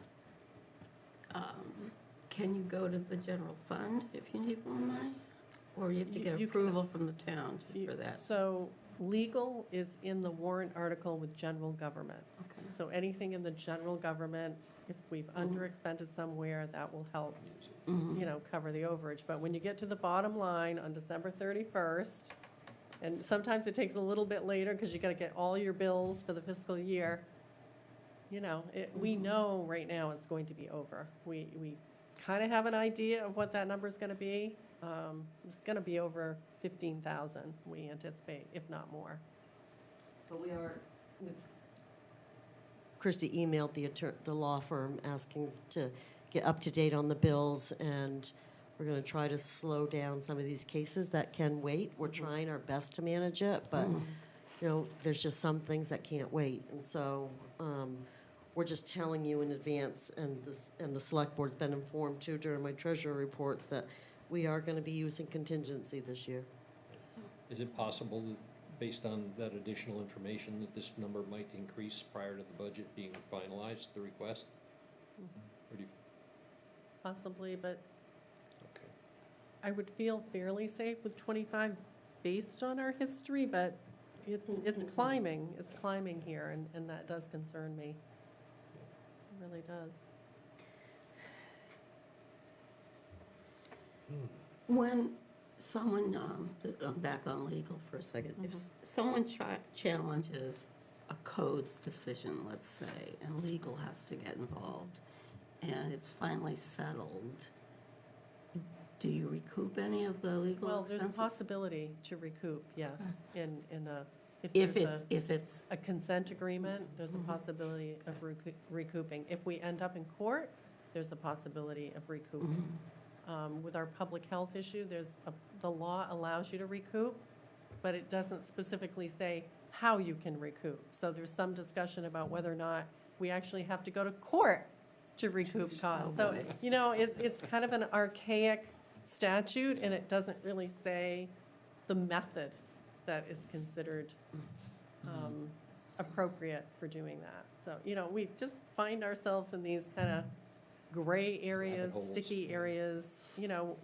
can you go to the general fund if you need more money? Or you have to get You can- approval from the town for that? So legal is in the warrant article with general government. Okay. So anything in the general government, if we've underexpended somewhere, that will help, cover the overage. But when you get to the bottom line on December 31st, and sometimes it takes a little bit later because you got to get all your bills for the fiscal year, we know right now it's going to be over. We kind of have an idea of what that number's going to be. It's going to be over 15,000, we anticipate, if not more. But we are, Christie emailed the law firm asking to get up to date on the bills, and we're going to try to slow down some of these cases that can wait. We're trying our best to manage it, but, you know, there's just some things that can't wait. And so we're just telling you in advance, and the select board's been informed too during my treasurer reports, that we are going to be using contingency this year. Is it possible, that based on that additional information, that this number might increase prior to the budget being finalized, the request? Or do you, Possibly, but okay. I would feel fairly safe with 25 based on our history, but it's climbing here, and that does concern me. It really does. When someone, I'm back on legal for a second, if someone challenges a codes decision, let's say, and legal has to get involved, and it's finally settled, do you recoup any of the legal Well, expenses? there's a possibility to recoup, yes, in a, If there's it's, a consent agreement, there's a possibility of recouping. If we end up in court, there's a possibility of recouping. With our public health issue, the law allows you to recoup, but it doesn't specifically say how you can recoup. So there's some discussion about whether or not we actually have to go to court to recoup costs. So, you know, it's kind of an archaic statute, and it doesn't really say the method that is considered appropriate for doing that. So, you know, we just find ourselves in these kind of gray areas, holes. sticky areas. You know,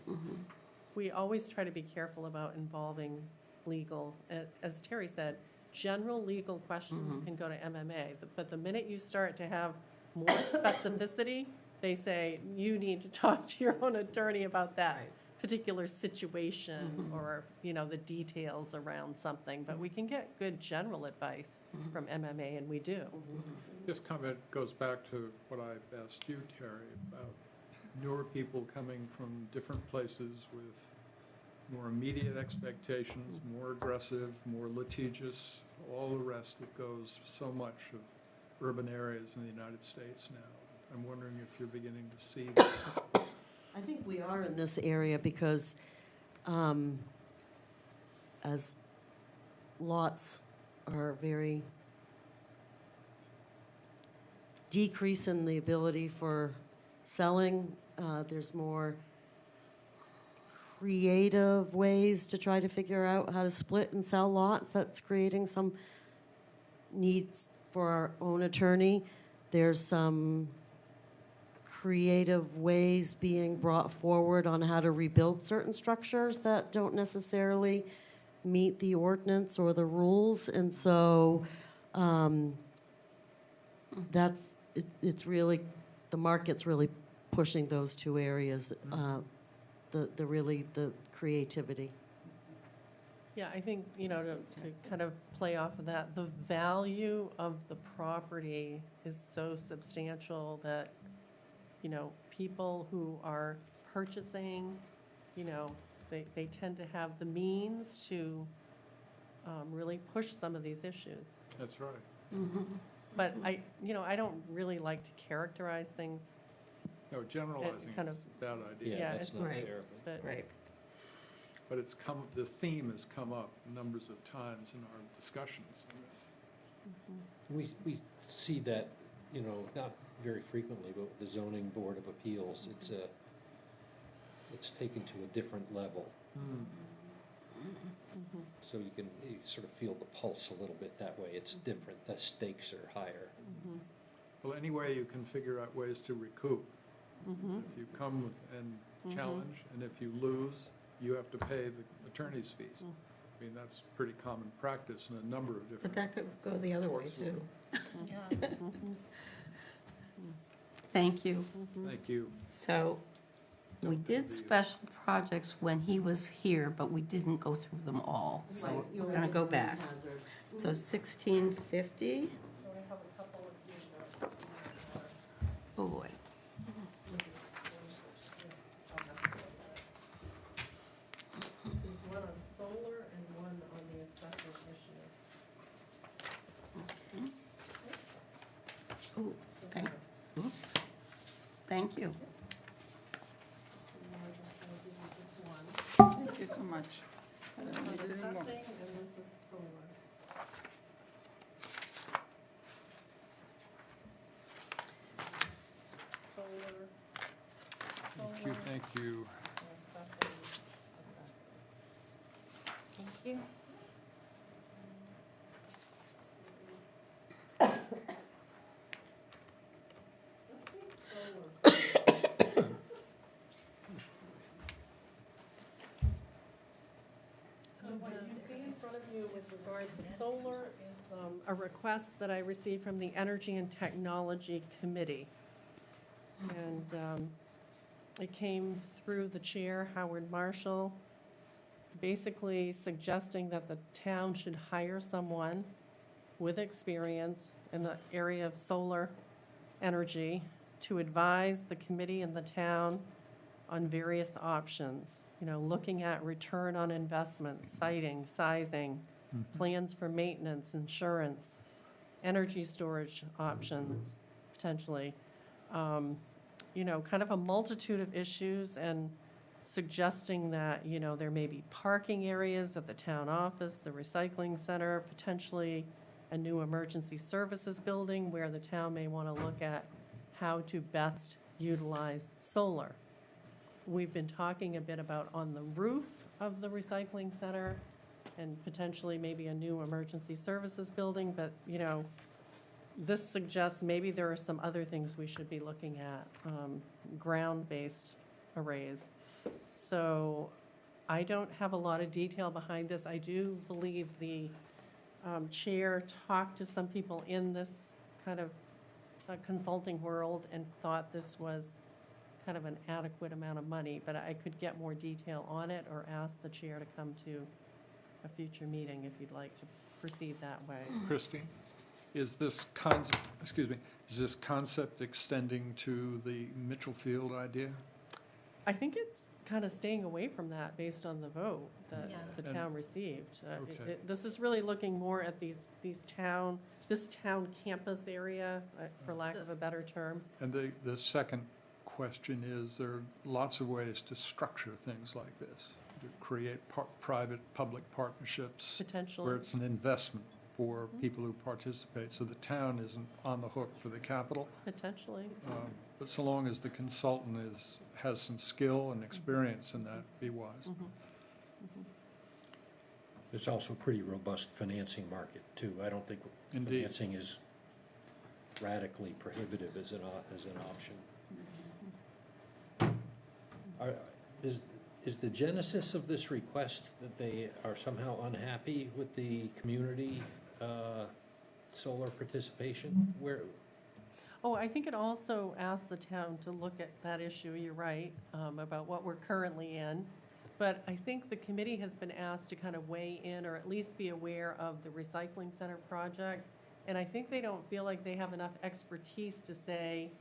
we always try to be careful about involving legal. As Terry said, general legal questions can go to MMA, but the minute you start to have more specificity, they say, you need to talk to your own attorney about that particular situation or, you know, the details around something. But we can get good general advice from MMA, and we do. This comment goes back to what I asked you, Terry, about newer people coming from different places with more immediate expectations, more aggressive, more litigious, all the rest that goes so much of urban areas in the United States now. I'm wondering if you're beginning to see that. I think we are in this area because as lots are very decrease in the ability for selling, there's more creative ways to try to figure out how to split and sell lots. That's creating some needs for our own attorney. There's some creative ways being brought forward on how to rebuild certain structures that don't necessarily meet the ordinance or the rules. And so it's really, the market's really pushing those two areas, the creativity. Yeah, I think, you know, to kind of play off of that, the value of the property is so substantial that, you know, people who are purchasing, you know, they tend to have the means to really push some of these issues. That's right. But I don't really like to characterize things. No, generalizing kind is of- a bad idea. Yeah, That's it's not right. fair. But right. But the theme has come up numbers of times in our discussions. We see that, you know, not very frequently, but with the zoning board of appeals, it's taken to a different level. So you sort of feel the pulse a little bit that way. It's different, the stakes are higher. Well, any way you can figure out ways to recoup. If you come and challenge, and if you lose, you have to pay the attorney's fees. I mean, that's pretty common practice in a number of But different. that could go the other way, Courts. too. Thank you. Thank you. So we did special projects when he was here, but we didn't go through them all. So we're going to go back. So 1650, So I have a couple of these. oh boy. Ooh, oops. Thank you. Thank you so much. I don't need it anymore. Thank you, thank you. Thank you. So what you see in front of you with regard to solar is a request that I received from the Energy and Technology Committee. And it came through the chair, Howard Marshall, basically suggesting that the town should hire someone with experience in the area of solar energy to advise the committee and the town on various options, you know, looking at return on investment, siting, sizing, plans for maintenance, insurance, energy storage options, potentially. You know, kind of a multitude of issues, and suggesting that, you know, there may be parking areas at the town office, the recycling center, potentially a new emergency services building where the town may want to look at how to best utilize solar. We've been talking a bit about on the roof of the recycling center and potentially maybe a new emergency services building, but, you know, this suggests maybe there are some other things we should be looking at, ground-based arrays. So I don't have a lot of detail behind this. I do believe the chair talked to some people in this kind of consulting world and thought this was kind of an adequate amount of money, but I could get more detail on it or ask the chair to come to a future meeting if you'd like to proceed that way. Christine, is this is this concept extending to the Mitchell Field idea? I think it's kind of staying away from that based on the vote that Yeah. the town received. Okay. This is really looking more at this town campus area, for lack of a better term. And the second question is, there are lots of ways to structure things like this, to create private-public partnerships Potentially. where it's an investment for people who participate, so the town isn't on the hook for the capital. Potentially. But so long as the consultant has some skill and experience in that, be wise. There's also a pretty robust financing market, too. I don't think Indeed. financing is radically prohibitive as an option. Is the genesis of this request that they are somehow unhappy with the community solar participation? Where, Oh, I think it also asks the town to look at that issue, you're right, about what we're currently in. But I think the committee has been asked to kind of weigh in or at least be aware of the recycling center project. And I think they don't feel like they have enough expertise to say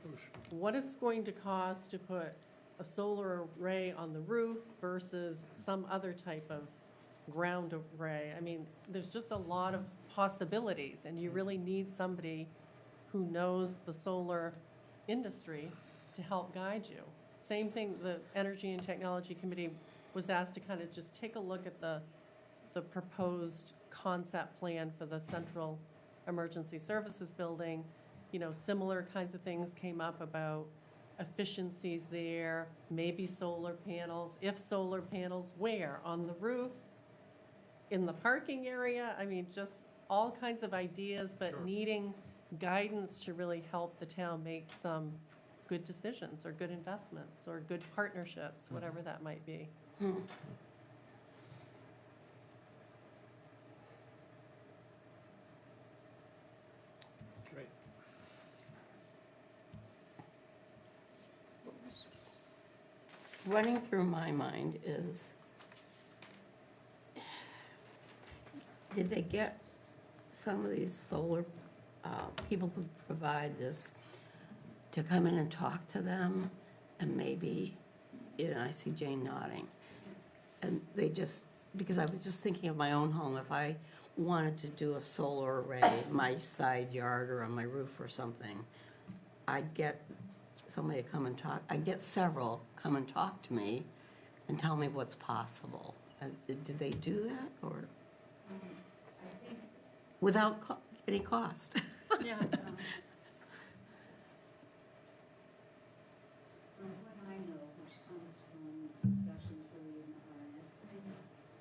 what it's going to cost to put a solar array on the roof versus some other type of ground array. I mean, there's just a lot of possibilities, and you really need somebody who knows the solar industry to help guide you. Same thing, the Energy and Technology Committee was asked to kind of just take a look at the proposed concept plan for the Central Emergency Services Building. You know, similar kinds of things came up about efficiencies there, maybe solar panels. If solar panels, where? On the roof? In the parking area? I mean, just all kinds of ideas, but needing guidance to really help the town make some good decisions or good investments or good partnerships, whatever that might be. Great. Running through my mind is, did they get some of these solar people who provide this to come in and talk to them? And maybe, you know, I see Jane nodding. And they just, because I was just thinking of my own home, if I wanted to do a solar array in my side yard or on my roof or something, I'd get somebody to come and talk, I'd get several come and talk to me and tell me what's possible. Did they do that, or? Without any cost? Yeah. From what I know, which comes from discussions really in the RNS committee,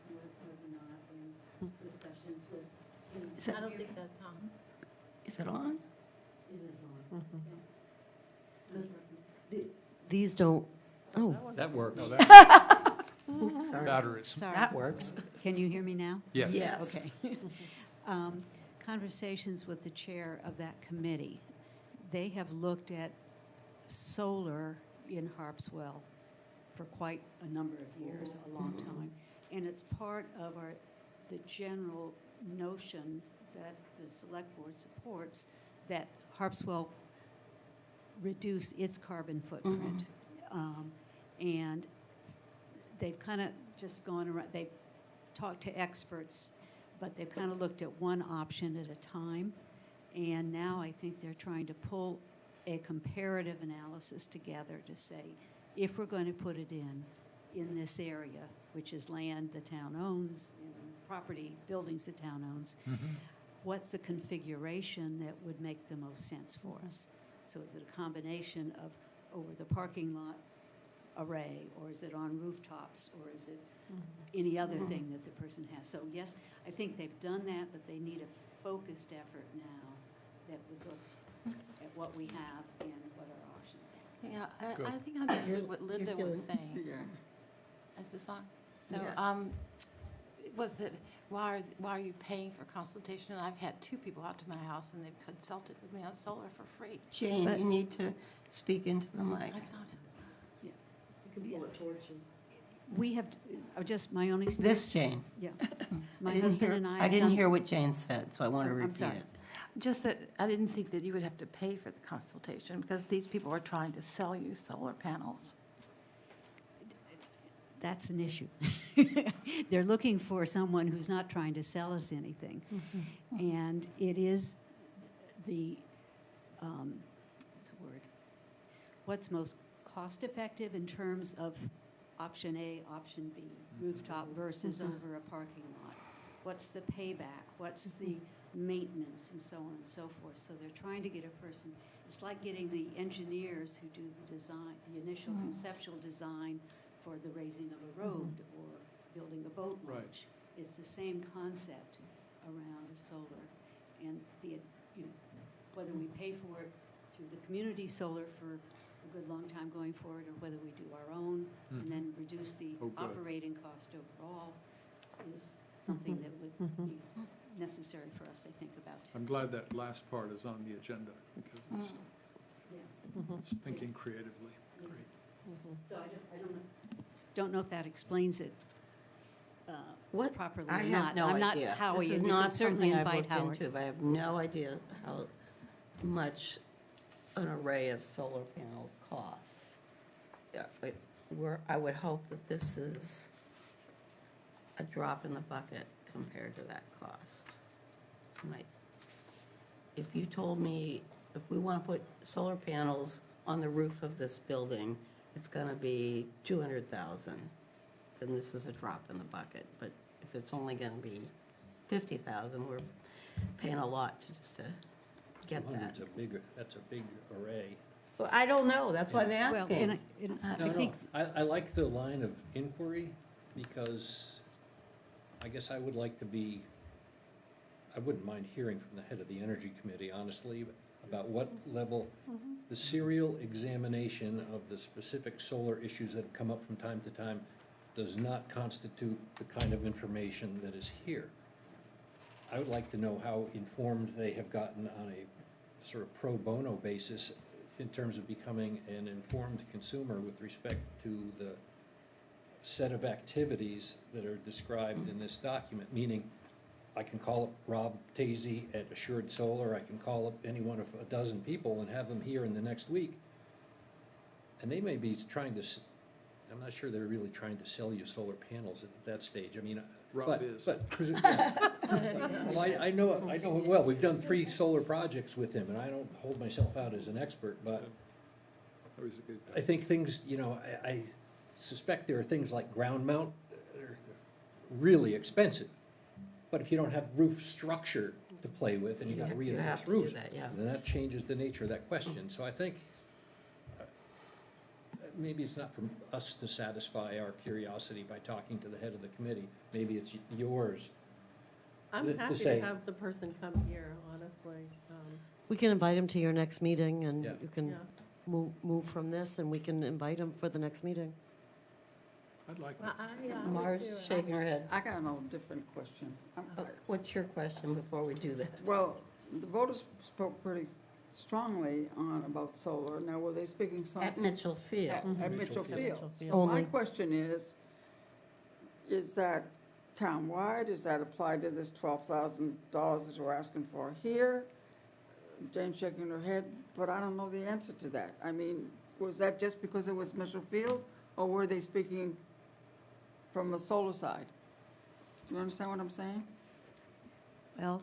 whether or not in discussions with. Is that- I don't think that's on. Is it on? It is on. These don't, oh, That works. No, that, Oops, sorry. batteries. Sorry. That works. Can you hear me now? Yes. Yes. Okay. Conversations with the chair of that committee, they have looked at solar in Harpswell for quite a number of years, a long time. And it's part of the general notion that the select board supports, that Harpswell reduce its carbon footprint. And they've kind of just gone around, they've talked to experts, but they've kind of looked at one option at a time. And now I think they're trying to pull a comparative analysis together to say, if we're going to put it in this area, which is land the town owns, and property, buildings the town owns, what's the configuration that would make the most sense for us? So is it a combination of over the parking lot array, or is it on rooftops, or is it any other thing that the person has? So yes, I think they've done that, but they need a focused effort now that would look at what we have and what our options are. Yeah, Good. I think I understood what Linda was saying. Yeah. Is this on? So, Yeah. was it, why are you paying for consultation? I've had 2 people out to my house and they've consulted with me on solar for free. Jane, But- you need to speak into the mic. I thought you can pull a torch and. We have, just my own experience. This Jane. Yeah. I My didn't husband hear- and I I have didn't done- hear what Jane said, so I want to I'm repeat sorry. it. just that I didn't think that you would have to pay for the consultation because these people are trying to sell you solar panels. That's an issue. They're looking for someone who's not trying to sell us anything. And it is the, what's the word? What's most cost-effective in terms of option A, option B, rooftop versus over a parking lot? What's the payback? What's the maintenance and so on and so forth? So they're trying to get a person, it's like getting the engineers who do the design, the initial conceptual design for the raising of a road or building a boat Right. launch. It's the same concept around a solar. And be it, whether we pay for it through the community solar for a good long time going forward, or whether we do our own and then reduce the Oh, good. operating cost overall, is something that would be necessary for us, I think, about too. I'm glad that last part is on the agenda because it's thinking creatively. Great. So I don't know if that explains it What? properly I or have not. no I'm not idea. Howie, This is and you not can certainly something I've invite looked Howard. into, but I have no idea how much an array of solar panels costs. Yeah, I would hope that this is a drop in the bucket compared to that cost. If you told me, if we want to put solar panels on the roof of this building, it's going to be 200,000, then this is a drop in the bucket. But if it's only going to be 50,000, we're paying a lot to get that. That's a big array. Well, I don't know, that's why I'm Well, asking. I think, I like the line of inquiry because I guess I would like to be, I wouldn't mind hearing from the head of the Energy Committee, honestly, about what level the serial examination of the specific solar issues that have come up from time to time does not constitute the kind of information that is here. I would like to know how informed they have gotten on a sort of pro bono basis in terms of becoming an informed consumer with respect to the set of activities that are described in this document, meaning I can call up Rob Tazy at Assured Solar, I can call up any one of a dozen people and have them here in the next week. And they may be trying to, I'm not sure they're really trying to sell you solar panels at that stage. I mean, Rob is. But, yeah. Well, I know him well. We've done 3 solar projects with him, and I don't hold myself out as an expert, but Oh, he's a good I think things, I suspect there are things like ground mount that are really expensive. But if you don't have roof structure to play with and you got to You have reinforce to do roofs, that, yeah. then that changes the nature of that question. So I think maybe it's not for us to satisfy our curiosity by talking to the head of the committee. Maybe it's yours. I'm To happy say- to have the person come here, honestly. We can invite him to your next meeting, and Yeah. you can Yeah. move from this, and we can invite him for the next meeting. I'd like Well, that. Marge's shaking her head. I got a different question. What's your question before we do that? Well, the voters spoke pretty strongly about solar. Now, were they speaking some? At Mitchell Field. At Mitchell Field. Mitchell Field. So my Only. question is that townwide? Is that applied to this $12,000 that we're asking for here? Jane's shaking her head, but I don't know the answer to that. I mean, was that just because it was Mitchell Field, or were they speaking from the solar side? Do you understand what I'm saying? Well,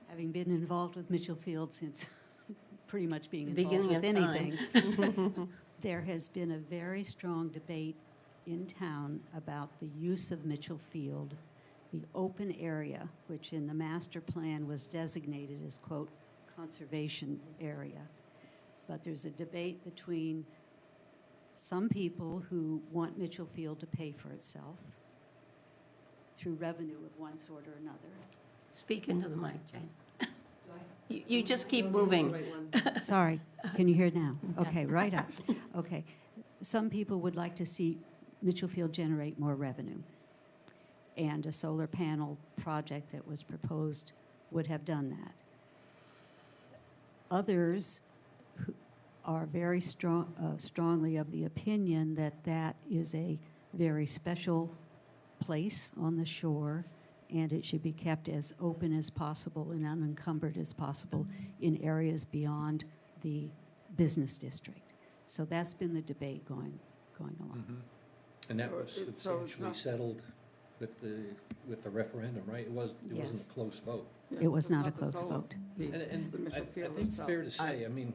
having been involved with Mitchell Field since pretty much being involved Beginning with of time. anything, there has been a very strong debate in town about the use of Mitchell Field, the open area, which in the master plan was designated as, quote, conservation area. But there's a debate between some people who want Mitchell Field to pay for itself through revenue of one sort or another. Speak into the mic, Jane. You just keep moving. Sorry, can you hear it now? Okay, right up. Okay. Some people would like to see Mitchell Field generate more revenue. And a solar panel project that was proposed would have done that. Others who are very strongly of the opinion that that is a very special place on the shore, and it should be kept as open as possible and unencumbered as possible in areas beyond the business district. So that's been the debate going along. And that So was it's essentially not- settled with the referendum, right? It wasn't Yes. a close vote. Yes, It was it's not a the close solar vote. piece, And it's the I Mitchell think Field it's itself. fair to say, I mean,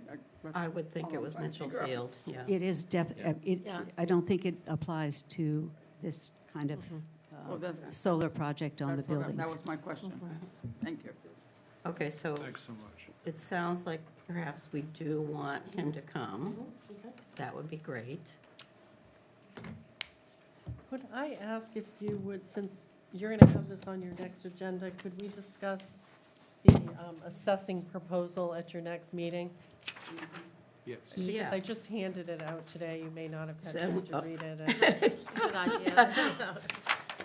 I would think it was Mitchell Field, yeah. It is Yeah. Yeah. I don't think it applies to this kind of Well, that's- solar project on the That's what buildings. That was my question. Thank you. Okay, so Thanks so much. it sounds like perhaps we do want him to come. That would be great. Could I ask if you would, since you're going to have this on your next agenda, could we discuss the assessing proposal at your next meeting? Yes. Yeah. Because I just handed it out today. You may not have had So, time to read it. and- Good idea.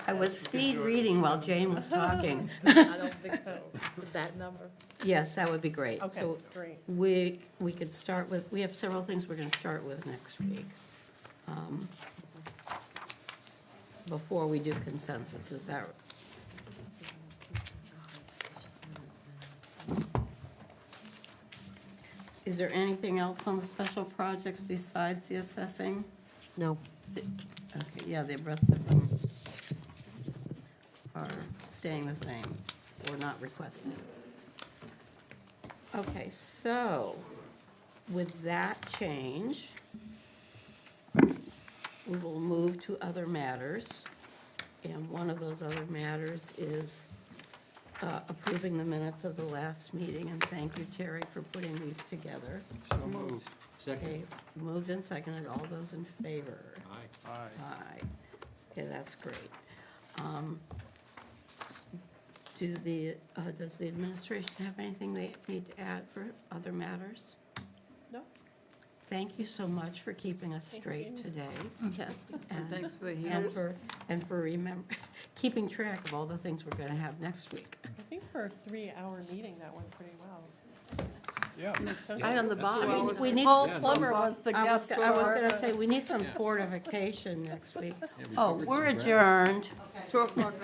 I was speed reading while Jane was talking. I don't think so. That number. Yes, that would be great. Okay, So great. we could start with, we have several things we're going to start with next week. Before we do consensus, is that? Is there anything else on the special projects besides the assessing? No. Okay, yeah, the rest of them are staying the same or not requested. Okay, so with that change, we will move to other matters. And one of those other matters is approving the minutes of the last meeting. And thank you, Terry, for putting these together. So moved. Okay, moved and seconded. All those in favor? Aye. Aye. Okay, that's great. Does the administration have anything they need to add for other matters? No. Thank you so much for keeping us straight today. Yeah. And Thanks for the and heaters. for keeping track of all the things we're going to have next week. I think for a 3-hour meeting, that went pretty well. Yeah. Right on the bottom. We need, Paul Yeah, no Plummer was the I was guest. going star. to say, we need some fortification next week. Yeah, we Oh, covered we're some ground. adjourned. 2 o'clock